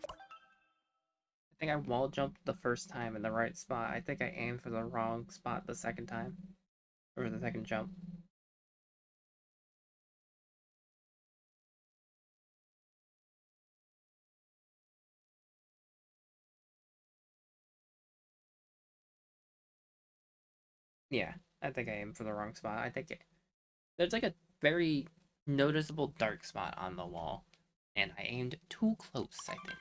I think I wall jumped the first time in the right spot. I think I aimed for the wrong spot the second time. Or the second jump. Yeah, I think I aimed for the wrong spot. I think there's like a very noticeable dark spot on the wall. And I aimed too close, I think.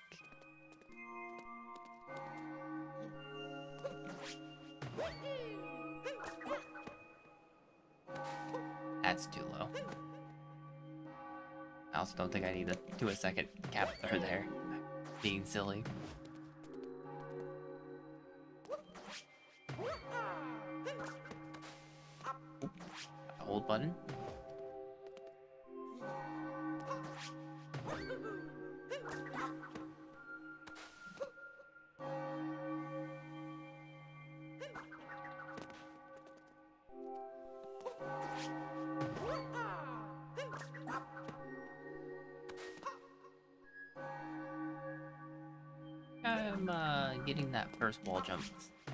That's too low. I also don't think I need to do a second capture there. Being silly. Hold button. I'm getting that first wall jump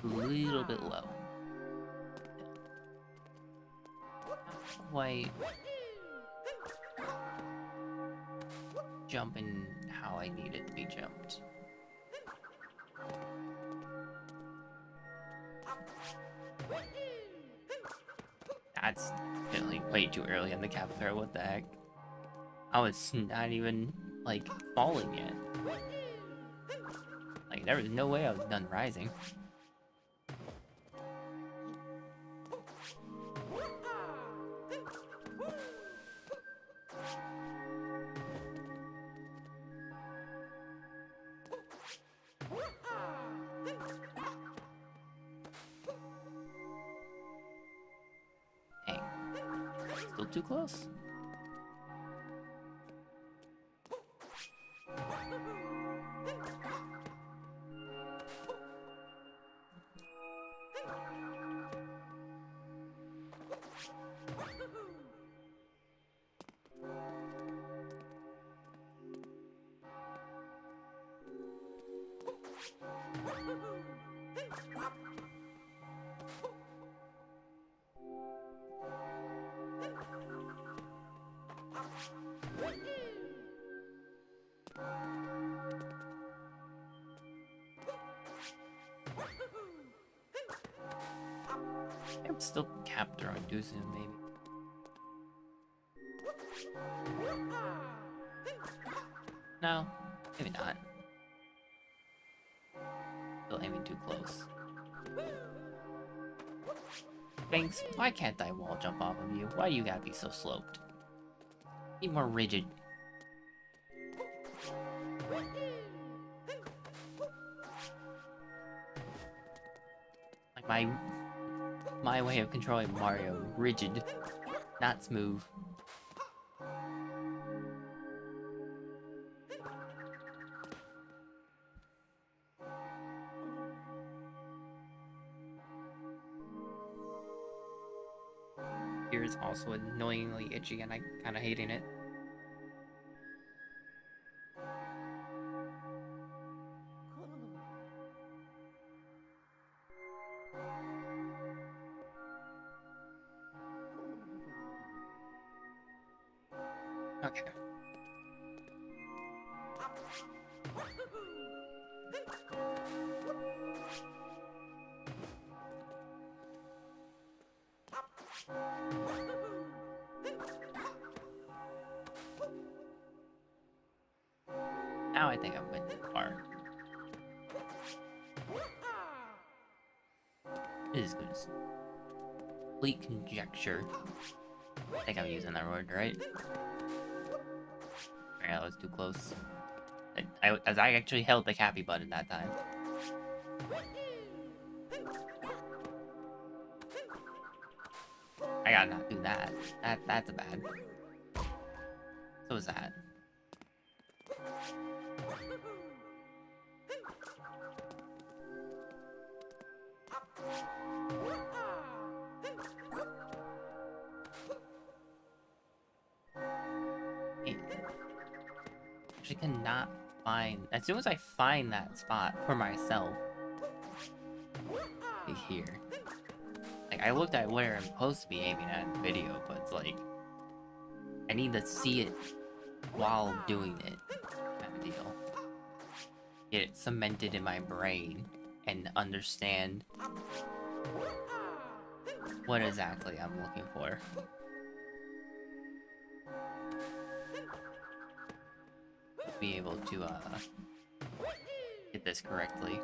a little bit low. Not quite jumping how I need it to be jumped. That's definitely way too early on the cap throw, what the heck? I was not even, like, falling yet. Like, there was no way I was done rising. Still too close? I'm still cap throwing too soon, maybe. No, maybe not. Still aiming too close. Banks, why can't I wall jump off of you? Why you gotta be so sloped? Be more rigid. Like my way of controlling Mario, rigid, not smooth. Here is also annoyingly itchy, and I'm kind of hating it. Okay. Now I think I'm winning the car. This is good. Complete conjecture. I think I'm using that word, right? Yeah, that was too close. As I actually held the cappy button that time. I gotta not do that. That's a bad. So is that. I cannot find. As soon as I find that spot for myself, here. Like, I looked at where I'm supposed to be aiming at in the video, but it's like I need to see it while doing it, kind of deal. Get it cemented in my brain and understand what exactly I'm looking for. Be able to get this correctly.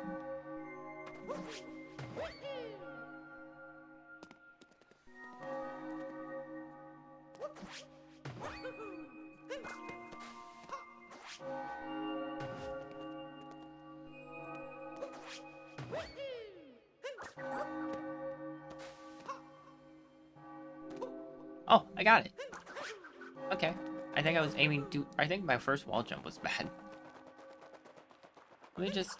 Oh, I got it. Okay. I think I was aiming to... I think my first wall jump was bad. Let me just,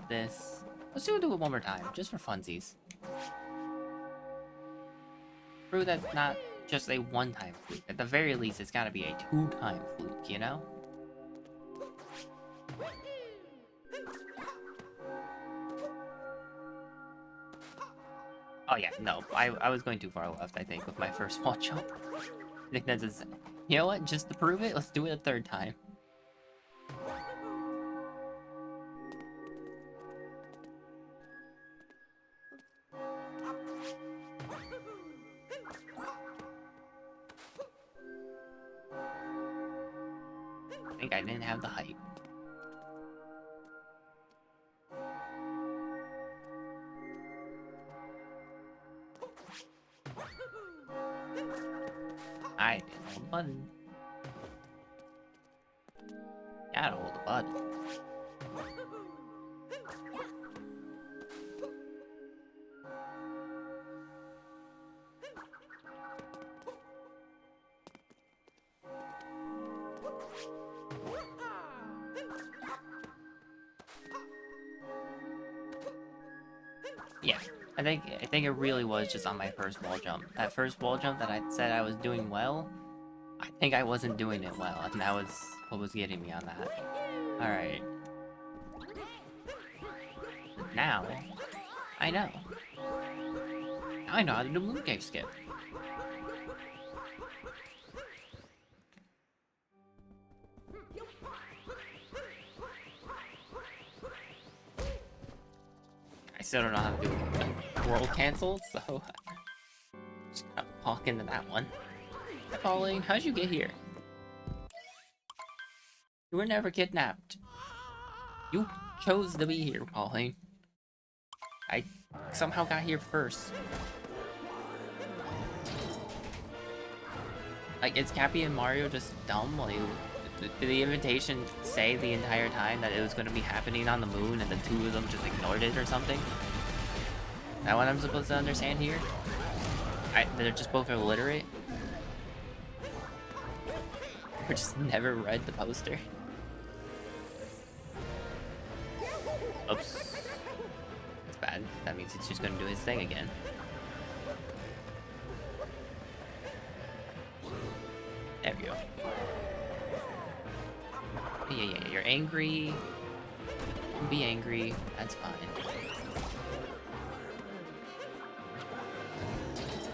this... Let's do it one more time, just for funsies. Prove that's not just a one-time fluke. At the very least, it's gotta be a two-time fluke, you know? Oh yeah, no, I was going too far left, I think, with my first wall jump. I think that's insane. You know what, just to prove it, let's do it a third time. I think I didn't have the height. I didn't hold the button. Gotta hold the button. Yeah, I think it really was just on my first wall jump. That first wall jump that I said I was doing well, I think I wasn't doing it well, and that was what was getting me on that. Alright. Now, I know. Now I know how to do mooncake skip. I still don't know how to do world cancel, so just gotta walk into that one. Hi, Pauline, how'd you get here? You were never kidnapped. You chose to be here, Pauline. I somehow got here first. Like, is Cappy and Mario just dumb? Like, did the invitation say the entire time that it was going to be happening on the moon and the two of them just ignored it or something? Is that what I'm supposed to understand here? They're just both illiterate? Or just never read the poster? Oops. That's bad. That means he's just going to do his thing again. There we go. Yeah, you're angry. Be angry. That's fine.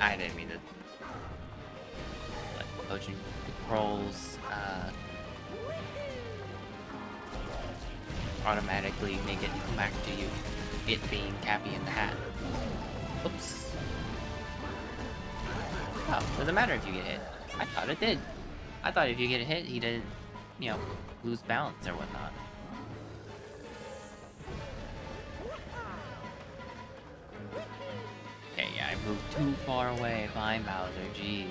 I didn't mean to. Like, potion controls, automatically make it come back to you. It being Cappy in the hat. Oops. Oh, doesn't matter if you get hit. I thought it did. I thought if you get hit, he didn't, you know, lose balance or whatnot. Okay, yeah, I moved too far away. Fine, Bowser, jeez.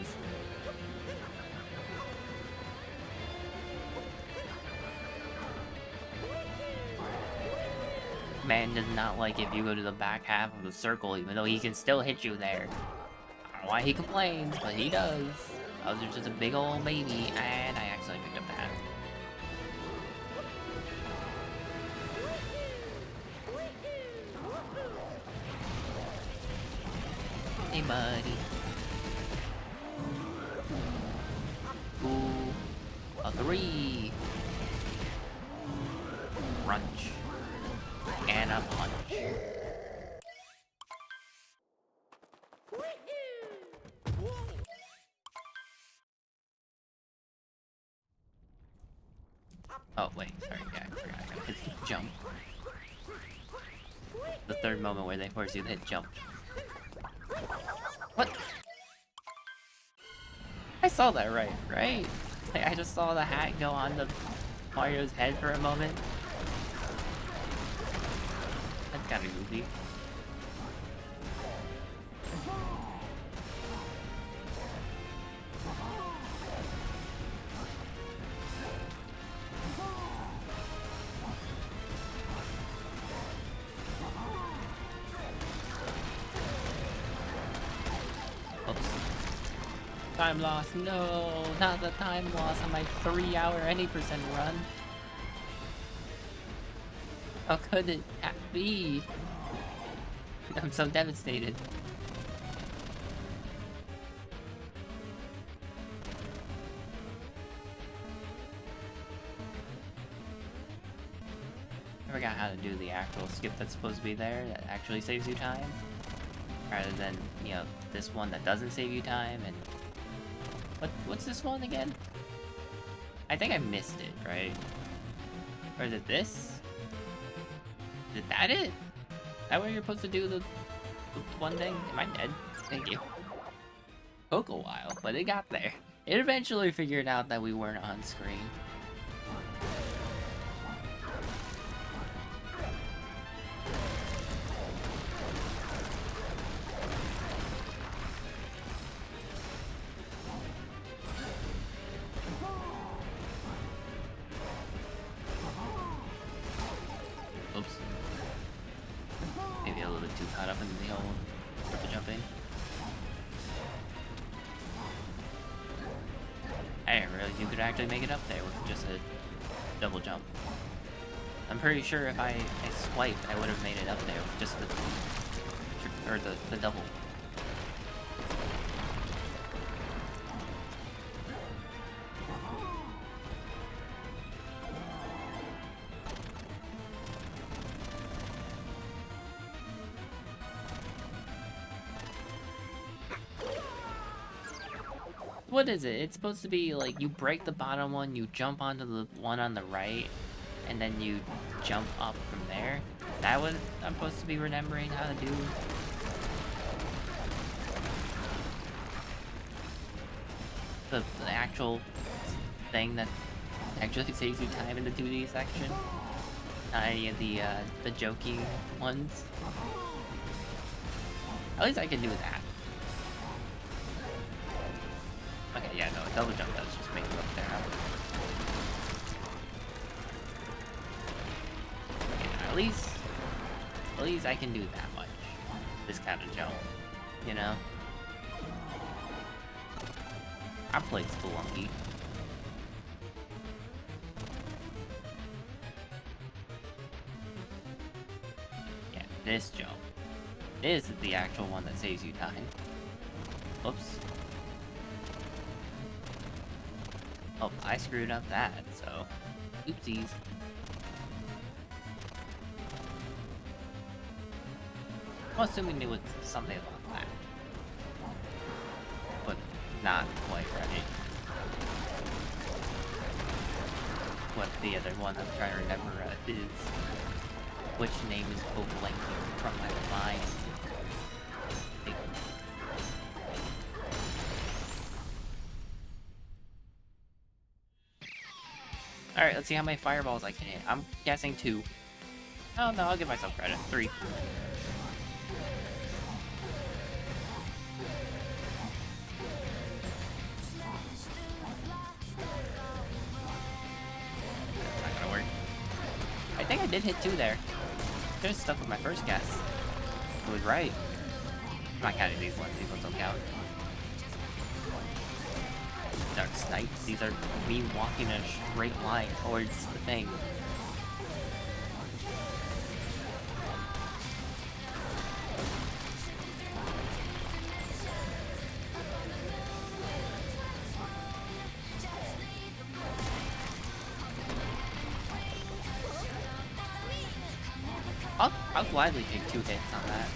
Man does not like if you go to the back half of the circle, even though he can still hit you there. I don't know why he complains, but he does. Bowser's just a big old baby, and I accidentally picked up the hat. Hey, buddy. Ooh, a 3. Crunch. And a punch. Oh, wait, sorry, yeah, I forgot. I could jump. The third moment where they force you to hit jump. What? I saw that right? Like, I just saw the hat go on the Mario's head for a moment. That's kinda goofy. Time loss, no, not the time loss on my 3-hour any percent run. How could it be? I'm so devastated. I forgot how to do the actual skip that's supposed to be there that actually saves you time. Rather than, you know, this one that doesn't save you time. And what's this one again? I think I missed it, right? Or is it this? Is that it? Is that where you're supposed to do the one thing? Am I dead? Thank you. Took a while, but it got there. It eventually figured out that we weren't on screen. Actually make it up there with just a double jump. I'm pretty sure if I swiped, I would have made it up there with just the or the double. What is it? It's supposed to be like you break the bottom one, you jump onto the one on the right, and then you jump up from there. Is that what I'm supposed to be remembering how to do? The actual thing that actually saves you time in the 2D section? Not any of the jokey ones. At least I can do that. Okay, yeah, no, a double jump does just make it up there. Okay, at least I can do that much. This kind of jump, you know? I played Spelunky. Yeah, this jump. This is the actual one that saves you time. Oops. Oh, I screwed up that, so oopsies. I'm assuming it was something like that, but not quite right. What the other one I'm trying to remember is, which name is blanking from my mind. Alright, let's see how many fireballs I can hit. I'm guessing 2. Oh no, I'll give myself credit. 3. That's not gonna work. I think I did hit 2 there. Could have stuck with my first guess. I was right. I'm not counting these ones. These ones don't count. Dark snipes. These are me walking in a straight line towards the thing. I'll gladly take 2 hits on that.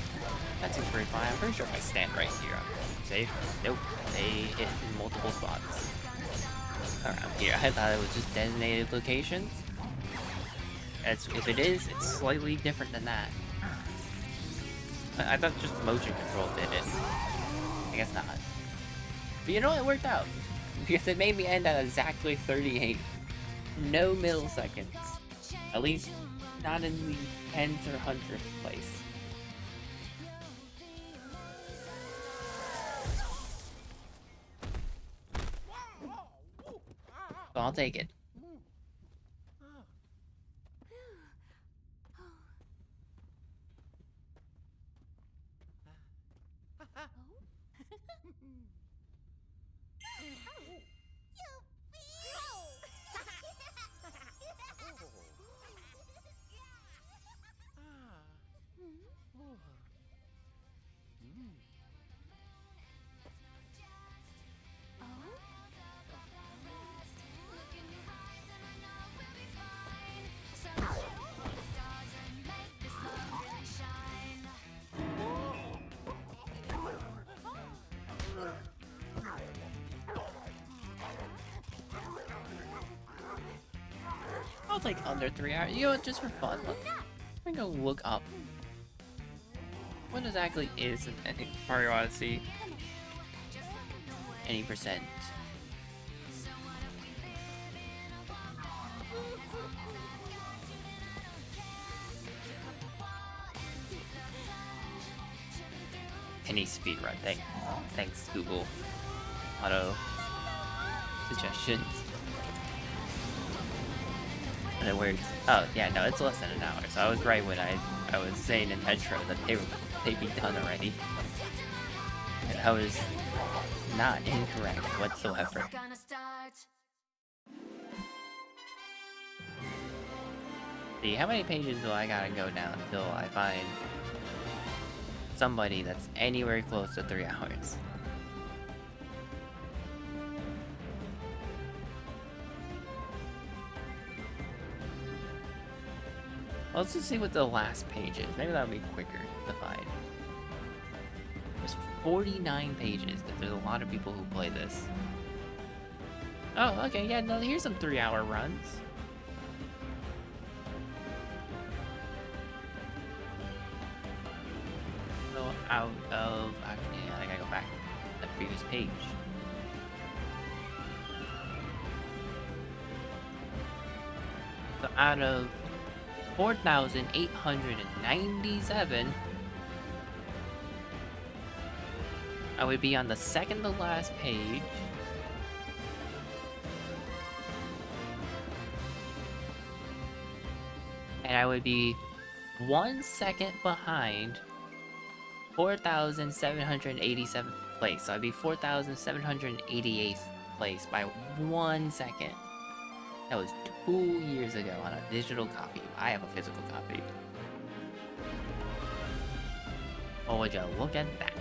That seems pretty fine. I'm pretty sure if I stand right here, I'm safe. Nope, they hit in multiple spots around here. I thought it was just designated locations. If it is, it's slightly different than that. I thought just motion control did it. I guess not. But you know what? It worked out. Because it made me end at exactly 38. No milliseconds. At least not in the tens or hundredth place. So I'll take it. I'll take under 3 hours. You know what, just for fun, let me go look up what exactly is an Mario Odyssey. Any percent. Any speedrun. Thanks Google. Auto suggestions. And it works. Oh yeah, no, it's less than an hour. So I was right when I was saying in intro that they'd be done already. And I was not incorrect whatsoever. See, how many pages do I gotta go down until I find somebody that's anywhere close to 3 hours. Let's just see what the last page is. Maybe that'll be quicker to find. There's 49 pages, because there's a lot of people who play this. Oh, okay, yeah, no, here's some 3-hour runs. So out of, actually, yeah, I gotta go back to the previous page. So out of 4,897, I would be on the second to last page. And I would be 1 second behind 4,787th place. So I'd be 4,788th place by 1 second. That was 2 years ago on a digital copy. I have a physical copy. Oh, would you look at that?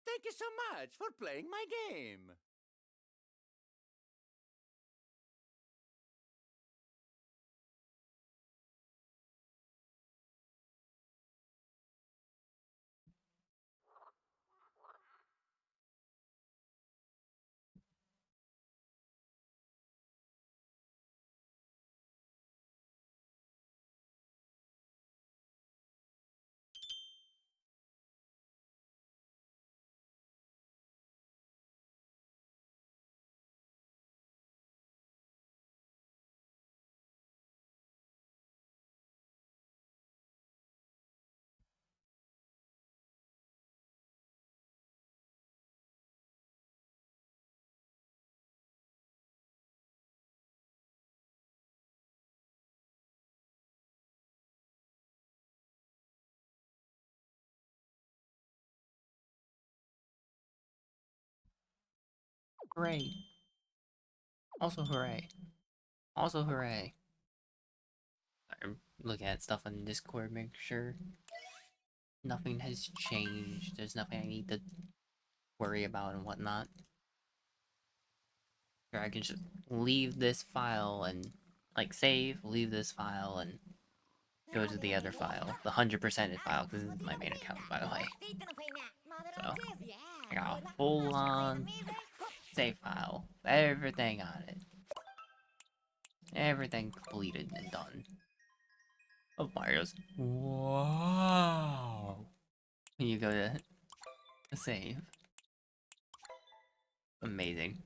Thank you so much for playing my game. Hooray. Also hooray. Also hooray. I'm looking at stuff on Discord, make sure nothing has changed. There's nothing I need to worry about and whatnot. Or I can just leave this file and, like, save, leave this file, and go to the other file. The 100%ed file, because this is my main account, by the way. So, I got a full-on save file. Everything on it. Everything completed and done. Oh, Mario's. Wow. When you go to save. Amazing.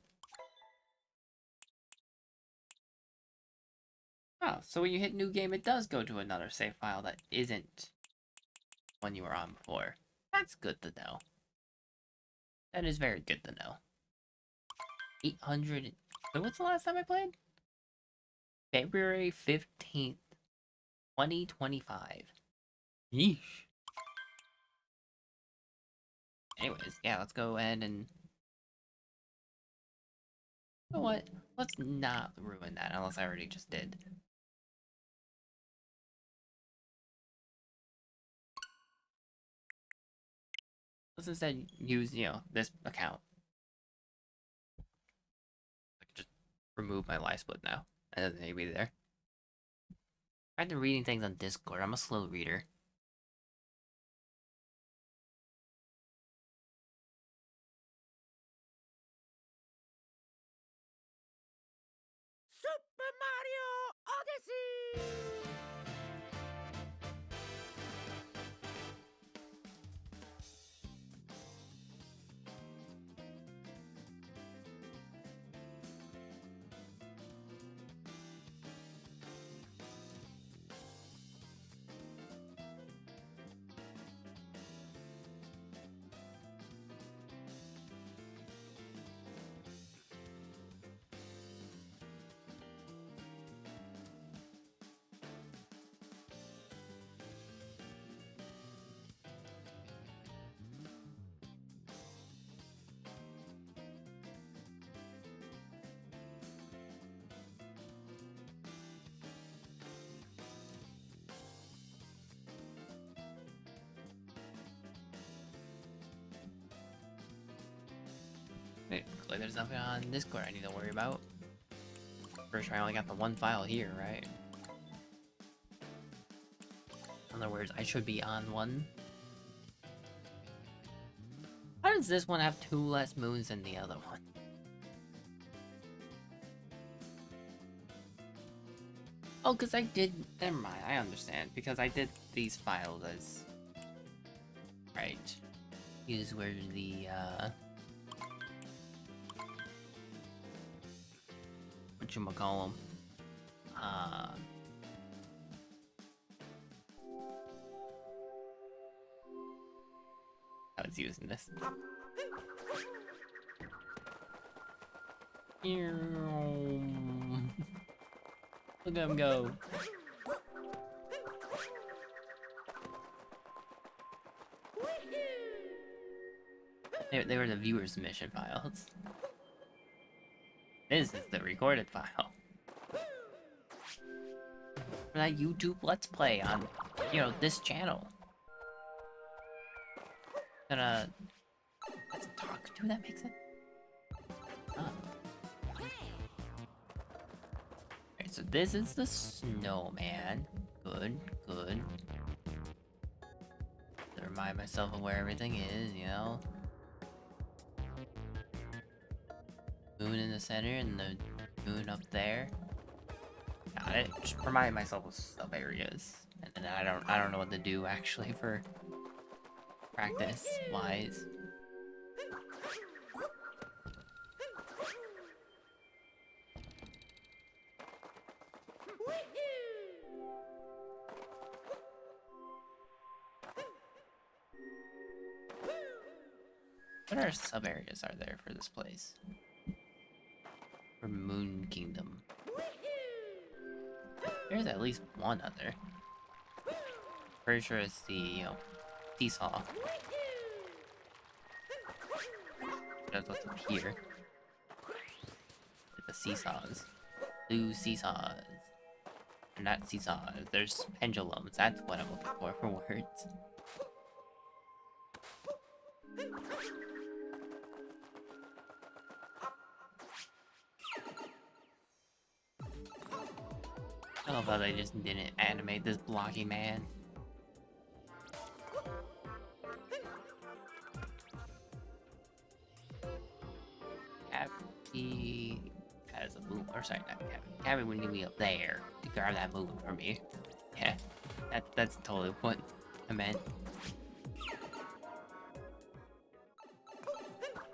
Oh, so when you hit new game, it does go to another save file that isn't one you were on before. That's good to know. That is very good to know. 800. Wait, what's the last time I played? February 15th, 2025. Yeesh. Anyways, yeah, let's go ahead and... You know what? Let's not ruin that, unless I already just did. Let's instead use, this account. I can just remove my live split now. That doesn't need to be there. I'm to reading things on Discord. I'm a slow reader. Super Mario Odyssey! Wait, looks like there's nothing on Discord I need to worry about. Pretty sure I only got the one file here, right? In other words, I should be on one. How does this one have 2 less moons than the other one? Oh, because I did... Never mind, I understand. Because I did these files as... Right. Here's where the, whatchamacallem? I was using this. Look at him go. They were the viewer submission files. This is the recorded file. For that YouTube Let's Play on, this channel. Let's talk to that makes it. Alright, so this is the snowman. Good, good. To remind myself of where everything is, Moon in the center and the moon up there. Got it. Just remind myself of sub areas. And then I don't know what to do actually for practice wise. What other sub areas are there for this place? For Moon Kingdom. There's at least one other. Pretty sure it's the, seesaw. That's what's up here. The seesaws. Blue seesaws. They're not seesaws, there's pendulums. That's what I'm looking for words. I love how they just didn't animate this blocky man. Cappy has a moon, or sorry, not Cappy. Cappy would need me up there to grab that moon for me. Yeah, that's totally what I meant.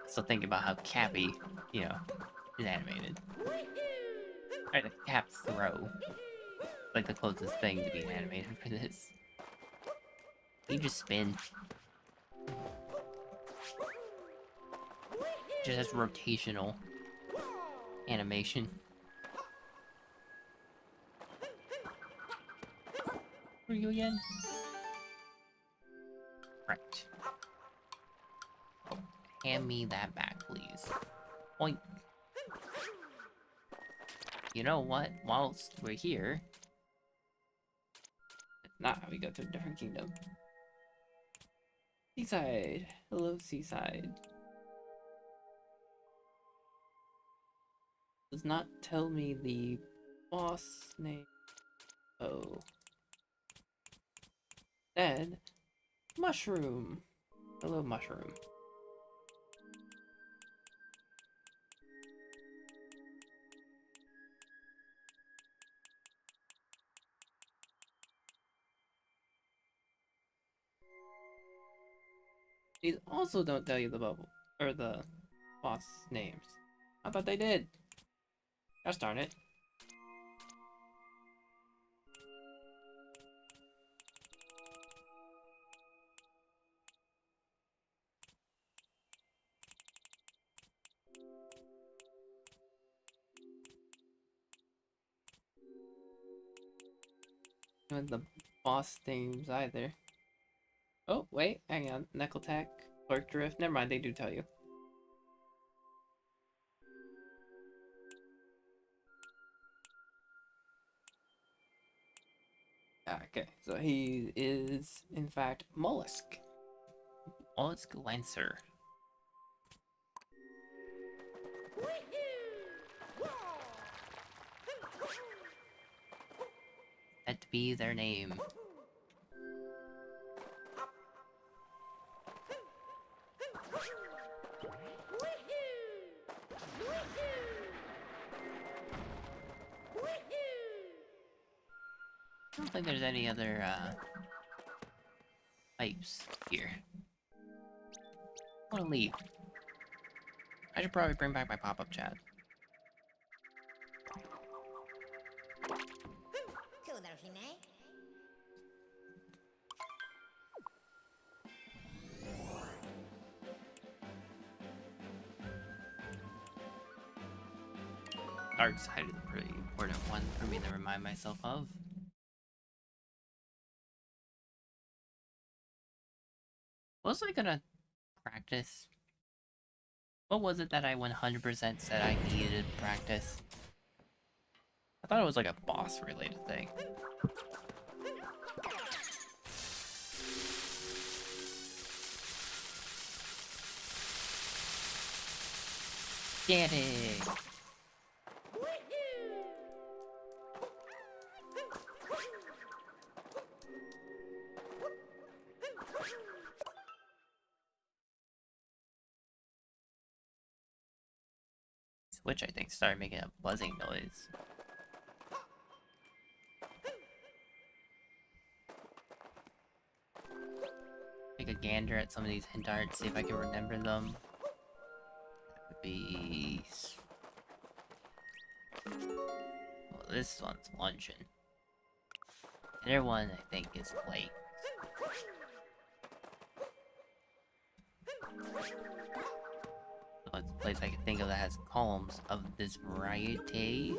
So think about how Cappy, is animated. Alright, the Cap's throw. Like the closest thing to being animated for this. You just spin. Just as rotational. animation. Who are you again? Right. Oh, hand me that back, please. Oink. You know what? Whilst we're here... Not how we go to a different kingdom. Seaside. Hello, Seaside. Does not tell me the boss name. Oh. Then, Mushroom. Hello, Mushroom. These also don't tell you the bubble or the boss names. I thought they did. Gosh darn it. And the boss names either. Oh, wait, hang on. Neckletack, Clerk Drift. Never mind, they do tell you. Okay, so he is, in fact, Mollusk. Mollusk Lancer. That be their name. I don't think there's any other, pipes here. I wanna leave. I should probably bring back my pop-up chat. Dark side is a pretty important one for me to remind myself of. Was I gonna practice? What was it that I 100% said I needed to practice? I thought it was like a boss related thing. Get it! Switch, I think, started making a buzzing noise. Take a gander at some of these hint arts, see if I can remember them. That would be... Well, this one's luncheon. The other one, I think, is plate. The place I can think of that has columns of this variety.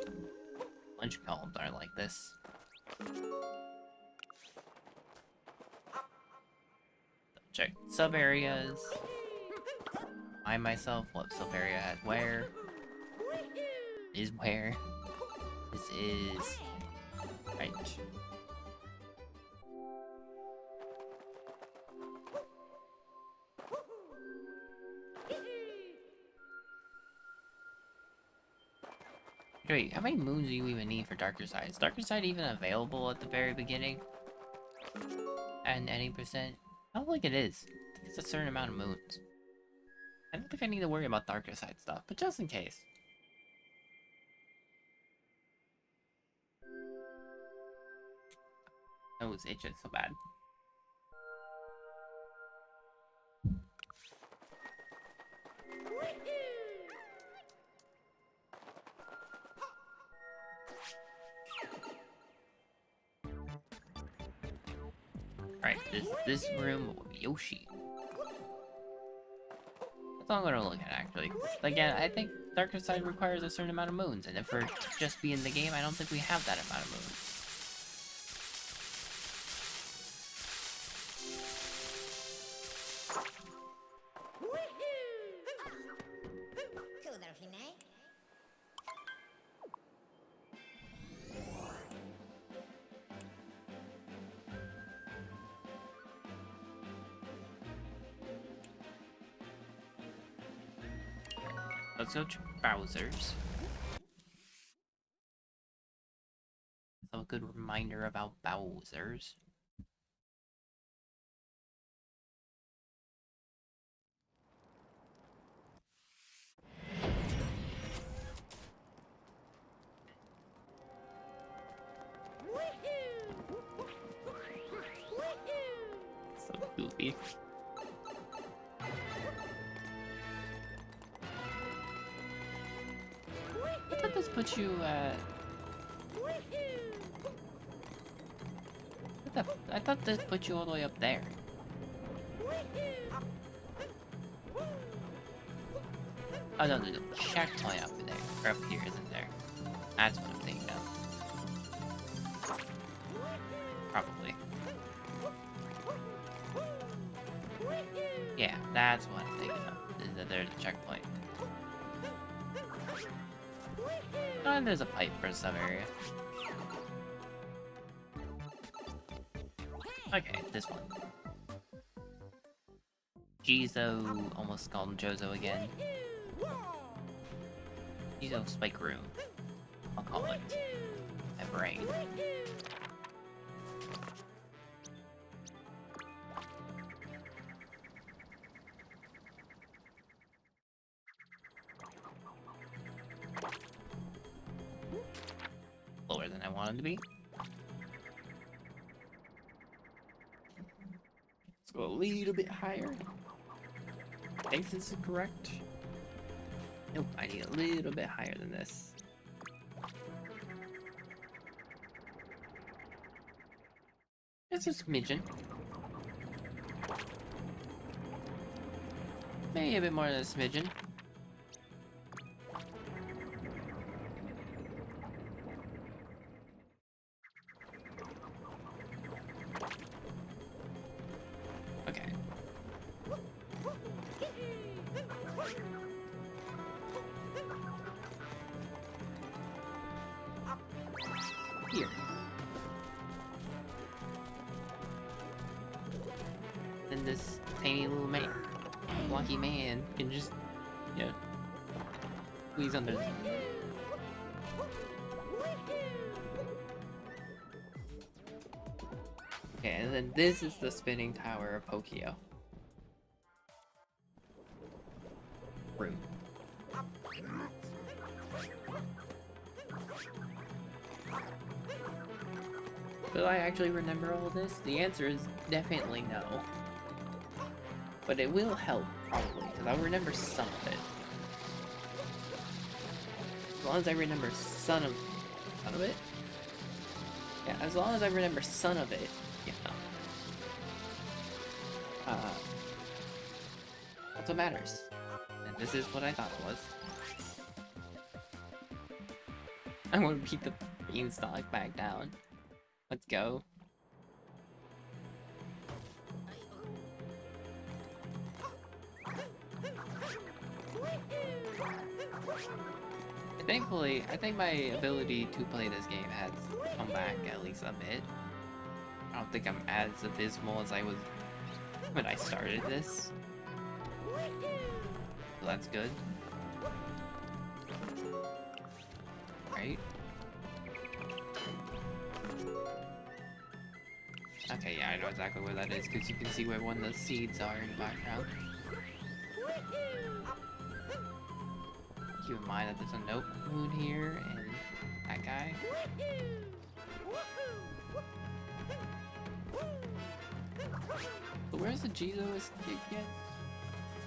Lunch columns are like this. Check sub areas. Remind myself what sub area has where. Is where. This is right. Wait, how many moons do you even need for Darker Side? Is Darker Side even available at the very beginning? And any percent? I don't think it is. I think it's a certain amount of moons. I don't think I need to worry about Darker Side stuff, but just in case. Oh, it's itching so bad. Right, this room with Yoshi. That's all I'm gonna look at, actually. Again, I think darker side requires a certain amount of moons, and if we're just be in the game, I don't think we have that amount of moons. Let's go to Bowser's. So a good reminder about Bowser's. So goofy. I thought this put you at... I thought this put you all the way up there. Oh no, there's a checkpoint up there. Or up here, isn't there? That's what I'm thinking of. Probably. Yeah, that's what I'm thinking of. Is that there's a checkpoint. Oh, and there's a pipe for some area. Okay, this one. Jizo, almost called him Jozo again. Jizo Spike Room. I'll call it. My brain. Lower than I wanted to be. Let's go a little bit higher. I think this is correct. Nope, I need a little bit higher than this. It's a smidgen. Maybe a bit more than a smidgen. Okay. Here. Then this tiny little man, blocky man, can just, you know, squeeze under there. Okay, and then this is the spinning tower of Pokio. Room. Will I actually remember all this? The answer is definitely no. But it will help, probably, because I'll remember some of it. As long as I remember some of it? Yeah, as long as I remember some of it, yeah. That's what matters. And this is what I thought it was. I want to beat the beanstalk back down. Let's go. Thankfully, I think my ability to play this game has come back at least a bit. I don't think I'm as abysmal as I was when I started this. So that's good. Right? Okay, yeah, I know exactly where that is, because you can see where one of the seeds are in the background. Keep in mind that there's a note moon here, and that guy. But where's the Jizo again?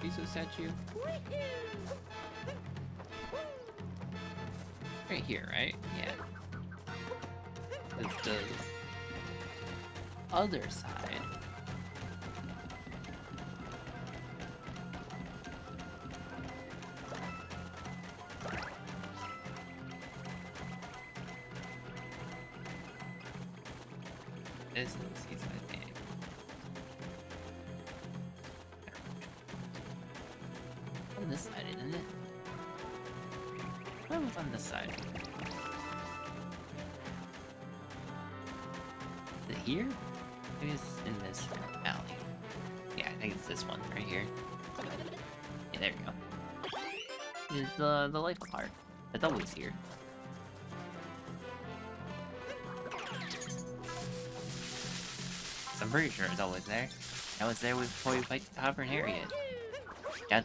Jizo statue? Right here, right? Yeah. It's the other side. This is the seaside game. On this side, isn't it? What was on this side? Is it here? Maybe it's in this alley. Yeah, I think it's this one right here. Yeah, there we go. It's the light part. It's always here. I'm pretty sure it's always there. I was there before we fight the Copper and Harriet. I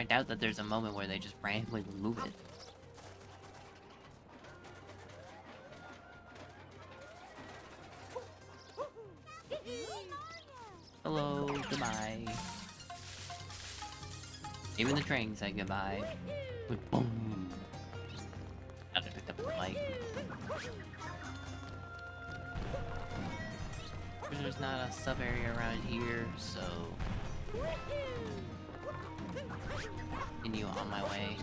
doubt that there's a moment where they just randomly remove it. Hello, goodbye. Even the train said goodbye. With boom. I picked up the light. There's not a sub area around here, so continue on my way.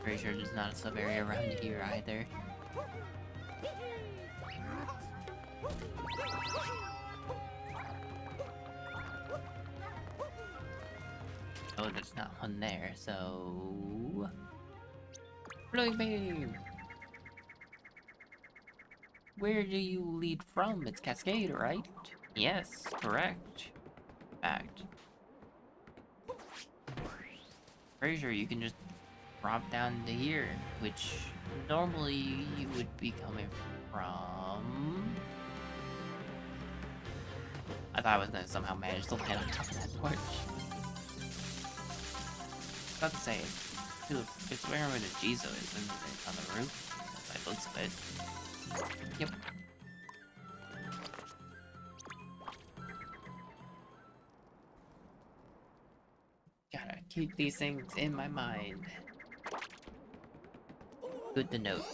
Pretty sure there's not a sub area around here either. Oh, there's not one there, so... Blowing beam! Where do you lead from? It's Cascade, right? Yes, correct. Fact. Pretty sure you can just drop down to here, which normally you would be coming from... I thought I was gonna somehow manage to land on top of that torch. About to say, it's where the Jizo is, isn't it? On the roof? By the looks of it. Yep. Gotta keep these things in my mind. Good to note.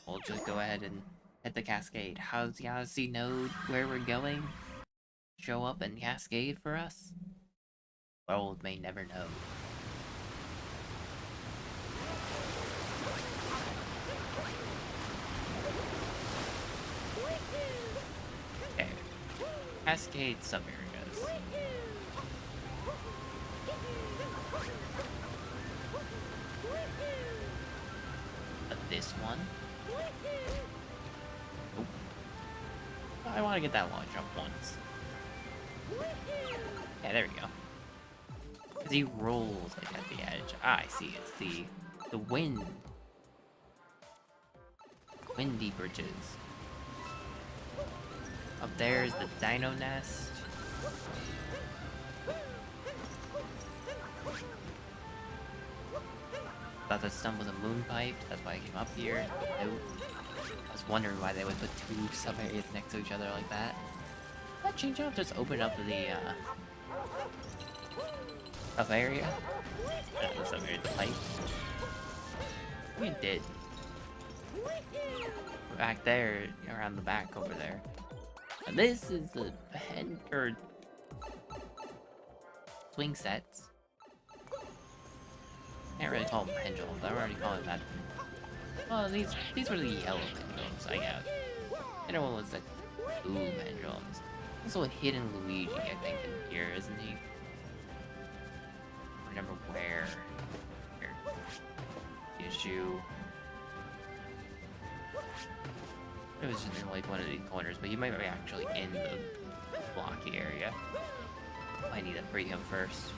We'll just go ahead and hit the Cascade. How's the Odyssey know where we're going? Show up and Cascade for us? World may never know. Okay. Cascade sub-areas. This one. Nope. I want to get that long jump once. Yeah, there we go. Because he rolls like at the edge. Ah, I see. It's the wind. Windy bridges. Up there is the Dino Nest. Thought this stone was a moon pipe, that's why I came up here. Nope. I was wondering why they would put two sub areas next to each other like that. That change up just opened up the sub area. The sub area, the pipe. It did. Back there, around the back over there. And this is the head or swing sets. Can't really call them pendulums. I'm already calling that. Well, these were the yellow pendulums I got. The other one was the blue pendulums. Also a hidden Luigi, I think, in here, isn't he? I remember where. The issue. It was just in like one of these corners, but he might be actually in the blocky area. I need to free him first.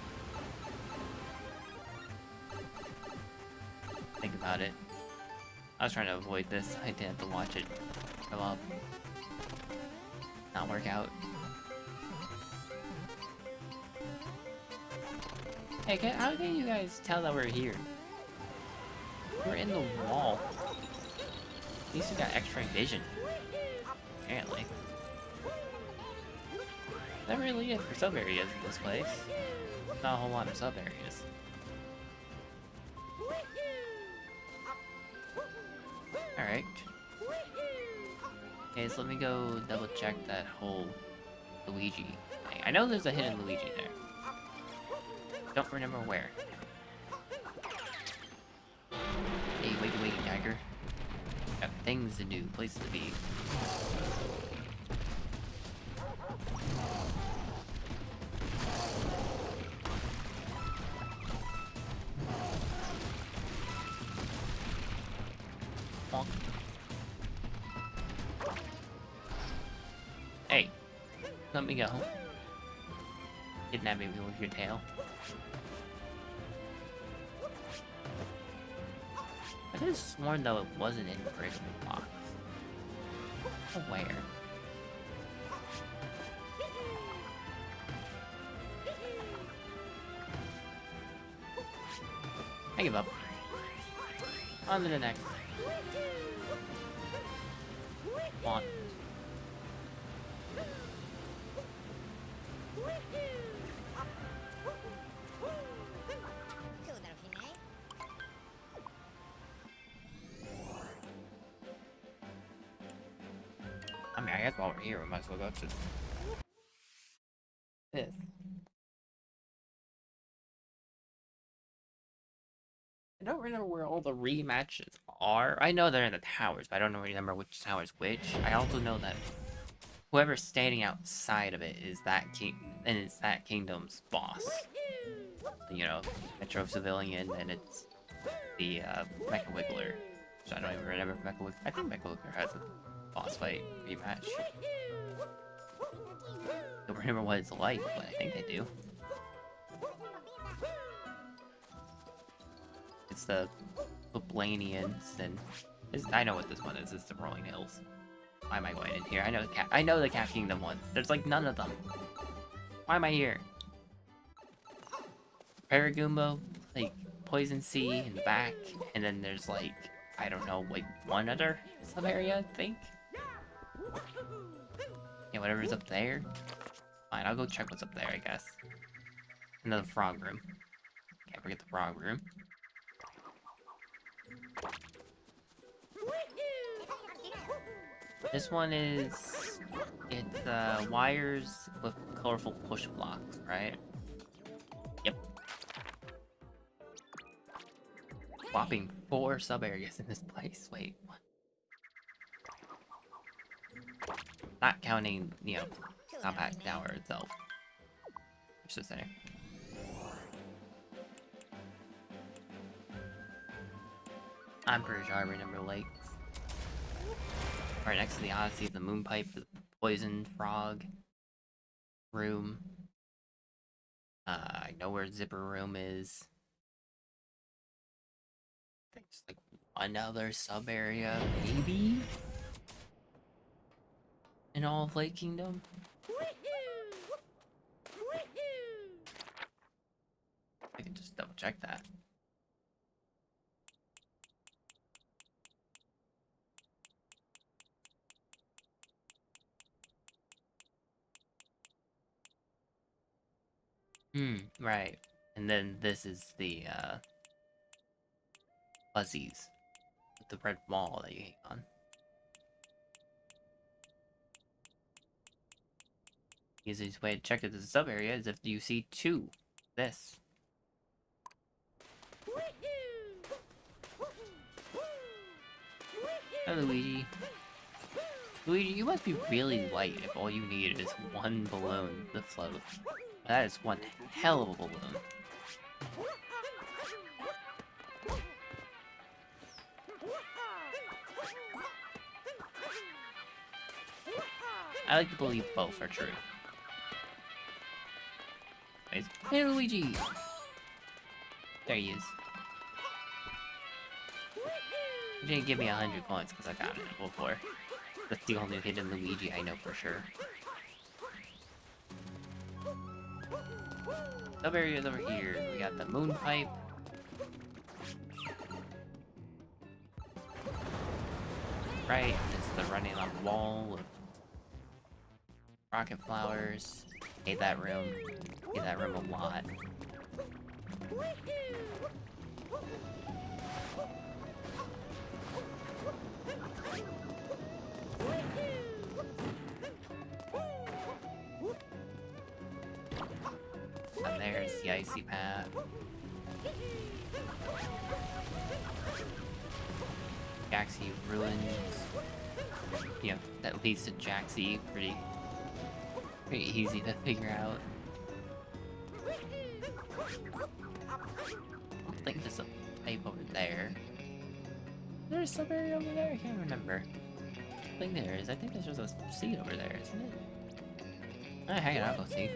Think about it. I was trying to avoid this. I didn't have to watch it come up. Not work out. Hey, how can you guys tell that we're here? We're in the wall. At least we got X-ray vision. Apparently. That really it for sub areas in this place. Not a whole lot of sub areas. Alright. Okay, so let me go double check that whole Luigi thing. I know there's a hidden Luigi there. Don't remember where. Hey, wakey wakey, tiger. Got things to do, places to be. Bonk. Hey, let me go. Kidnap me with your tail. I could have sworn though it wasn't in the original box. Where? I give up. On to the next. On. I mean, I guess while we're here, we might as well go to this. I don't remember where all the rematches are. I know they're in the towers, but I don't remember which tower's which. I also know that whoever's standing outside of it is that king, and it's that kingdom's boss. You know, Metro Civilian, and it's the Mecha Wiggler. Which I don't even remember if Mecha Wiggler. I think Mecha Wiggler has a boss fight rematch. I don't remember what it's like, but I think they do. It's the Blanians, and I know what this one is. It's the Rolling Hills. Why am I going in here? I know the Cat Kingdom one. There's like none of them. Why am I here? Paragumbo, like Poison Sea in the back, and then there's like, I don't know, like one other sub area, I think. Yeah, whatever's up there. Fine, I'll go check what's up there, I guess. Another frog room. Can't forget the frog room. This one is, it's wires with colorful push blocks, right? Yep. Swapping 4 sub areas in this place. Wait, what? Not counting, you know, compact tower itself. It's just there. I'm pretty sure I remember lakes. Right next to the Odyssey, the moon pipe, the poison frog room. I know where Zipper room is. I think it's like one other sub area, maybe? In all of Lake Kingdom? I can just double check that. Right. And then this is the, fuzzies. With the red ball that you hang on. The easiest way to check if this is a sub area is if you see 2. This. Hi, Luigi. Luigi, you must be really light if all you need is one balloon to float. That is one hell of a balloon. I like to believe both are true. Hey, Luigi! There he is. You didn't give me 100 points because I got it before. That's the only hidden Luigi I know for sure. Sub areas over here. We got the moon pipe. Right, it's the running on the wall with rocket flowers. Hate that room. Hate that room a lot. There's the icy path. Jaxie ruins. You know, that leads to Jaxie. Pretty easy to figure out. I think there's a pipe over there. There's a berry over there? I can't remember. I think there is. I think there's just a seed over there, isn't it? Ah, hang on, I'll go see.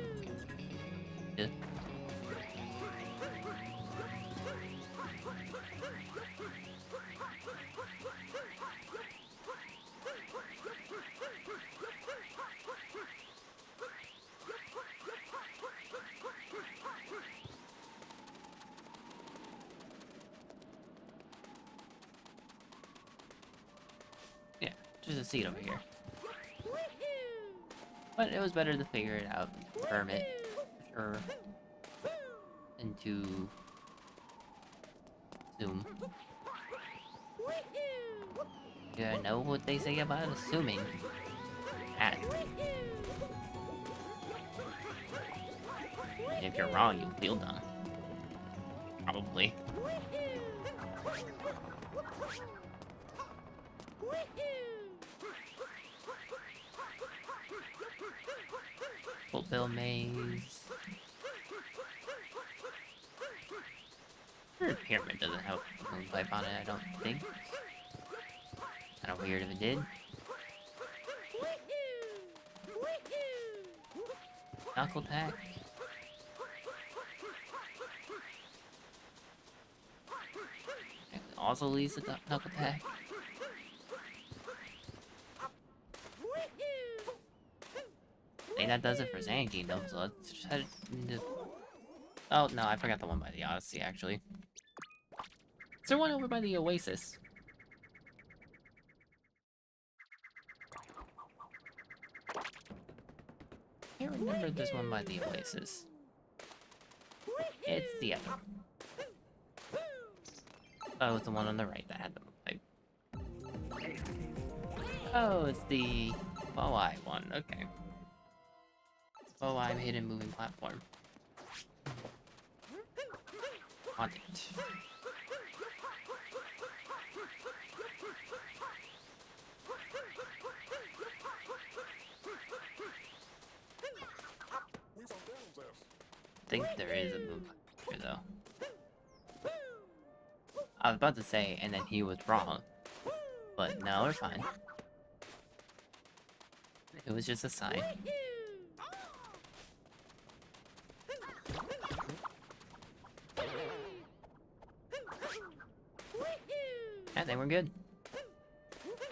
Yeah. Yeah, just a seed over here. But it was better to figure it out, confirm it, for sure, than to assume. You know what they say about assuming. And if you're wrong, you'll feel dumb. Probably. Fulfill maze. The pyramid doesn't have a moon pipe on it, I don't think. Kinda weird if it did. Knuckle tack. Also leads to knuckle tack. I think that does it for Sand Kingdom, so let's just head into... Oh, no, I forgot the one by the Odyssey, actually. Is there one over by the Oasis? I can't remember if there's one by the Oasis. It's the other one. Oh, it's the one on the right that had the pipe. Oh, it's the Boog one, okay. Boog hidden moving platform. On it. I think there is a moon pipe here, though. I was about to say, and then he was wrong. But no, we're fine. It was just a sign. I think we're good.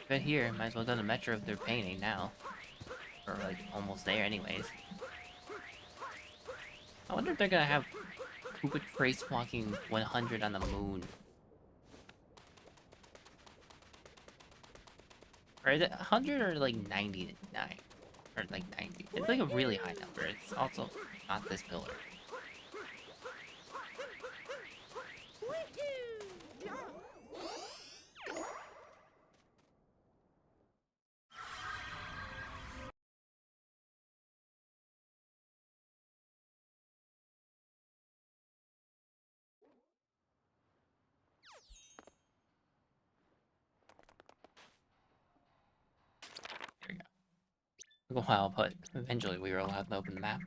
But here, might as well go to Metro if they're painting now. Or like almost there anyways. I wonder if they're gonna have Koopa Trace walking 100 on the moon. Or is it 100 or like 99? Or like 90? It's like a really high number. It's also not this pillar. Took a while, but eventually we were allowed to open the map.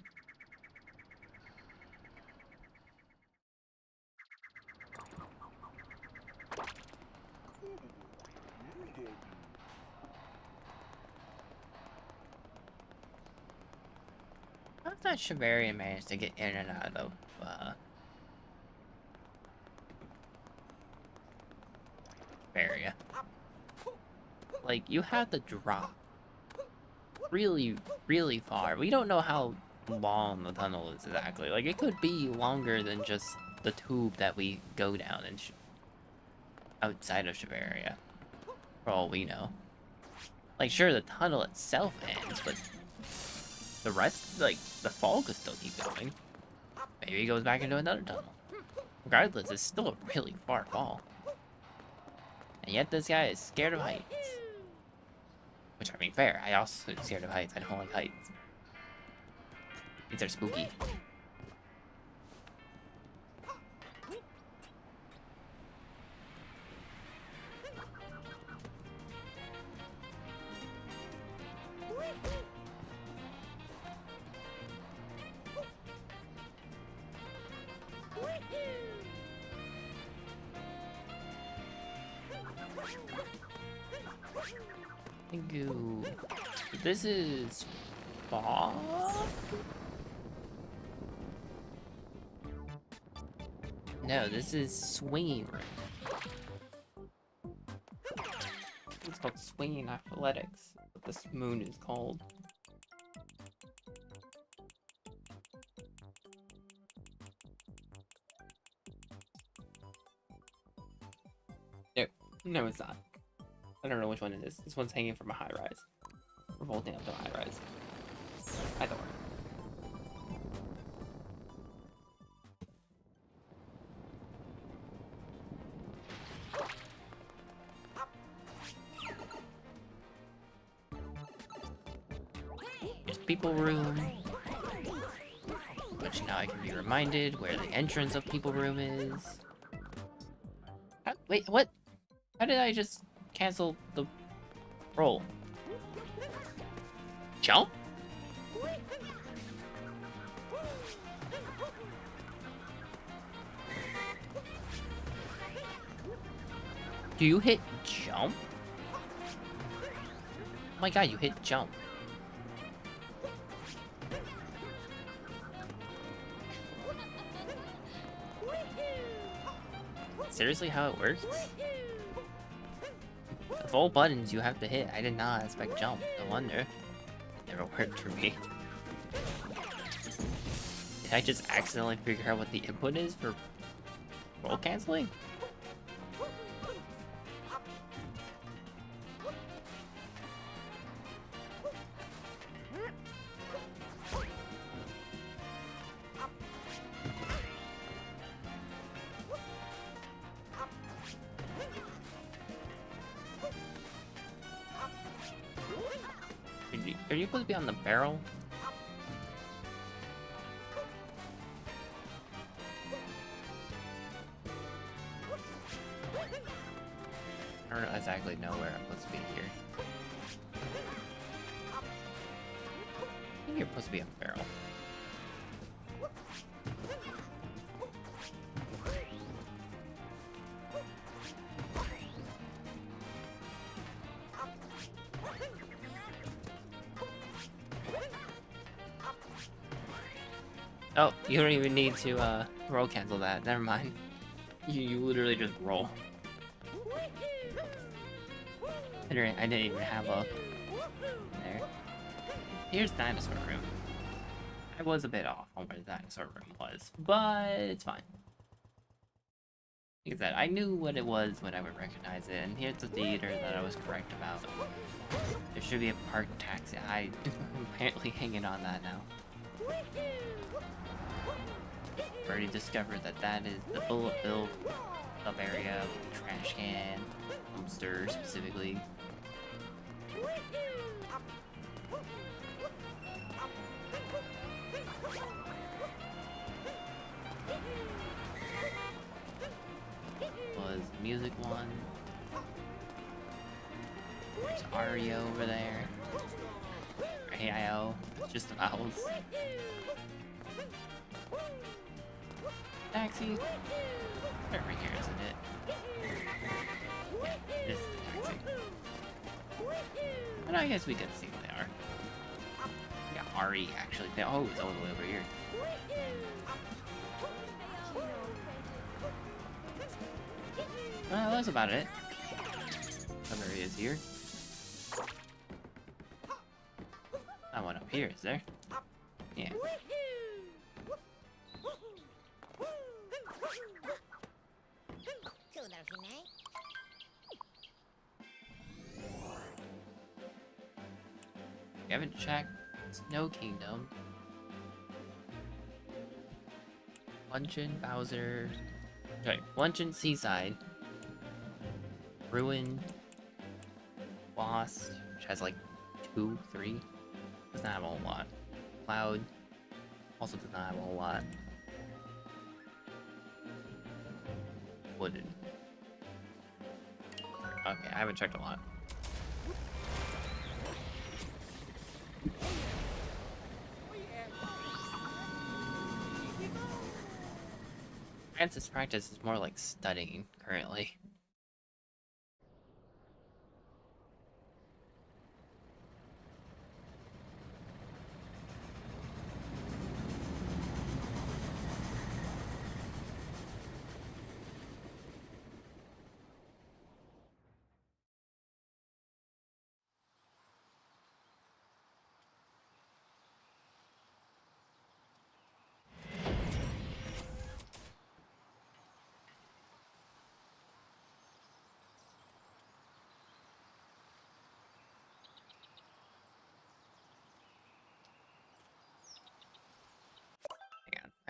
How's that Chivarian managed to get in and out of, area? Like, you have to drop really, really far. We don't know how long the tunnel is exactly. Like, it could be longer than just the tube that we go down in outside of Shiveria, for all we know. Like, sure, the tunnel itself ends, but the rest, like, the fall could still keep going. Maybe it goes back into another tunnel. Regardless, it's still a really far fall. And yet this guy is scared of heights. Which, I mean, fair. I also scared of heights. I don't like heights. These are spooky. Thank you. This is Bob? No, this is Swinging Room. It's called Swinging Athletics. What this moon is called. No, no, it's not. I don't know which one it is. This one's hanging from a high rise. We're bolting up to a high rise. Either way. There's People Room. Which now I can be reminded where the entrance of People Room is. Wait, what? How did I just cancel the roll? Jump? Do you hit jump? Oh my god, you hit jump. Seriously, how it works? Of all buttons you have to hit, I did not expect jump. No wonder. Never worked for me. Did I just accidentally figure out what the input is for roll canceling? Are you supposed to be on the barrel? I don't exactly know where I'm supposed to be here. I think you're supposed to be on the barrel. Oh, you don't even need to roll cancel that. Never mind. You literally just roll. I didn't even have a there. Here's Dinosaur Room. I was a bit off on where the Dinosaur Room was, but it's fine. Like I said, I knew what it was when I would recognize it, and here's the theater that I was correct about. There should be a park taxi. I'm apparently hanging on that now. Already discovered that that is the bullet bill sub area, trash can, dumpster specifically. Was music one. There's Ario over there. Or AIO. It's just the vowels. Taxi. They're right here, isn't it? Yeah, this is the taxi. And I guess we can see what they are. Yeah, RE actually. Oh, it's all the way over here. Well, that's about it. Some areas here. That one up here, is there? Yeah. We haven't checked Snow Kingdom. Luncheon, Bowser. Sorry, Luncheon, Seaside. Ruin. Boss, which has like 2, 3. Does not have a whole lot. Cloud. Also does not have a whole lot. Wooden. Okay, I haven't checked a lot. Francis practice is more like studying currently.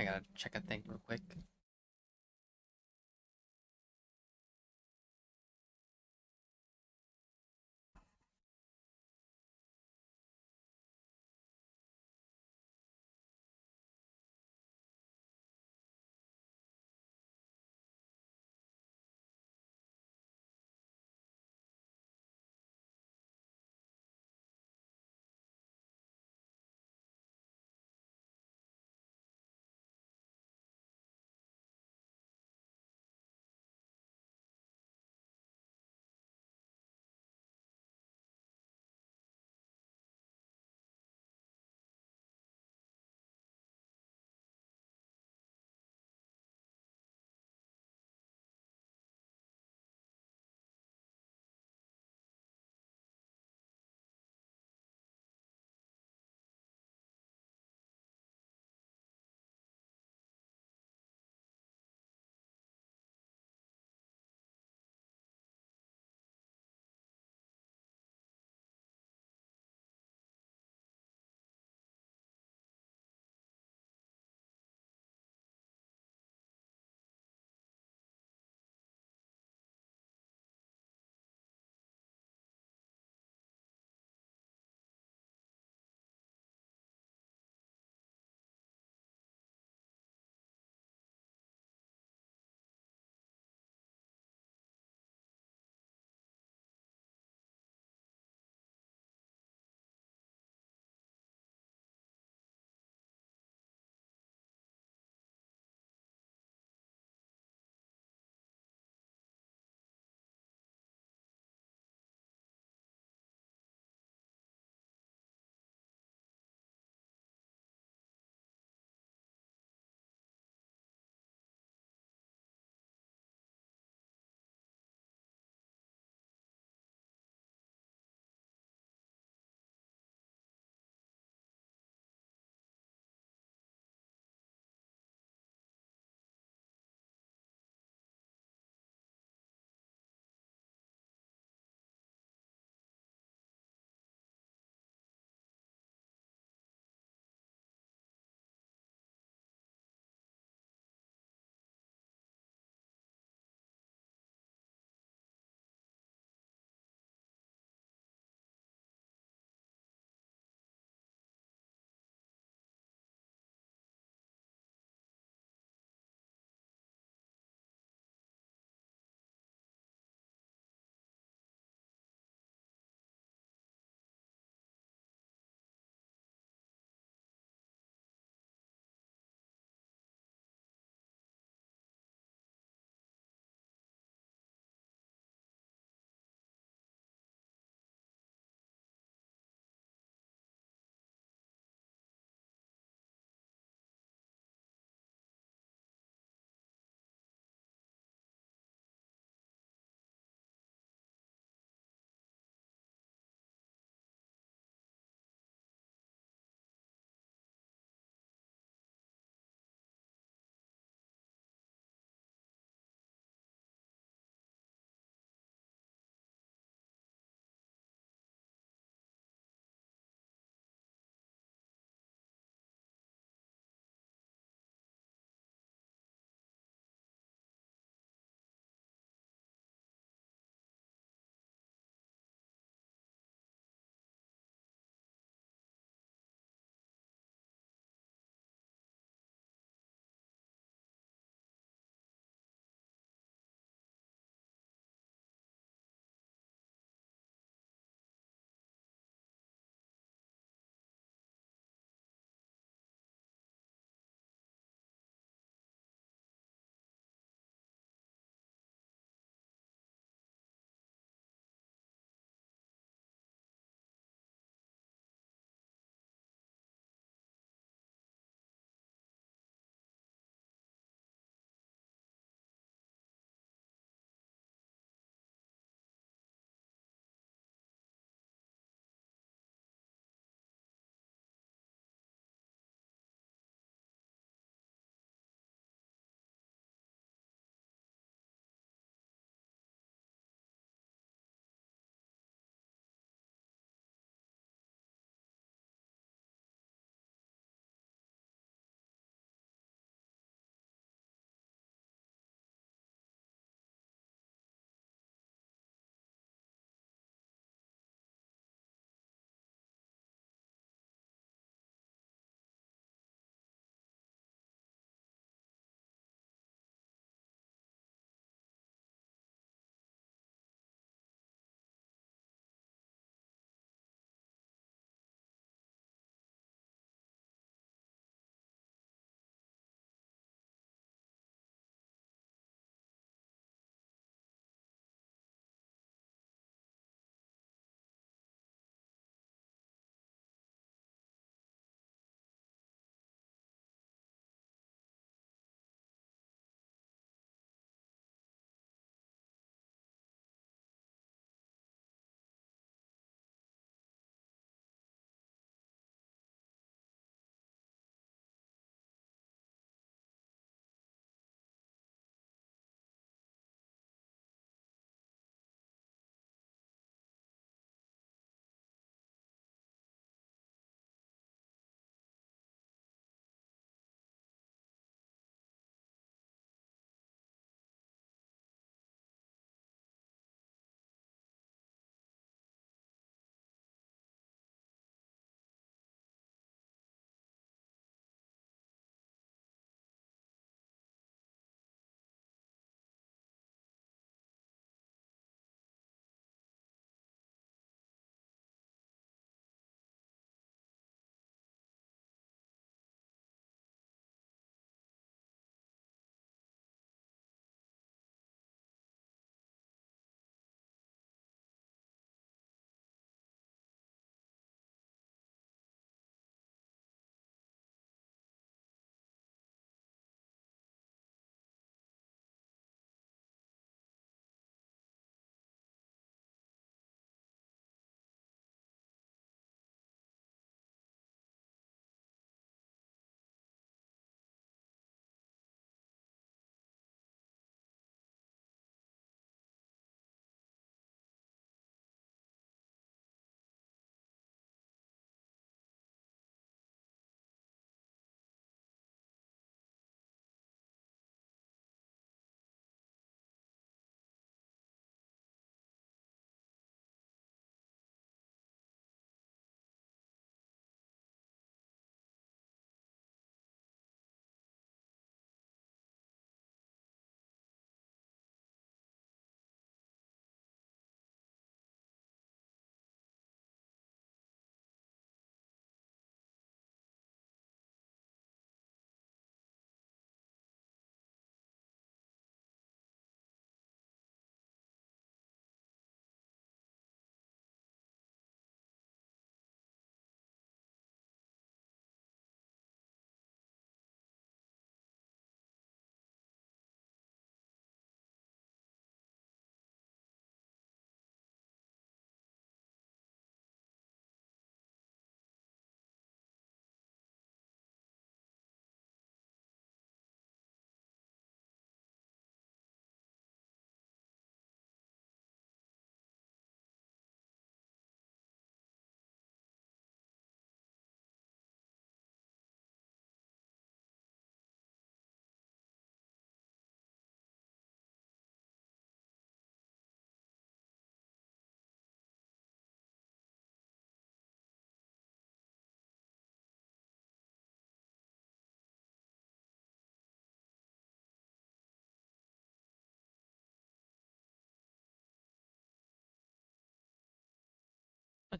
I gotta check a thing real quick.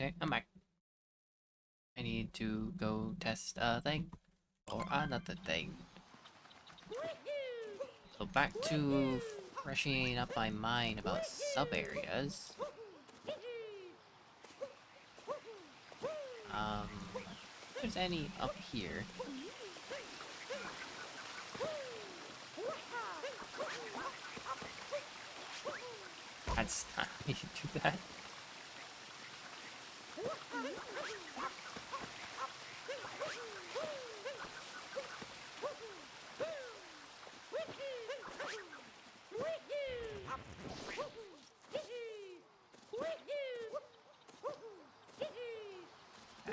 Okay, I'm back. I need to go test a thing or another thing. So back to freshening up my mind about sub-areas. If there's any up here. That's not how you do that.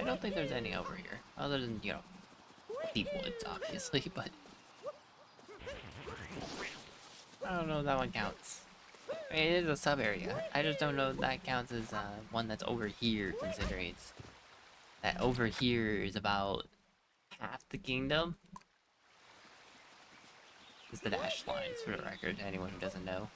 I don't think there's any over here, other than, you know, deep woods, obviously, but I don't know if that one counts. I mean, it is a sub-area. I just don't know if that counts as one that's over here, considering it's that over here is about half the kingdom. It's the dashed lines, for the record, to anyone who doesn't know.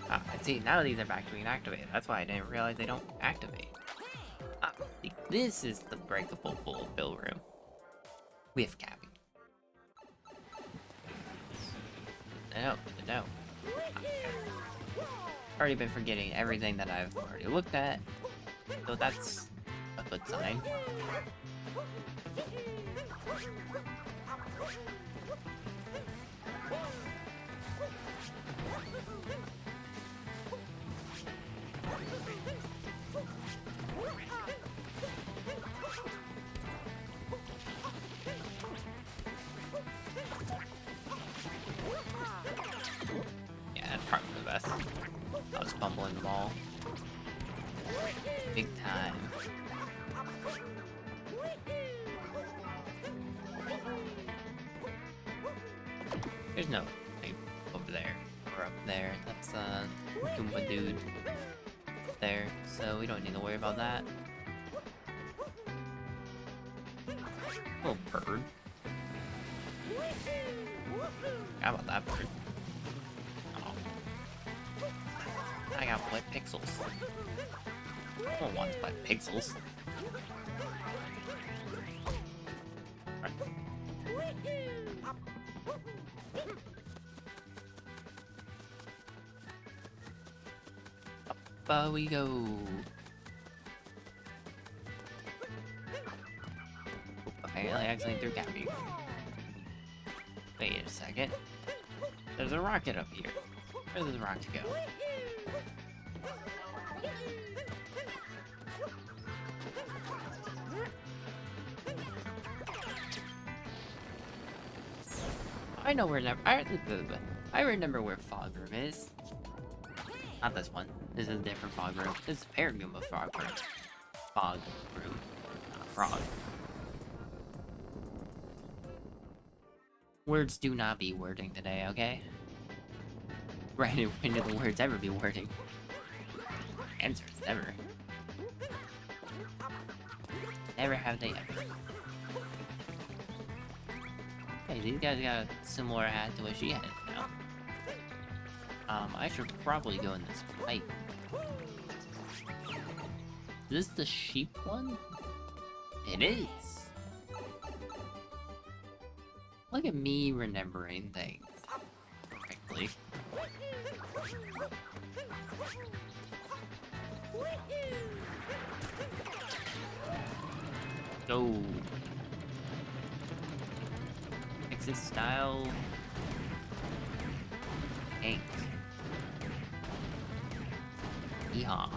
Ah, I see, now these are back to being activated. That's why I didn't realize they don't activate. Ah, see, this is the breakable bullet bill room. With Cappy. No. Already been forgetting everything that I've already looked at. So that's a good sign. Yeah, that's probably the best. I was fumbling the ball. Big time. There's no like, over there or up there. That's Goomba dude there, so we don't need to worry about that. Little bird. How about that bird? Oh. I got white pixels. I don't want white pixels. Right. Up we go. Okay, I accidentally threw Cappy. Wait a second. There's a rocket up here. Where does the rocket go? I know where I remember where Fog Room is. Not this one. This is a different Fog Room. This is Paragoomba Fog Room. Fog Room. Not frog. Words do not be wording today, okay? Right, when do the words ever be wording? Answers, never. Never have they ever. Hey, these guys got a similar hat to what she had now. I should probably go in this pipe. Is this the sheep one? It is! Look at me remembering things correctly. Go! Exit style. Tank. Yeehaw.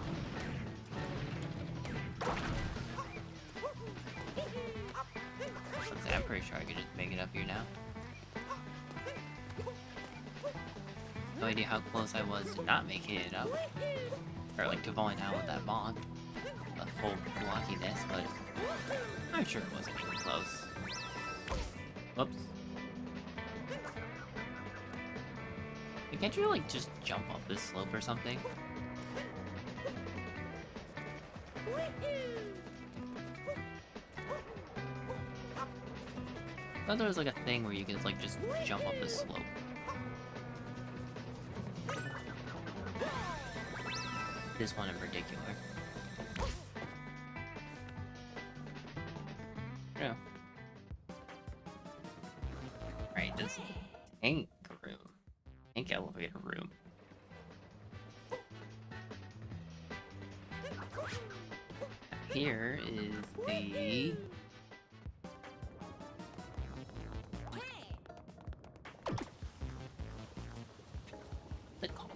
I'm pretty sure I could just make it up here now. No idea how close I was to not making it up. Or like to falling out with that block. The full blockiness, but I'm sure it wasn't even close. Whoops. Can't you like just jump up this slope or something? thought there was like a thing where you could like just jump up the slope. This one in particular. Yeah. Right, this tank room. Tank elevator room. Here is the... What's it called?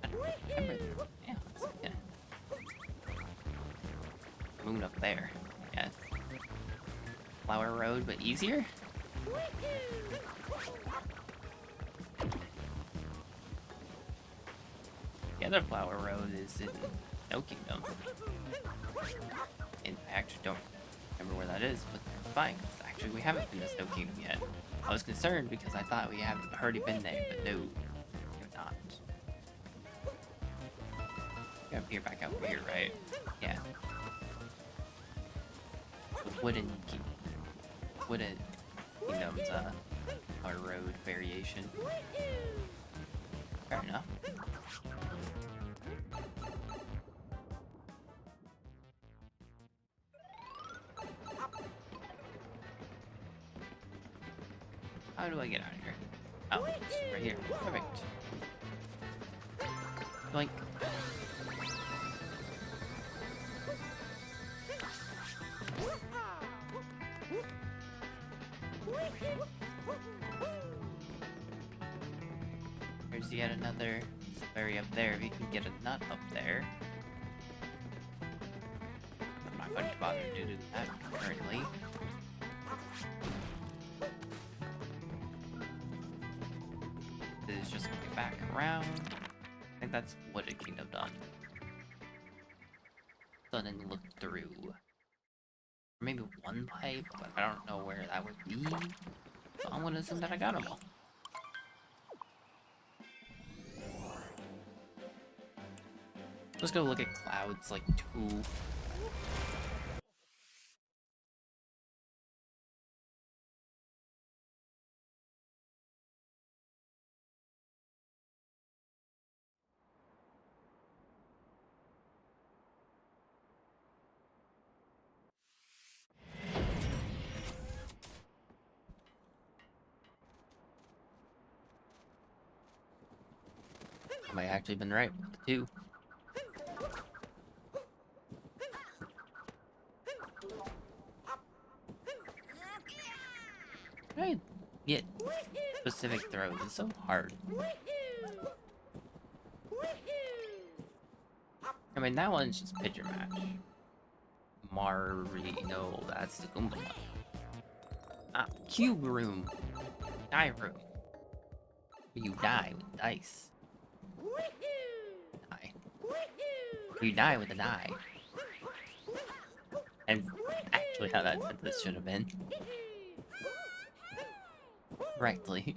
I don't remember. Yeah, it's like a moon up there. Yeah. Flower Road, but easier? The other Flower Road is in No Kingdom. In fact, don't remember where that is, but fine. Actually, we haven't been to Snow Kingdom yet. I was concerned because I thought we had already been there, but no, we're not. We have here back out here, right? Yeah. The wooden kingdom's our road variation. Fair enough. How do I get out of here? Oh, it's right here. Perfect. Boink. There's yet another berry up there. If you can get a nut up there. I'm not going to bother to do that currently. Is just going back around. I think that's what a kingdom done. Done and look through. Or maybe one pipe, but I don't know where that would be. So I'm gonna assume that I got them all. Let's go look at clouds like 2. I might actually been right with the 2. I get specific throws. It's so hard. I mean, that one's just picture match. No, that's the Goomba one. Ah, cube room. Die room. You die with dice. Die. You die with a die. And actually how that sentence should have been. Correctly.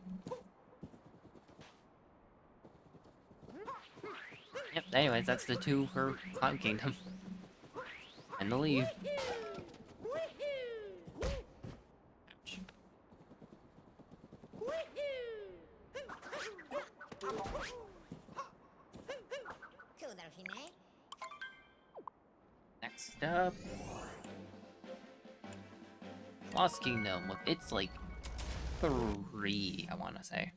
Yep, anyways, that's the 2 for Cloud Kingdom. And the leave. Ouch. Next up, Lost Kingdom. Look, it's like 3, I want to say.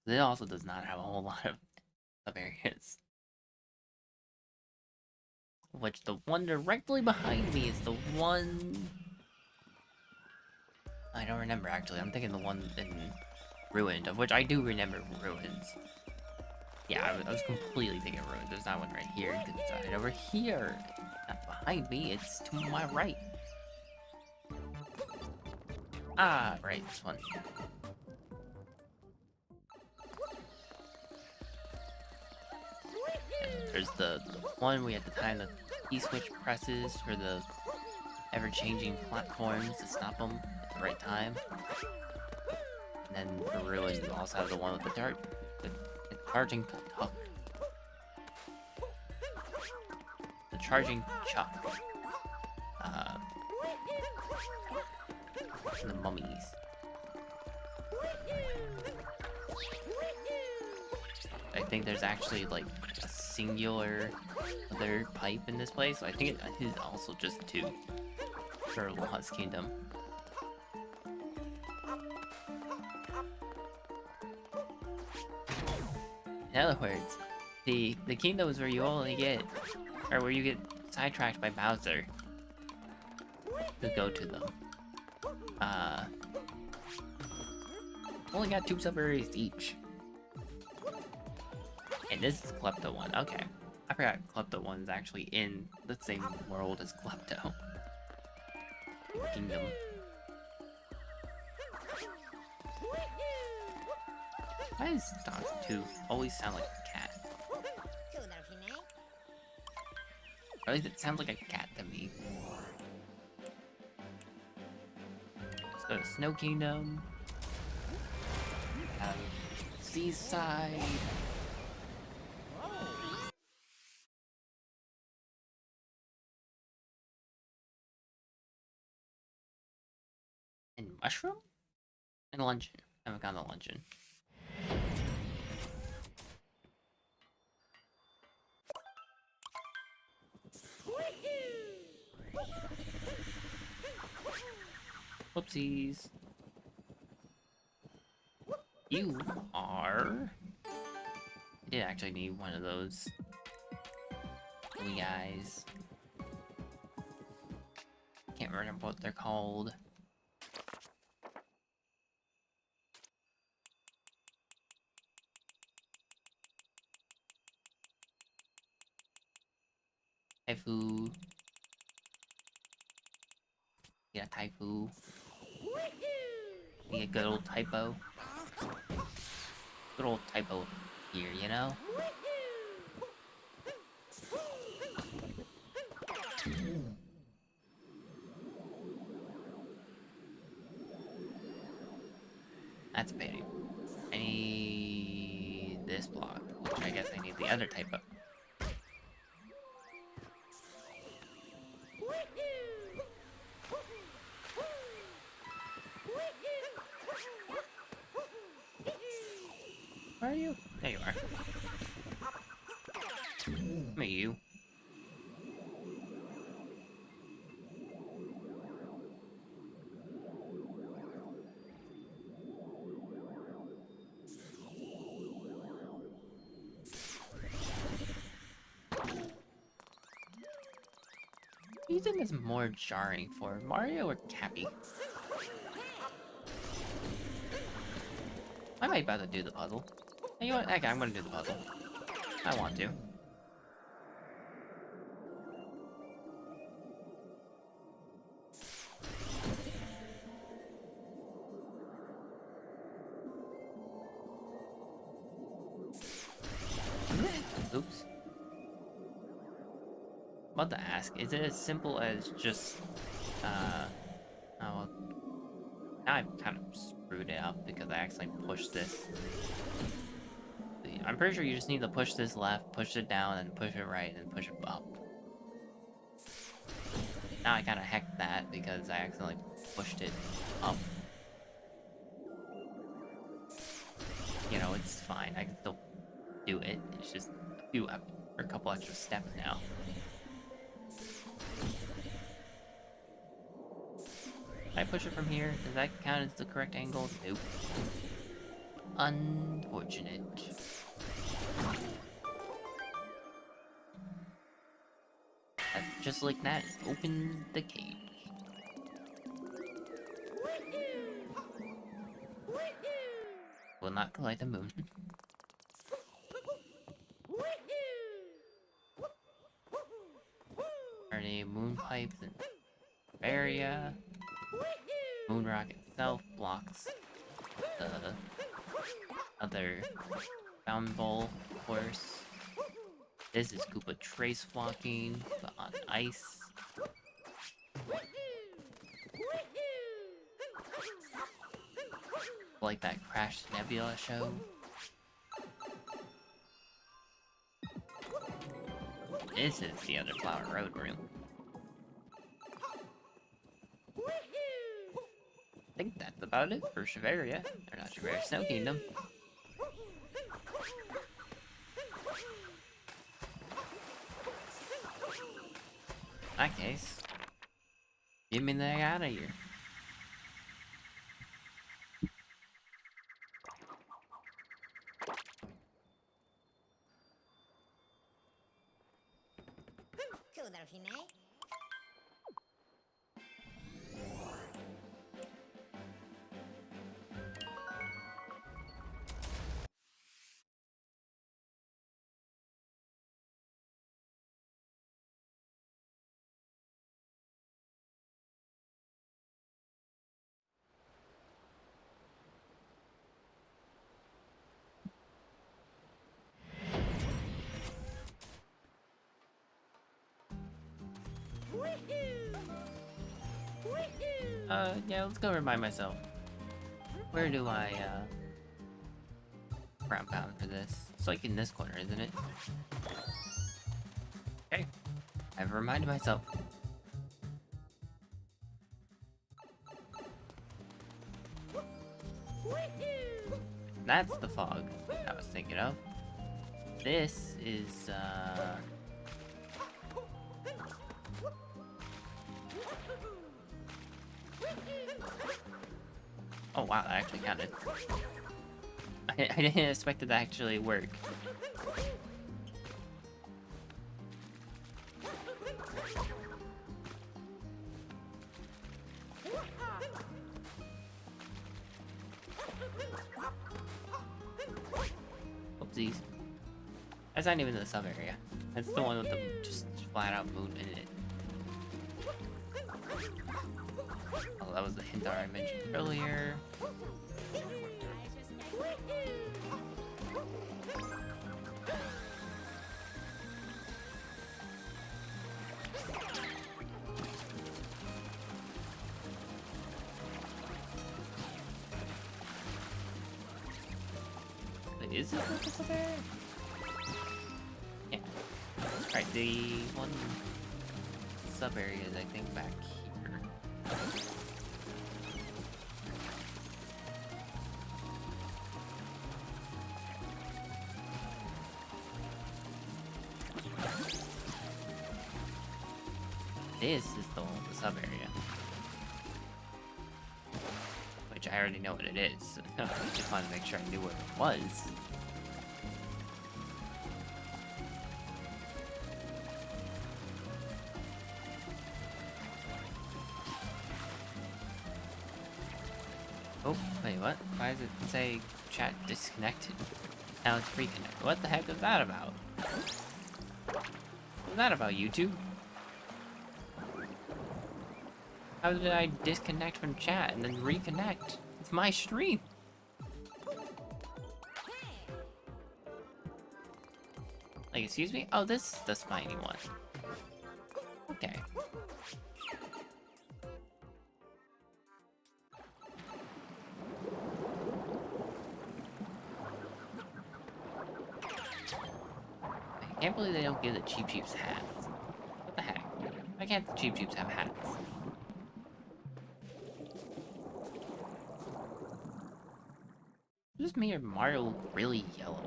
It also does not have a whole lot of areas. Which the one directly behind me is the one... I don't remember, actually. I'm thinking the one in Ruined, of which I do remember Ruins. Yeah, I was completely thinking Ruined. There's not one right here, because it's right over here. Not behind me, it's to my right. Ah, right, this one. There's the one we have to time the E-switch presses for the ever-changing platforms to stop them at the right time. And then for Ruin, you also have the one with the charging chuck. The charging chuck. And the mummies. I think there's actually like a singular other pipe in this place. So I think it is also just 2 for Lost Kingdom. In other words, the kingdoms where you only get, or where you get sidetracked by Bowser to go to them. Only got 2 sub-areas each. And this is Klepto 1. Okay. I forgot Klepto 1 is actually in the same world as Klepto. Kingdom. Why does Dog 2 always sound like a cat? Or at least it sounds like a cat to me. Let's go to Snow Kingdom. Seaside. And mushroom? And luncheon. I haven't gotten the luncheon. Whoopsies. You are... I did actually need one of those blue guys. Can't remember what they're called. Taifu. Yeah, Taifu. Be a good old typo. Good old typo here, you know? That's a pity. I need this block, which I guess I need the other typo. Where are you? There you are. Come here, you. Who do you think is more jarring for, Mario or Cappy? I might about to do the puzzle. You know what? Okay, I'm gonna do the puzzle. I want to. Oops. I'm about to ask, is it as simple as just, oh, well, now I've kind of screwed it up because I accidentally pushed this. I'm pretty sure you just need to push this left, push it down, and push it right, and push it up. Now I kind of hecked that because I accidentally pushed it up. You know, it's fine. I can still do it. It's just a couple extra steps now. Can I push it from here? Does that count as the correct angle? Nope. Unfortunate. Just like that, open the cage. Will not collide the moon. Are any moon pipes and area? Moon rock itself blocks the other bound bowl, of course. This is Koopa trace walking, but on ice. Like that Crash Nebula show. This is the other Flower Road room. think that's about it for Shiveria. Or not Shiveria, Snow Kingdom. In that case, get me the heck out of here. Yeah, let's go remind myself. Where do I, ground pound for this? It's like in this corner, isn't it? Okay. I've reminded myself. That's the fog I was thinking of. This is, oh wow, that actually counted. I didn't expect it to actually work. Oopsies. That's not even the sub area. That's the one with the just flat out moon in it. Oh, that was the hint I mentioned earlier. Wait, is this the sub area? Yeah. Alright, the one sub area is I think back here. This is the one with the sub area. Which I already know what it is. I just wanted to make sure I knew where it was. Oh, wait, what? Why does it say chat disconnected? Now it's reconnected. What the heck is that about? What's that about, YouTube? How did I disconnect from chat and then reconnect? It's my stream. Like, excuse me? Oh, this is the spiny one. Okay. I can't believe they don't give the Cheep Cheeps hats. What the heck? Why can't the Cheep Cheeps have hats? Just made Mario really yellow.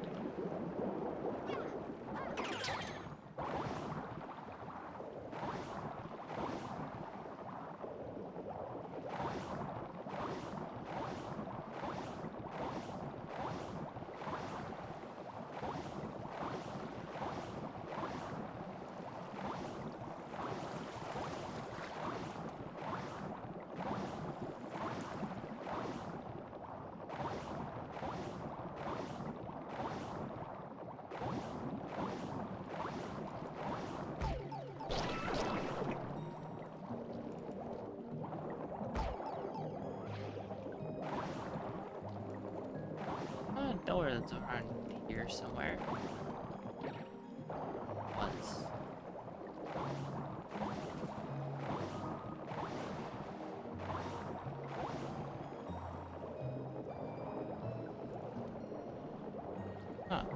Door that's around here somewhere. Was. Not.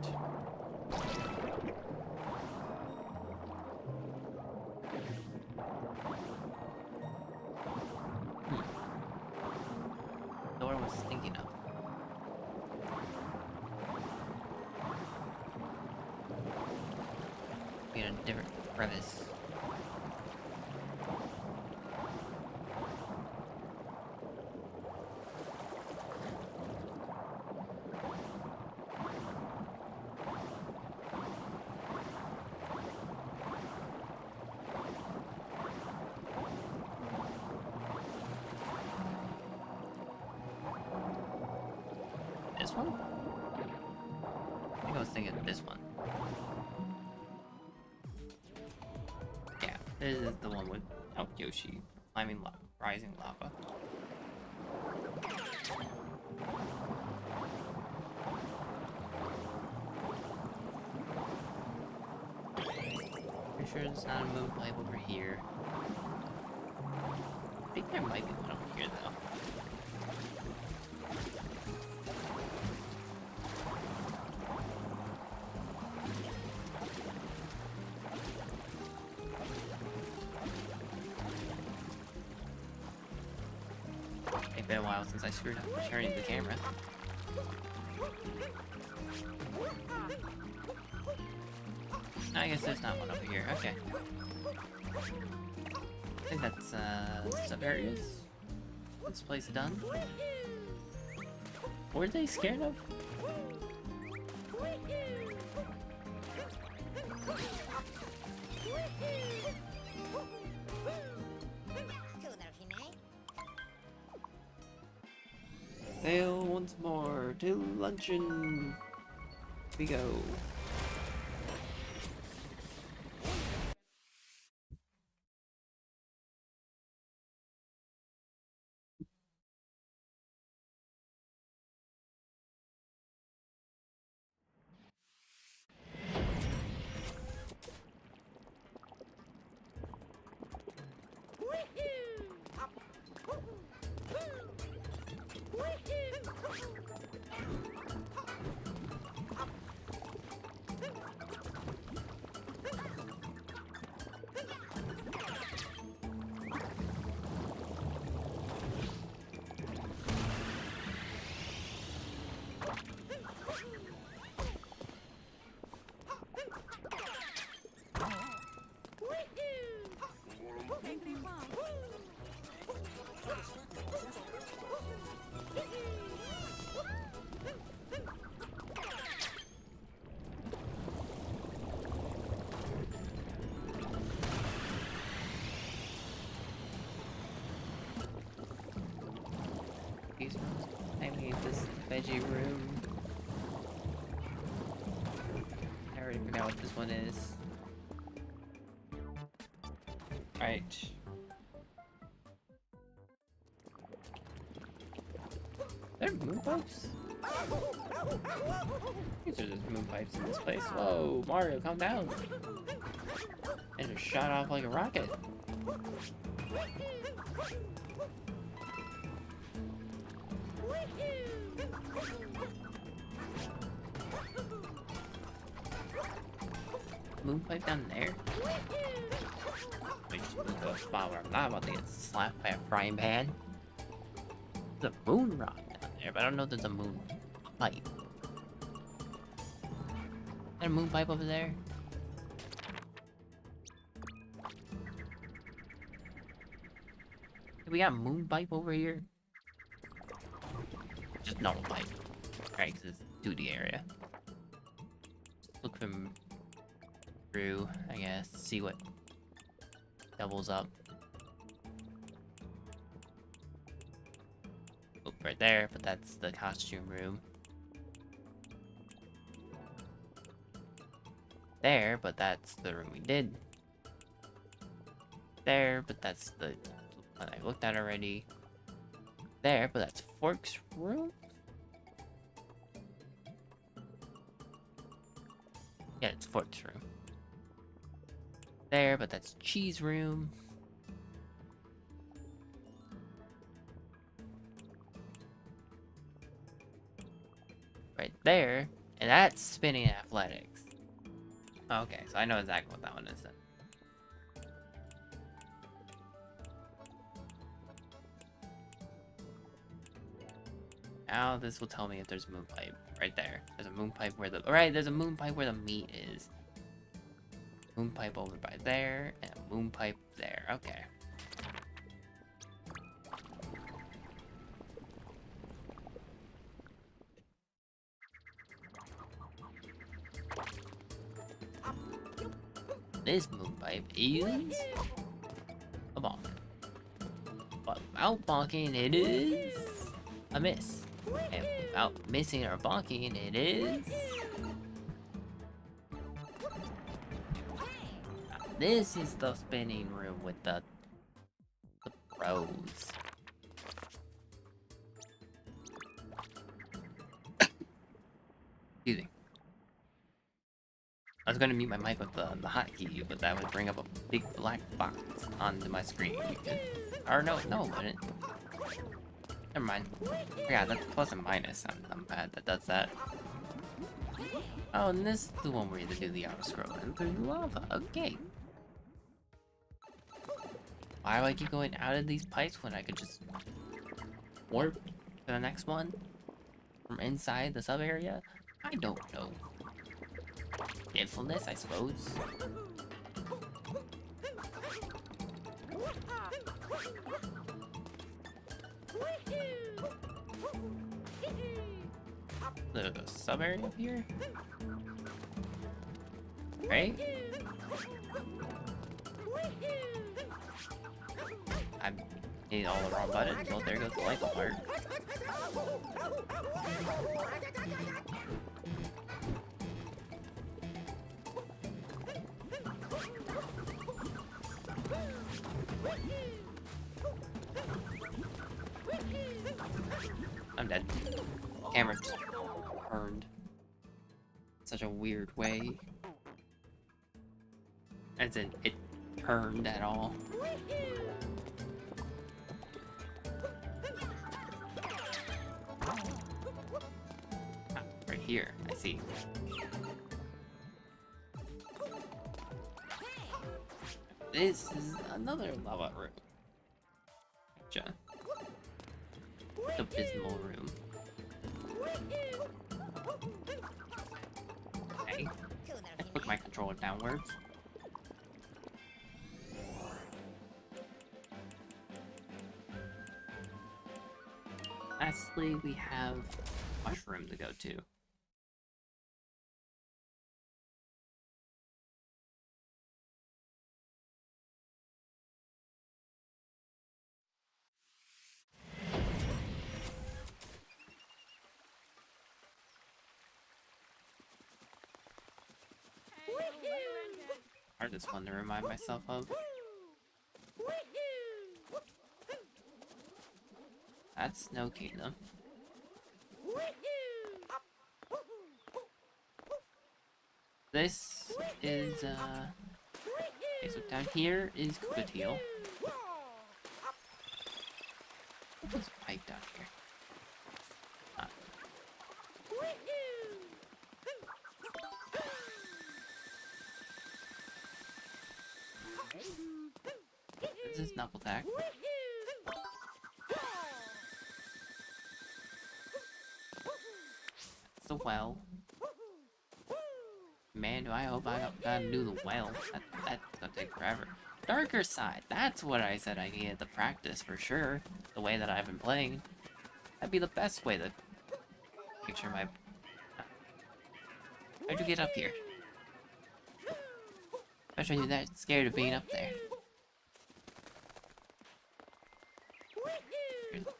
a different crevice. This one? I think I was thinking this one. Yeah, this is the one with Yoshi climbing rising lava. Pretty sure there's not a moon pipe over here. I think there might be one over here though. It's been a while since I screwed up turning the camera. I guess there's not one over here. Okay. I think that's sub areas. This place done. What were they scared of? Sail once more to luncheon. We go. I mean, this is the veggie room. I already forgot what this one is. Right. There are moon pipes? These are just moon pipes in this place. Whoa, Mario, calm down. And just shot off like a rocket. Moon pipe down there? We just moved to a spot where I'm not about to get slapped by a frying pan. There's a moon rock down there, but I don't know if there's a moon pipe. Is there a moon pipe over there? We got a moon pipe over here? Just normal pipe. Alright, because it's 2D area. Just look from through, I guess, see what doubles up. Oh, right there, but that's the costume room. There, but that's the room we did. There, but that's the one I looked at already. There, but that's Fork's room? Yeah, it's Fork's room. There, but that's Cheese room. Right there, and that's Spinning Athletics. Okay, so I know exactly what that one is then. Now this will tell me if there's a moon pipe right there. There's a moon pipe where the there's a moon pipe where the meat is. Moon pipe over by there, and a moon pipe there. Okay. This moon pipe is a bonk. But without bonking, it is a miss. And without missing or bonking, it is... This is the spinning room with the pros. Excuse me. I was going to mute my mic with the hotkey, but that would bring up a big black box onto my screen. You could, or no, it wouldn't. Never mind. Yeah, that's plus and minus. I'm bad that does that. Oh, and this is the one where you have to do the auto scrolling through lava. Okay. Why do I keep going out of these pipes when I could just warp to the next one from inside the sub area? I don't know. Forgetfulness, I suppose. The sub area up here? Right? I'm hitting all the wrong buttons. Well, there goes the light part. I'm dead. Camera just turned such a weird way. As in, it turned at all. Ah, right here, I see. This is another lava room. Gotcha. Abysmal room. Okay. Let's put my controller downwards. Lastly, we have mushroom to go to. Hardest one to remind myself of. That's Snow Kingdom. This is, okay, so down here is Cookateel. What's a pipe down here? Ah. This is Knuckle-Tack. It's the well. Man, do I hope I gotta do the well. That's gonna take forever. Darker Side. That's what I said I needed to practice for sure. The way that I've been playing. That'd be the best way to picture my... How'd you get up here? Especially you're that scared of being up there.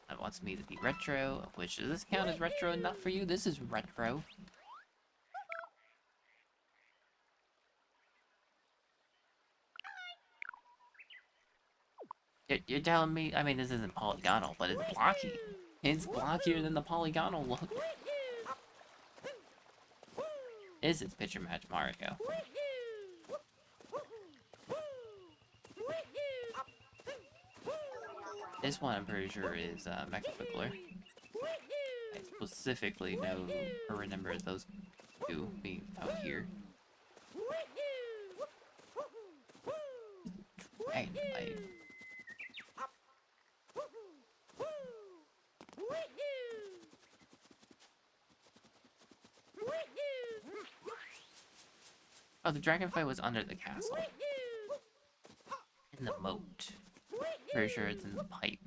That wants me to be retro, which does this count as retro enough for you? This is retro. You're telling me, I mean, this isn't polygonal, but it's blocky. It's blockier than the polygonal look. This is Picture Match Mario. This one I'm pretty sure is Mecha Fiddler. I specifically know or remember those two being out here. Dragon Light. Oh, the dragon fight was under the castle. In the moat. Pretty sure it's in the pipe.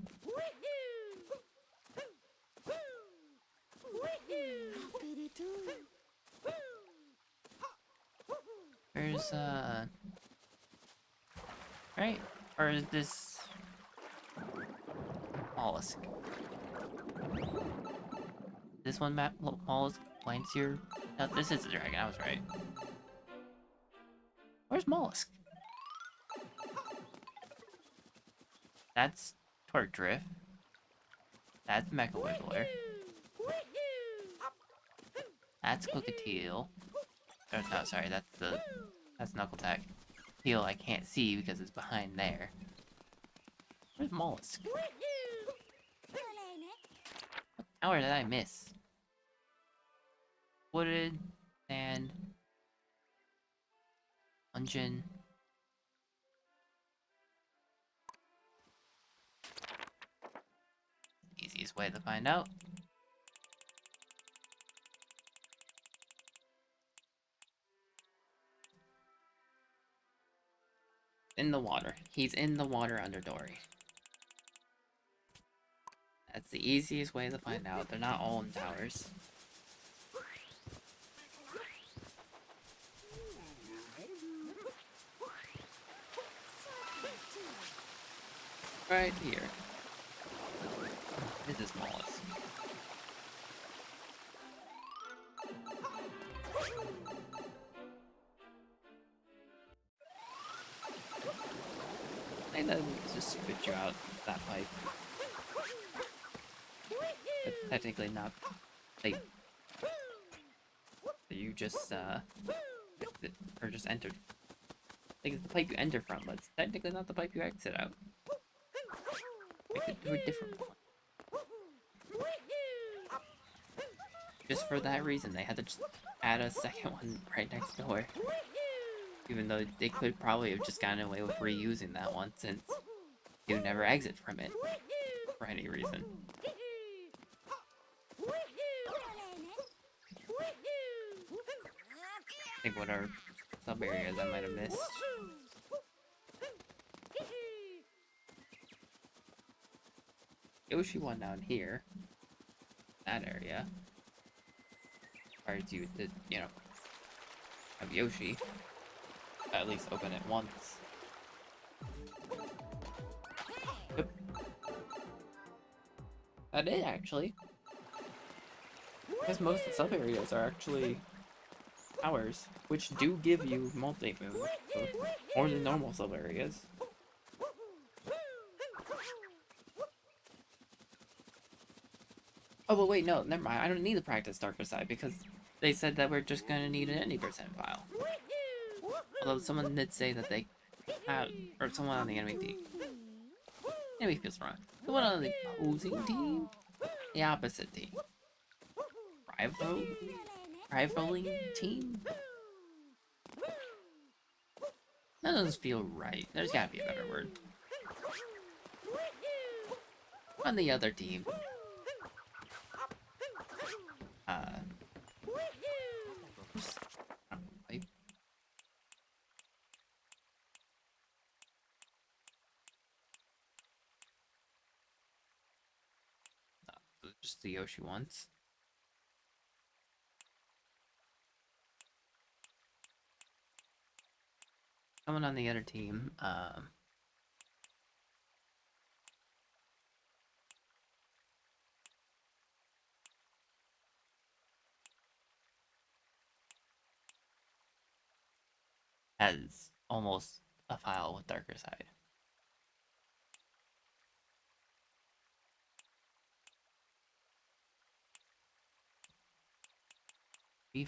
There's right? Or is this mollusk? This one map mollusk blinds here? No, this is the dragon, I was right. Where's mollusk? That's Torque Drift. That's Mecha Wiggler. That's Cookateel. Oh, no, sorry, that's Knuckle Tech. Teal I can't see because it's behind there. Where's mollusk? What tower did I miss? Wooded, sand, dungeon. Easiest way to find out. In the water. He's in the water under Dory. That's the easiest way to find out. They're not all in towers. Right here. This is mollusk. I know just spit you out that pipe. But technically not. Like, you just or just entered. I think it's the pipe you enter from, but it's technically not the pipe you exit out. We could do a different one. Just for that reason, they had to just add a second one right next door. Even though they could probably have just gotten away with reusing that one, since you never exit from it for any reason. I think what are sub areas I might have missed. Yoshi one down here. That area. Requires you to, you know, have Yoshi. At least open it once. Yep. That is actually. Because most of the sub areas are actually towers, which do give you multi-move, so more than normal sub areas. Oh, but wait, no, never mind. I don't need to practice Darker Side because they said that we're just gonna need an any percent file. Although someone did say that they have, or someone on the enemy team. Enemy feels wrong. Someone on the opposing team? The opposite team. Rivaling team? That doesn't feel right. There's gotta be a better word. On the other team. Just the Yoshi ones. Someone on the other team, has almost a file with Darker Side.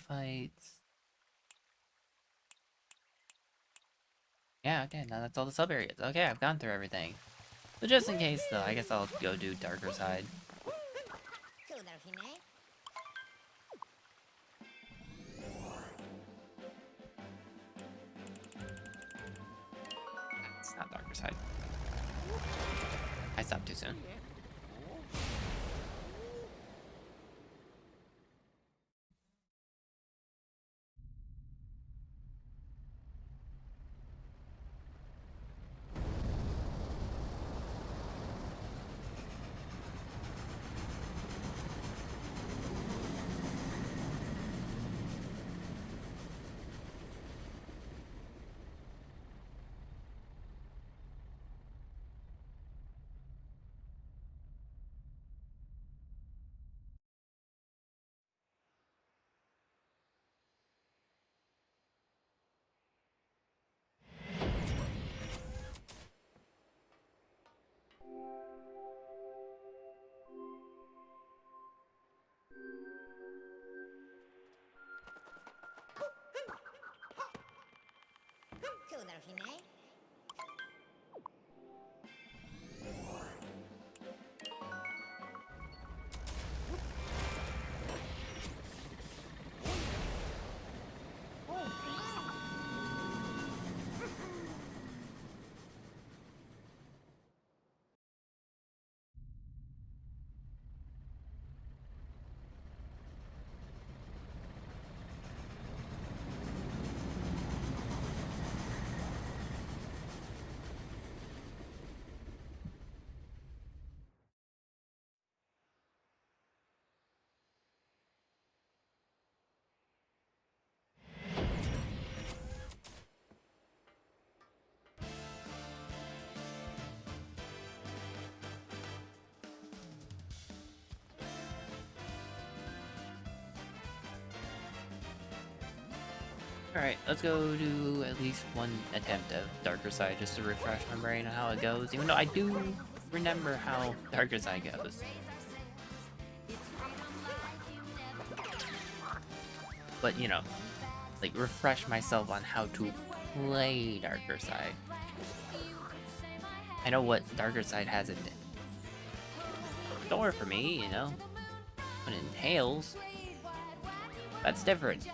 Fights. Yeah, okay, now that's all the sub areas. Okay, I've gone through everything. But just in case, though, I guess I'll go do Darker Side. It's not Darker Side. I stopped too soon. Alright, let's go do at least one attempt of Darker Side just to refresh my brain on how it goes, even though I do remember how Darker Side goes. But, you know, like, refresh myself on how to play Darker Side. I know what Darker Side has in store for me, you know, what it entails. That's different.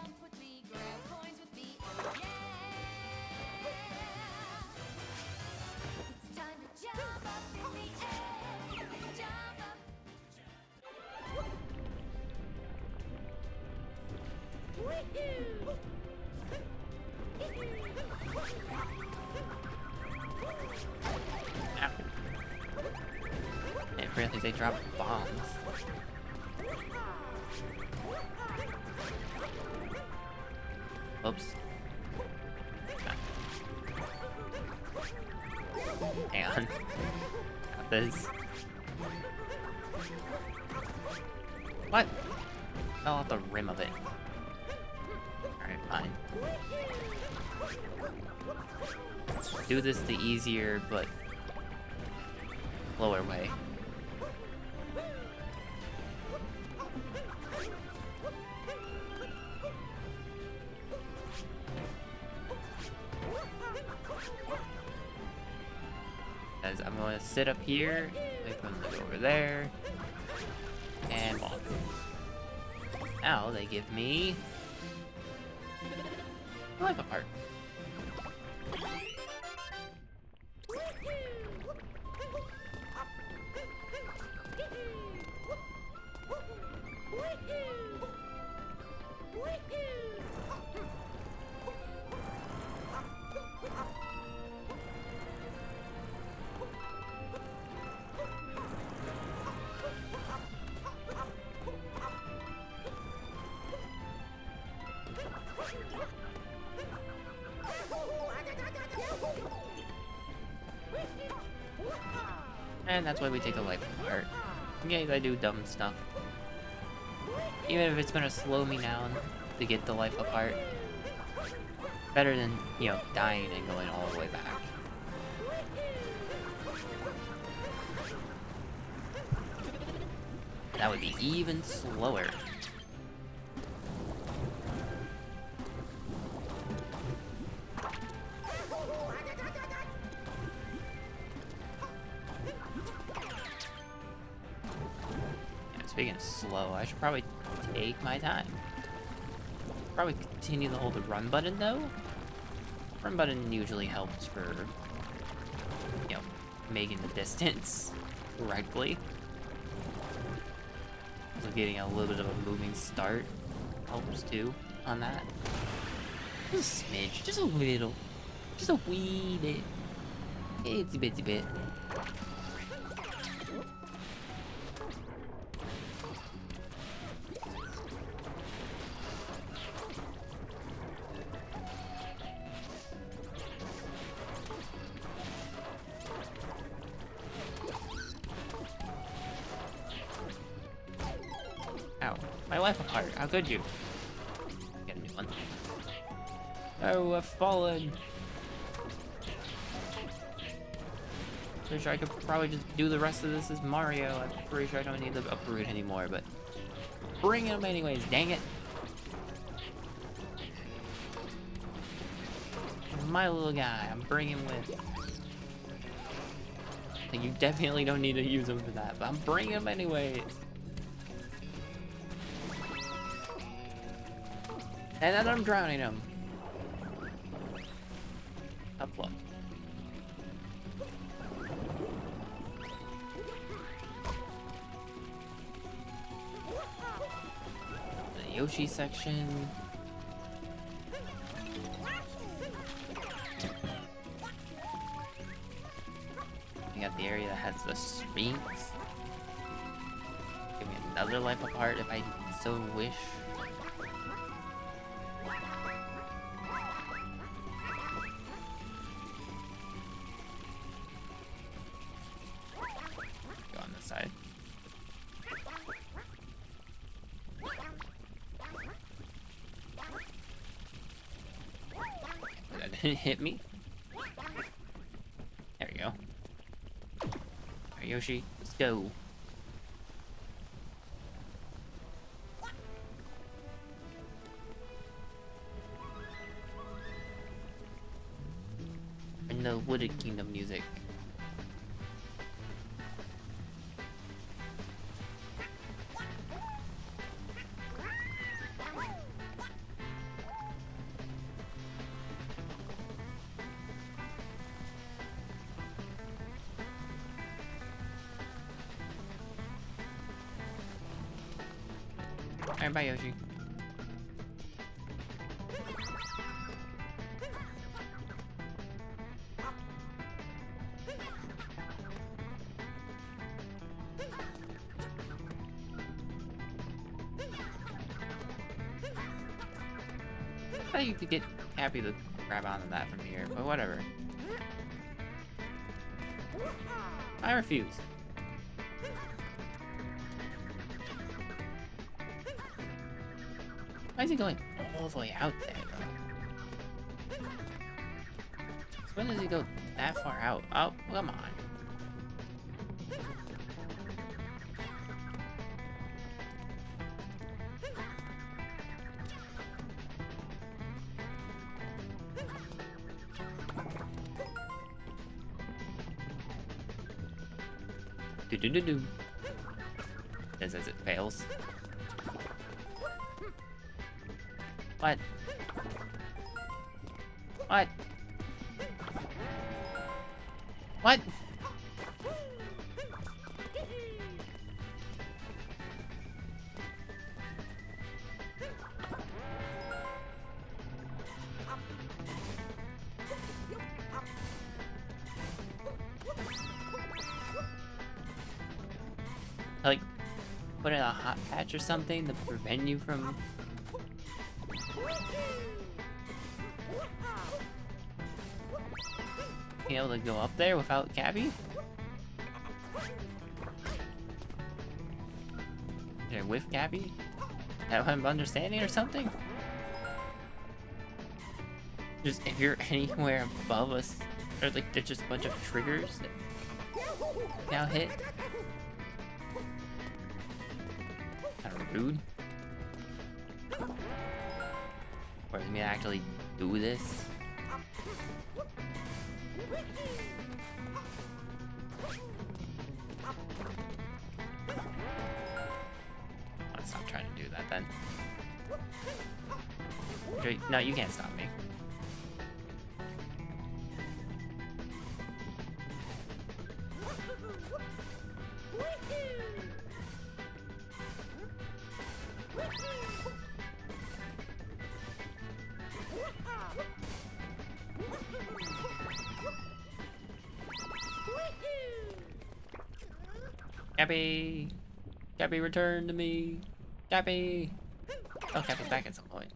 Really, they drop bombs. Oops. Hang on. Got this. What? Fell off the rim of it. Alright, fine. Do this the easier but slower way. As I'm going to sit up here, wait for them to go over there, and bonk. Now they give me a life apart. And that's why we take a life apart. In case I do dumb stuff. Even if it's gonna slow me down to get the life apart. Better than, you know, dying and going all the way back. That would be even slower. Speaking of slow, I should probably take my time. Probably continue to hold the run button though. Run button usually helps for, you know, making the distance correctly. So getting a little bit of a moving start helps too on that. Just a smidge, just a little, just a wee bit, itsy bitsy bit. Ow. My life apart. How could you? Get a new one. Oh, I've fallen. Pretty sure I could probably just do the rest of this as Mario. I'm pretty sure I don't need the uproot anymore, but bring him anyways, dang it. my little guy. I'm bringing him with. Like, you definitely don't need to use him for that, but I'm bringing him anyways. And then I'm drowning him. Tough luck. The Yoshi section. We got the area that has the Sphinx. Give me another life apart if I so wish. Go on this side. That didn't hit me. There we go. Alright, Yoshi, let's go. And the Wooded Kingdom music. Alright, bye, Yoshi. I thought you could get Happy to grab onto that from here, but whatever. I refuse. Why is he going all the way out there? When does he go that far out? Oh, come on. Do. As it fails. What? What? What? Like, put in a hot patch or something to prevent you from... being able to go up there without Cappy? Or with Cappy? Is that what I'm understanding or something? Just if you're anywhere above us, or like there's just a bunch of triggers that now hit. Kind of rude. Force me to actually do this. Let's stop trying to do that then. No, you can't stop me. Cappy! Cappy, return to me! Cappy! Oh, Cappy's back at some point.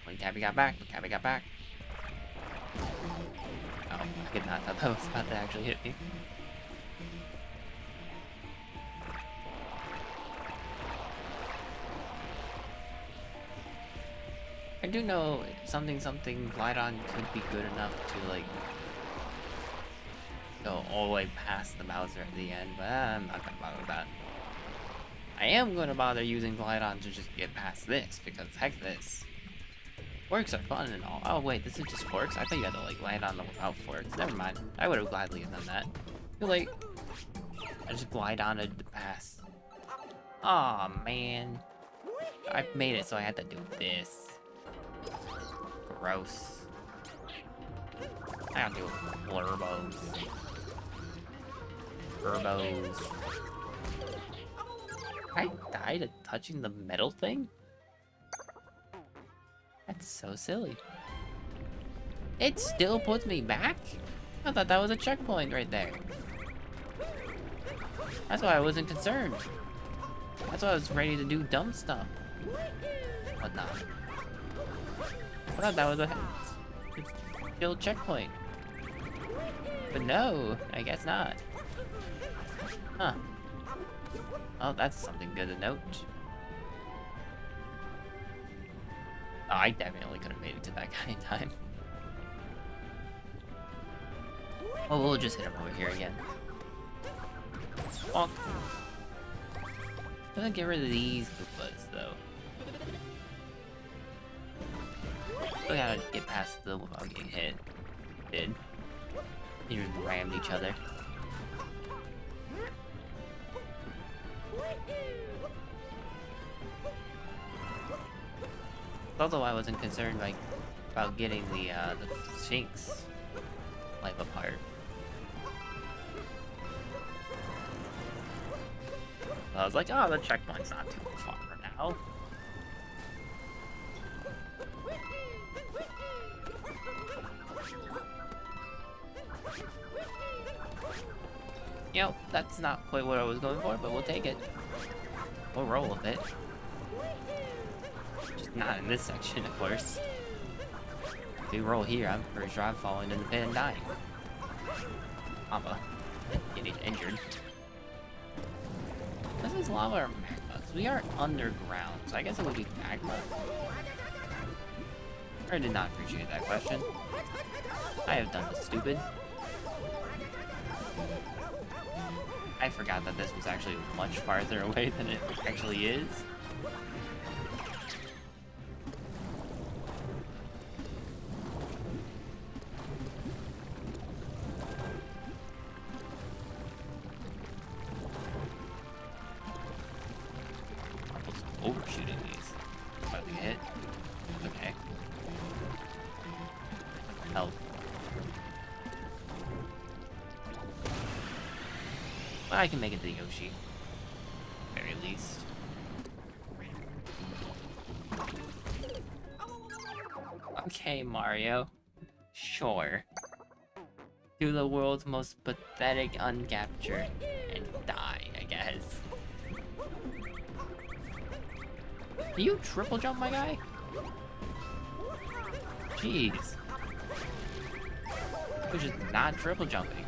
When Cappy got back, Cappy got back. Oh, I did not thought that was about to actually hit me. I do know something Glidon could be good enough to like go all the way past the Bowser at the end, but I'm not gonna bother with that. I am gonna bother using Glidon to just get past this, because heck this. Forks are fun and all. Oh wait, this is just forks? I thought you had to like land on them without forks. Never mind. I would have gladly done that. Too late. I just glide on it to pass. Aw, man. I made it so I had to do this. Gross. I gotta do blurbos. Burbos. I died at touching the metal thing? That's so silly. It still puts me back? I thought that was a checkpoint right there. That's why I wasn't concerned. That's why I was ready to do dumb stuff. But not. I thought that was a still checkpoint. But no, I guess not. Huh. Oh, that's something good to note. Oh, I definitely could have made it to that guy in time. Oh, we'll just hit him over here again. Bonk. I'm gonna get rid of these Goombas, though. We gotta get past them without getting hit. Did. They just rammed each other. Although I wasn't concerned like about getting the Sphinx life apart. I was like, oh, the checkpoint's not too far now. You know, that's not quite what I was going for, but we'll take it. We'll roll with it. Just not in this section, of course. If we roll here, I'm pretty sure I'm falling in the pit and dying. Lava. Getting injured. This is lava or magma? 'Cause we are underground, so I guess it would be magma. I did not appreciate that question. I have done this stupid. I forgot that this was actually much farther away than it actually is. I was overshooting these. About to hit. Okay. Health. I can make it to Yoshi. Very least. Okay, Mario. Sure. Do the world's most pathetic uncapture and die, I guess. Do you triple jump, my guy? Jeez. You're just not triple jumping.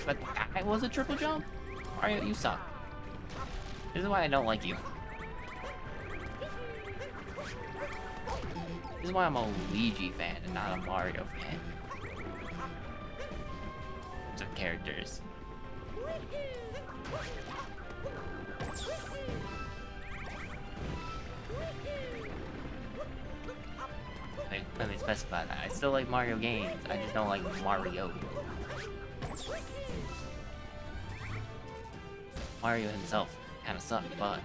But that was a triple jump? Mario, you suck. This is why I don't like you. This is why I'm a Luigi fan and not a Mario fan. Some characters. Let me specify that. I still like Mario games, I just don't like Mario. Mario himself kinda sucks, but...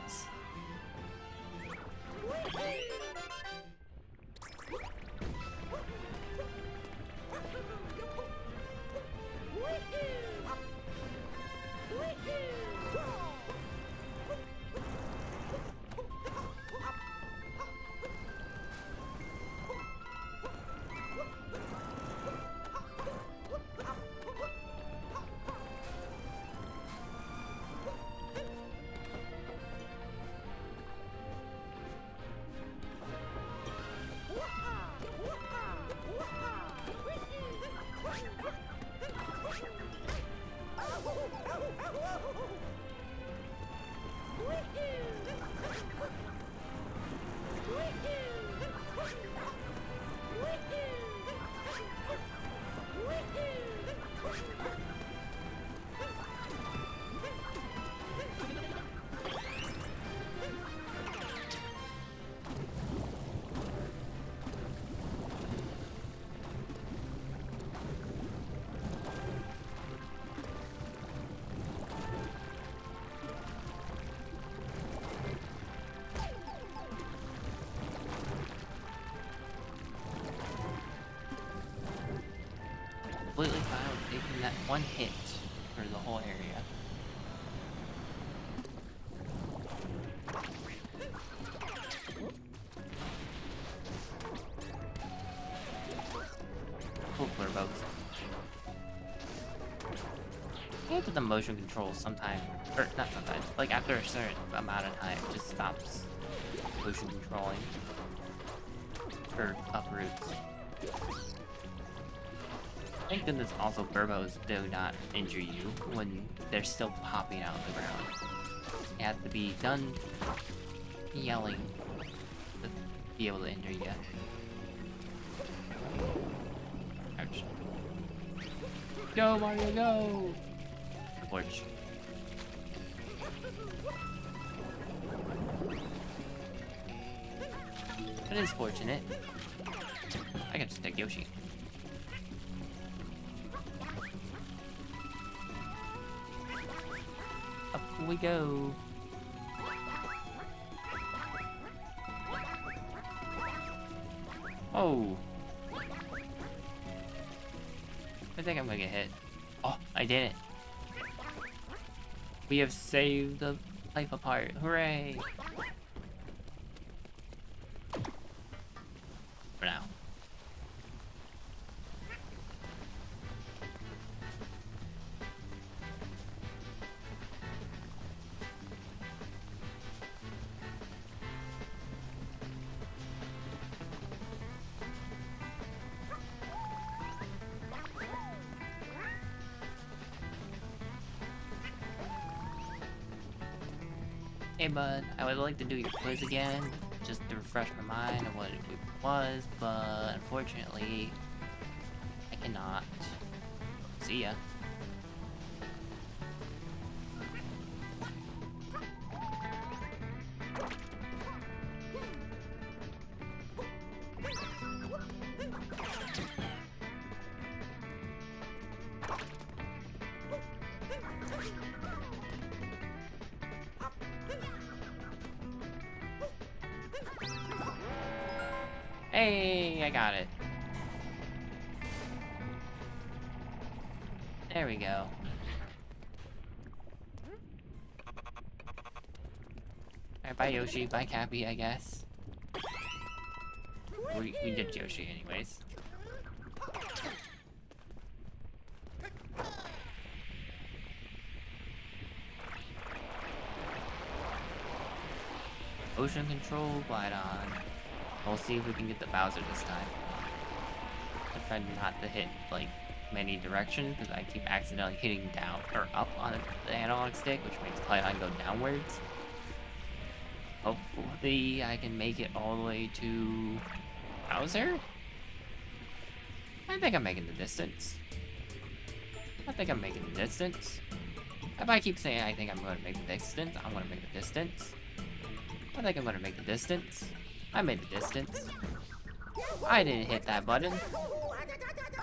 one hit for the whole area. Cool for both. I hate that the motion controls sometimes, or not sometimes, like after a certain amount of time, it just stops motion controlling for uproots. Thank goodness also Burbos do not injure you when they're still popping out of the ground. You have to be done yelling to be able to injure you. Ouch. Go, Mario, go! Torch. It is fortunate. I can just take Yoshi. Up we go. Oh. I think I'm gonna get hit. Oh, I did it. We have saved the life apart. Hooray! For now. Hey bud, I would like to do your quiz again, just to refresh my mind on what it was, but unfortunately, I cannot. See ya. Hey, I got it. There we go. Alright, bye Yoshi, bye Cappy, I guess. We did Yoshi anyways. Ocean control, glide on. We'll see if we can get the Bowser this time. I tried not to hit, like, many directions, because I keep accidentally hitting down, or up on the analog stick, which makes Clyde go downwards. Hopefully I can make it all the way to Bowser? I think I'm making the distance. If I keep saying I think I'm going to make the distance, I'm going to make the distance. I think I'm going to make the distance. I made the distance. I didn't hit that button.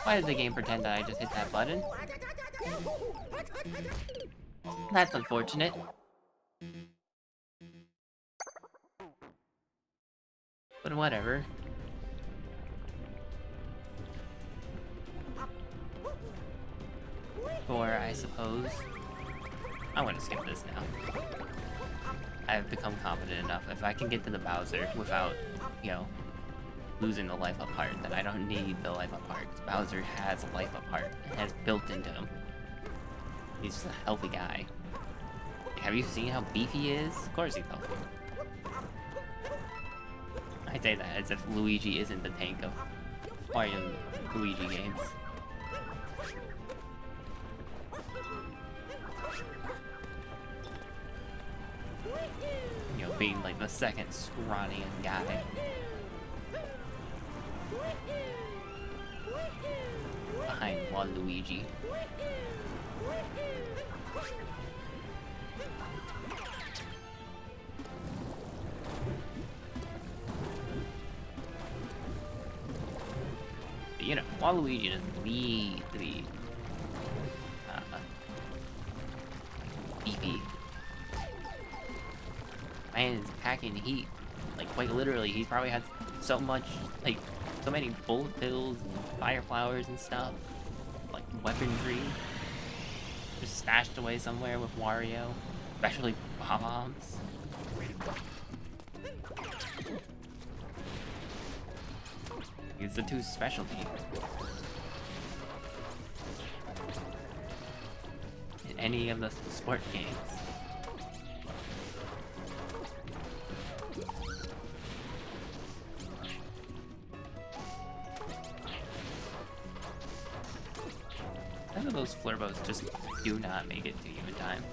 Why did the game pretend that I just hit that button? That's unfortunate. But whatever. Or I suppose I want to skip this now. I've become confident enough. If I can get to the Bowser without, you know, losing the life up heart, then I don't need the life up heart. Because Bowser has a life up heart. It has built into him. He's just a healthy guy. Have you seen how beefy he is? Of course he's healthy. I say that as if Luigi isn't the tank of Mario and Luigi games. You know, being like the second scrawny guy. Behind Waluigi. But, you know, Waluigi doesn't need to be beefy. Man is packing heat. Like, quite literally, he's probably had so much, like, so many bullet bills and fire flowers and stuff. Like, weaponry. just stashed away somewhere with Wario, especially bombs. It's the two specialty. In any of the sport games. None of those Flurbos just do not make it to even time.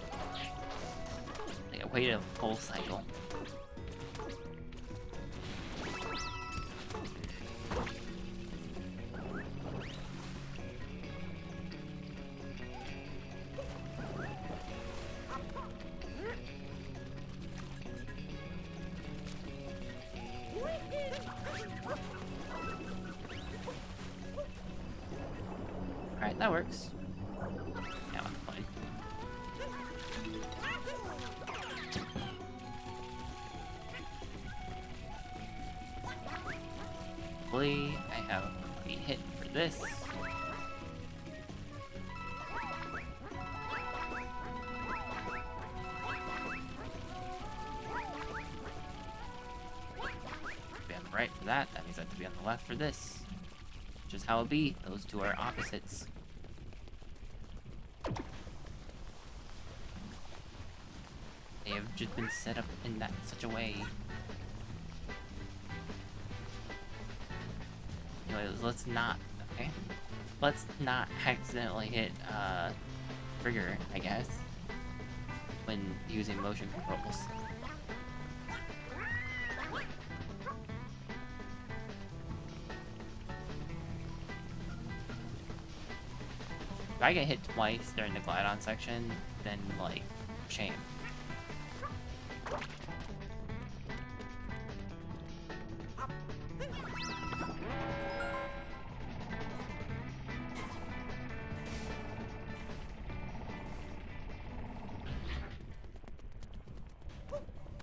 They wait a full cycle. Alright, that works. Now I'm fine. Hopefully, I have a hit for this. Be on the right for that. That means I have to be on the left for this. Which is how it be. Those two are opposites. They have just been set up in that such a way. Anyways, let's not. Okay. Let's not accidentally hit trigger, I guess, when using motion controls. If I get hit twice during the glide-on section, then, like, shame.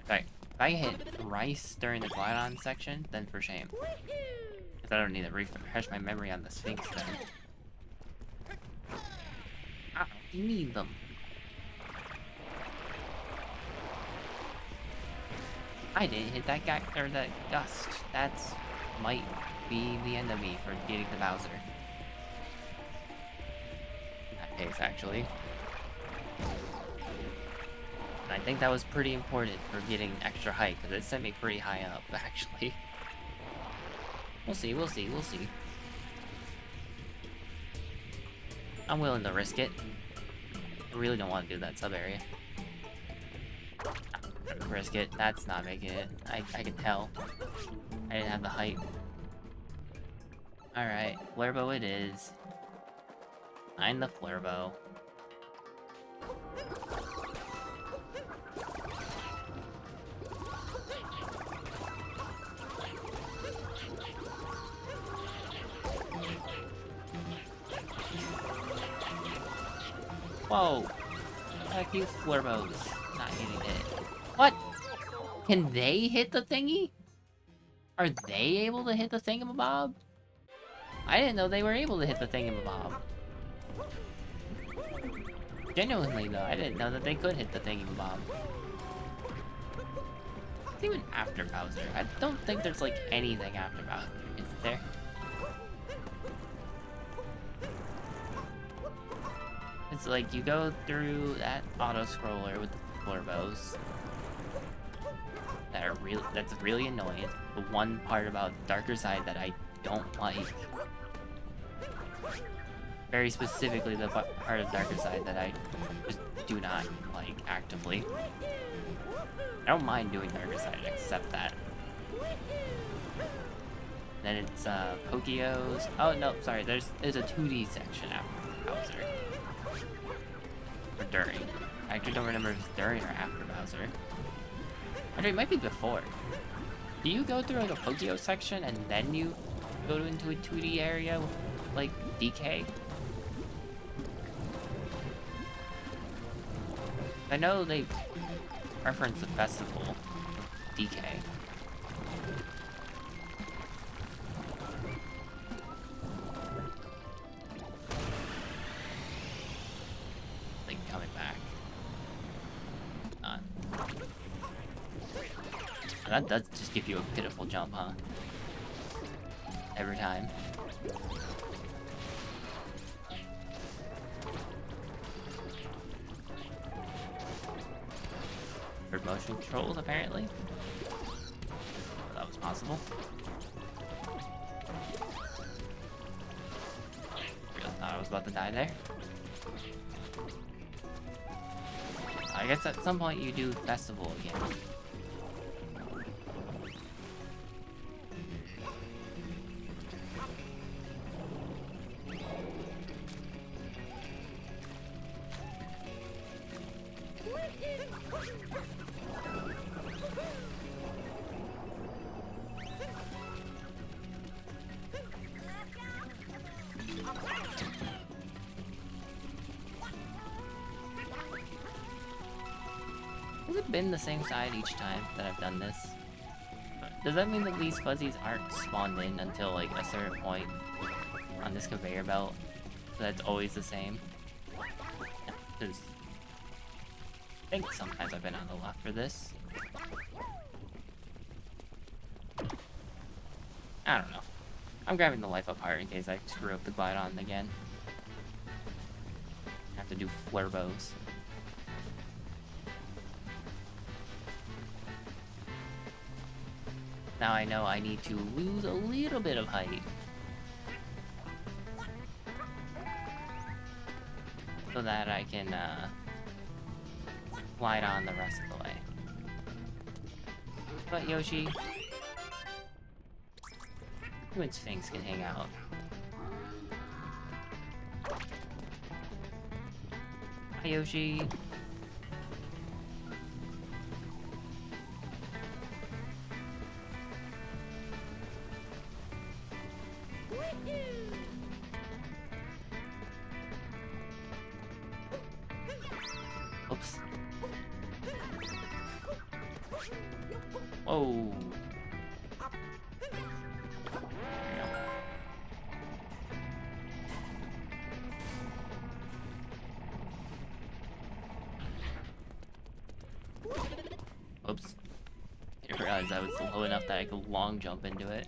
Okay, if I hit thrice during the glide-on section, then for shame. Because I don't need to refresh my memory on the Sphinx then. I don't need them. I didn't hit that guy, or that gust. That's might be the end of me for getting the Bowser. In that case, actually. And I think that was pretty important for getting extra height, because it sent me pretty high up, actually. We'll see, we'll see, we'll see. I'm willing to risk it. I really don't want to do that sub-area. Risk it. That's not making it. I can tell. I didn't have the height. Alright, Flurbo it is. I'm the Flurbo. Whoa! Heck you Flurbos. Not hitting it. What? Can they hit the thingy? Are they able to hit the thingamabob? I didn't know they were able to hit the thingamabob. Genuinely though, I didn't know that they could hit the thingamabob. Even after Bowser. I don't think there's like anything after Bowser, is there? It's like you go through that auto-scroller with the Flurbos. That's really annoying. The one part about Darker Side that I don't like. Very specifically the part of Darker Side that I just do not like actively. I don't mind doing Darker Side, except that. Then it's Pokeos. Oh no, sorry, there's a 2D section after Bowser. Or during. I actually don't remember if it's during or after Bowser. Actually, it might be before. Do you go through like a Pokeo section and then you go into a 2D area with, like, DK? I know they reference the festival, DK. Like, That does just give you a pitiful jump, huh? Every time. For motion controls, apparently. That was possible. Really thought I was about to die there. I guess at some point you do festival again. Has it been the same side each time that I've done this? Does that mean that these fuzzies aren't spawned in until like a certain point on this conveyor belt? So that's always the same? Because I think sometimes I've been on the left for this. I don't know. I'm grabbing the life up heart in case I screw up the Glidon again. I have to do flare bows. Now I know I need to lose a little bit of height. So that I can glide on the rest of the way. But Yoshi, you and Sphinx can hang out. Hi Yoshi. Oops. Whoa. Oops. I didn't realize I was low enough that I could long jump into it.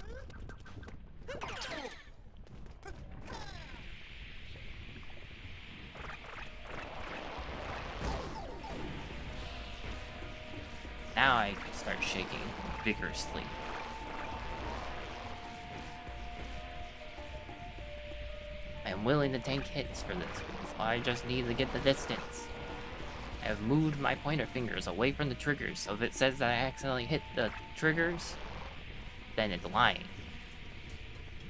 Now I can start shaking vigorously. I am willing to take hits for this because I just need to get the distance. I have moved my pointer fingers away from the triggers, so if it says that I accidentally hit the triggers, then it's lying.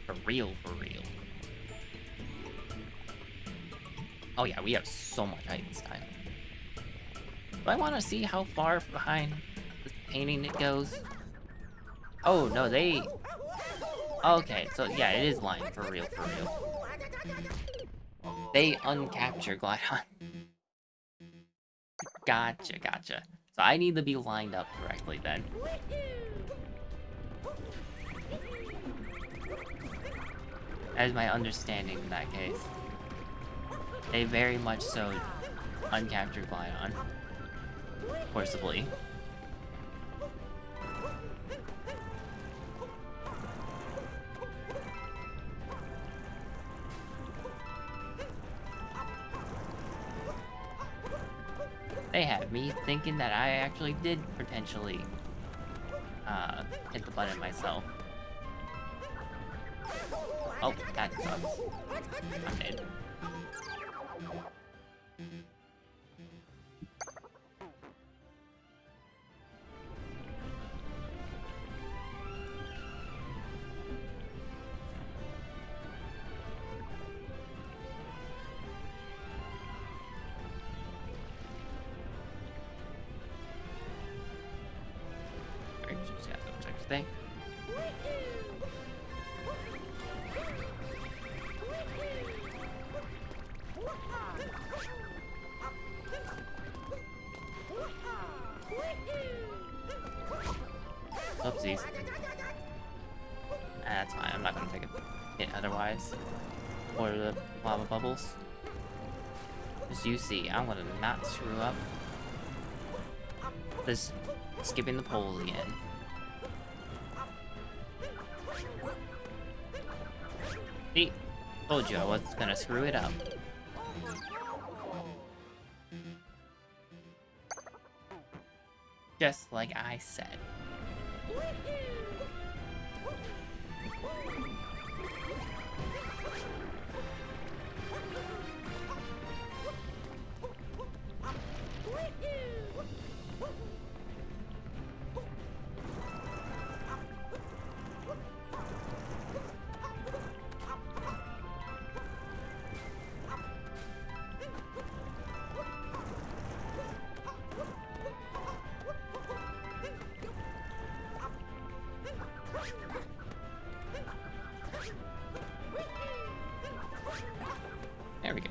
For real, for real. Oh yeah, we have so much height this time. Do I want to see how far behind the painting it goes? Oh, no, they... Okay, so yeah, it is lying for real, for real. They uncapture Glidon. Gotcha, gotcha. So I need to be lined up correctly then. That is my understanding in that case. They very much so uncaptured Glidon. Forcibly. They had me thinking that I actually did potentially hit the button myself. Oh, that sucks. I'm dead. Just got those types of thing. Oopsies. That's fine, I'm not gonna take a hit otherwise. Or the lava bubbles. As you see, I'm gonna not screw up this skipping the poles again. See? Told you I was gonna screw it up. Just like I said. There we go.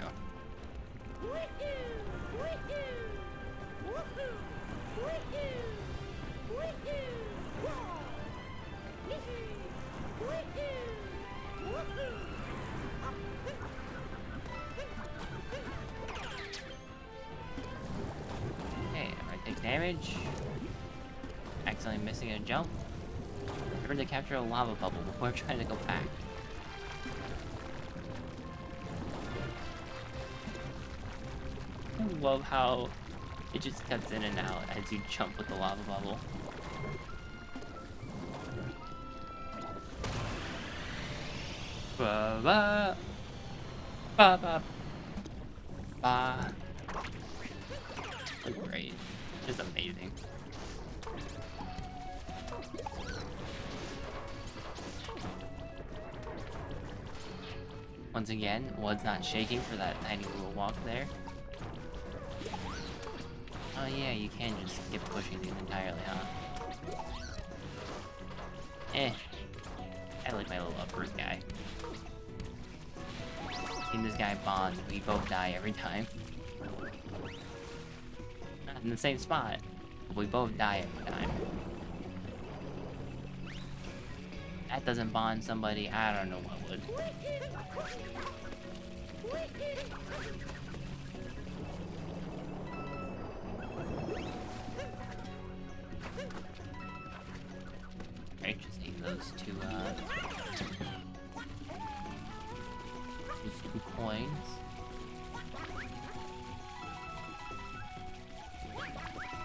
Okay, I take damage. Accidentally missing a jump. Remember to capture a lava bubble before trying to go back. I love how it just cuts in and out as you jump with the lava bubble. Ba ba ba ba ba. Look great, just amazing. Once again, was not shaking for that tiny little walk there. Oh yeah, you can just skip pushing these entirely, huh? I like my little upright guy. Me and this guy bond, we both die every time. Not in the same spot, but we both die every time. That doesn't bond somebody, I don't know what would. Right, just need those two coins.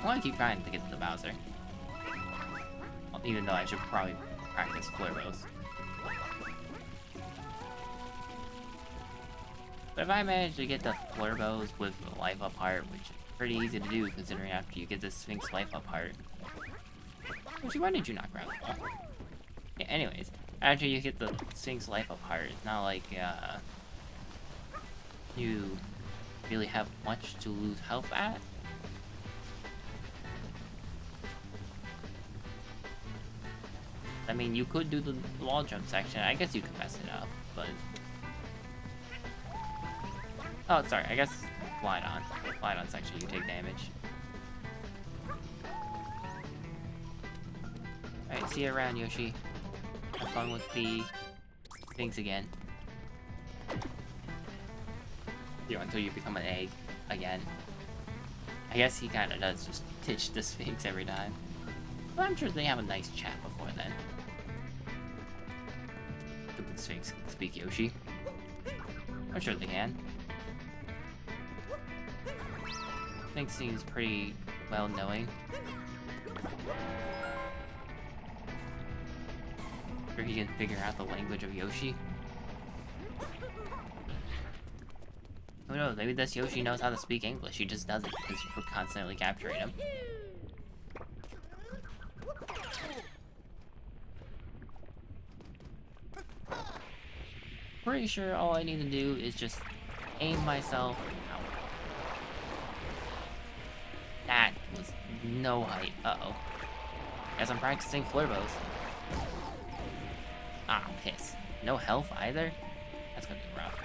I want to keep trying to get to the Bowser. Well, even though I should probably practice Flirbos. But if I manage to get the Flirbos with the life up heart, which is pretty easy to do considering after you get the Sphinx life up heart. Actually, why did you not grab the ball? Yeah, anyways, after you get the Sphinx life up heart, it's not like you really have much to lose health at. I mean, you could do the wall jump section. I guess you could mess it up, but... Oh, sorry, I guess Glide on section, you take damage. Alright, see you around, Yoshi. Have fun with the things again. You know, until you become an egg again. I guess he kinda does just ditch the Sphinx every time. But I'm sure they have a nice chat before then. The Sphinx can speak Yoshi. I'm sure they can. Sphinx seems pretty well knowing. Sure he can figure out the language of Yoshi. Who knows, maybe this Yoshi knows how to speak English, he just doesn't because we're constantly capturing him. Pretty sure all I need to do is just aim myself out. That was no height. Uh-oh. Guess I'm practicing Flirbos. Ah, piss. No health either? That's gonna be rough.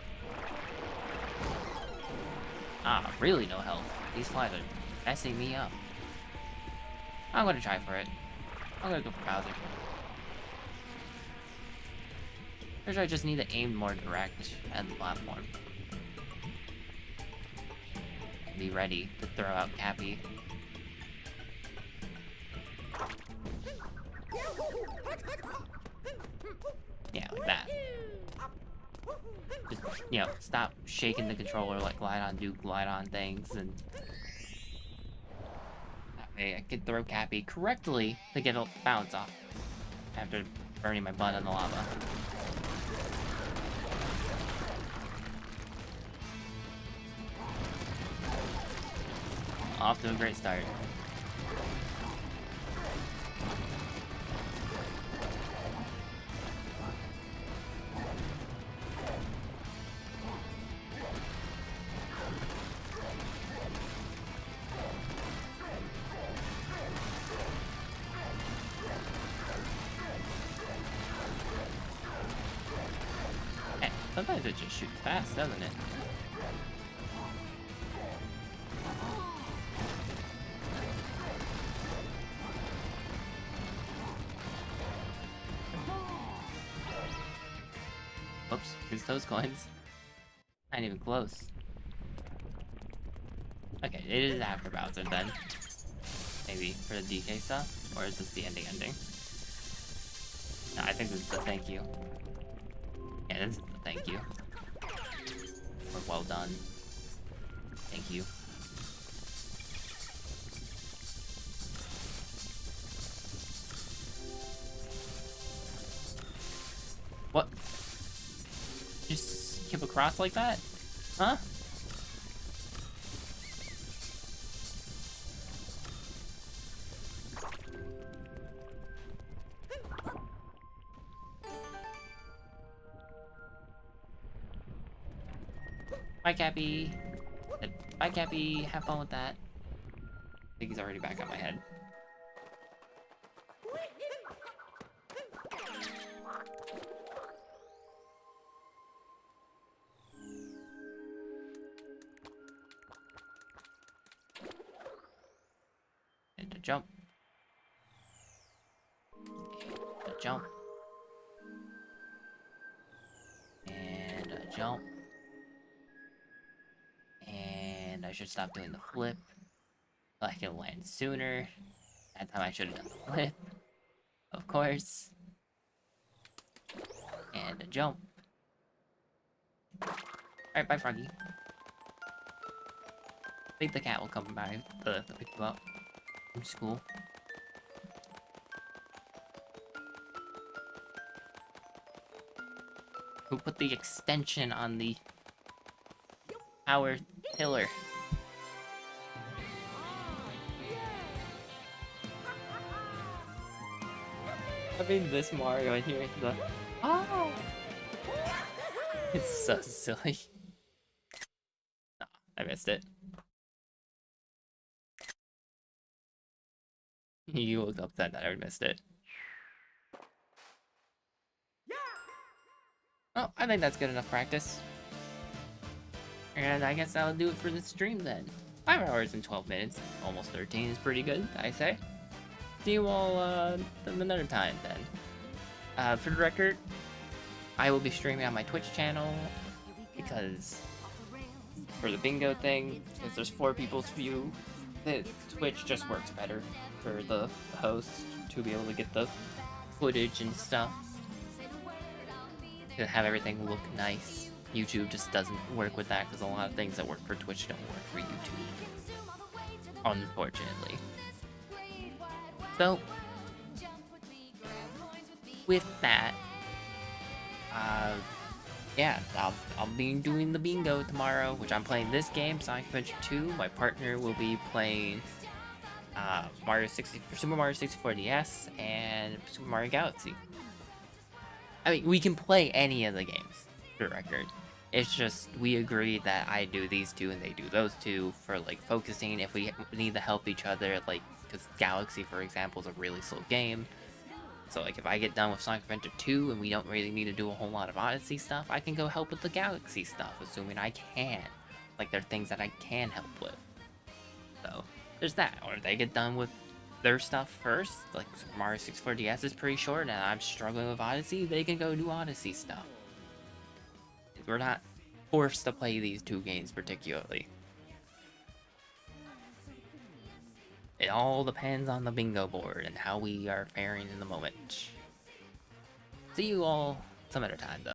Ah, really no health. These flies are messing me up. I'm gonna try for it. I'm gonna go for Bowser. Pretty sure I just need to aim more direct at the platform. Be ready to throw out Cappy. Yeah, like that. Just, you know, stop shaking the controller like do glide on things, and that way I can throw Cappy correctly to get a bounce off after burning my butt in the lava. Off to a great start. Hey, sometimes it just shoots fast, doesn't it? Oops, here's those coins. Not even close. Okay, it is after Bowser then. Maybe for the DK stuff? Or is this the ending? No, I think this is the thank you. Yeah, this is the thank you. Or well done. Thank you. What? Just skip across like that? Huh? Bye, Cappy. Bye, Cappy. Have fun with that. I think he's already back on my head. And a jump. And a jump. And a jump. And I should stop doing the flip. I can land sooner. That time I should have done the flip. Of course. And a jump. Alright, bye, Froggy. I think the cat will come by to pick you up from school. Who put the extension on the power pillar? I mean, this Mario in here, the oh, it's so silly. Nah, I missed it. You look upset that I missed it. Oh, I think that's good enough practice. And I guess that'll do it for the stream then. 5 hours and 12 minutes, almost 13 is pretty good, I say. See you all another time then. For the record, I will be streaming on my Twitch channel because for the bingo thing, because there's 4 people's view, the Twitch just works better for the host to be able to get the footage and stuff. To have everything look nice. YouTube just doesn't work with that because a lot of things that work for Twitch don't work for YouTube. Unfortunately. So, with that, yeah, I'll be doing the bingo tomorrow, which I'm playing this game, Sonic Adventure 2. My partner will be playing Super Mario 64 DS and Super Mario Galaxy. I mean, we can play any of the games, for the record. It's just, we agreed that I do these two and they do those two for, like, focusing if we need to help each other, like, because Galaxy, for example, is a really slow game. So, like, if I get done with Sonic Adventure 2 and we don't really need to do a whole lot of Odyssey stuff, I can go help with the Galaxy stuff, assuming I can. Like, there are things that I can help with. So, there's that. Or if they get done with their stuff first, like Super Mario 64 DS is pretty short and I'm struggling with Odyssey, they can go do Odyssey stuff. We're not forced to play these 2 games particularly. It all depends on the bingo board and how we are faring in the moment. See you all some other time though.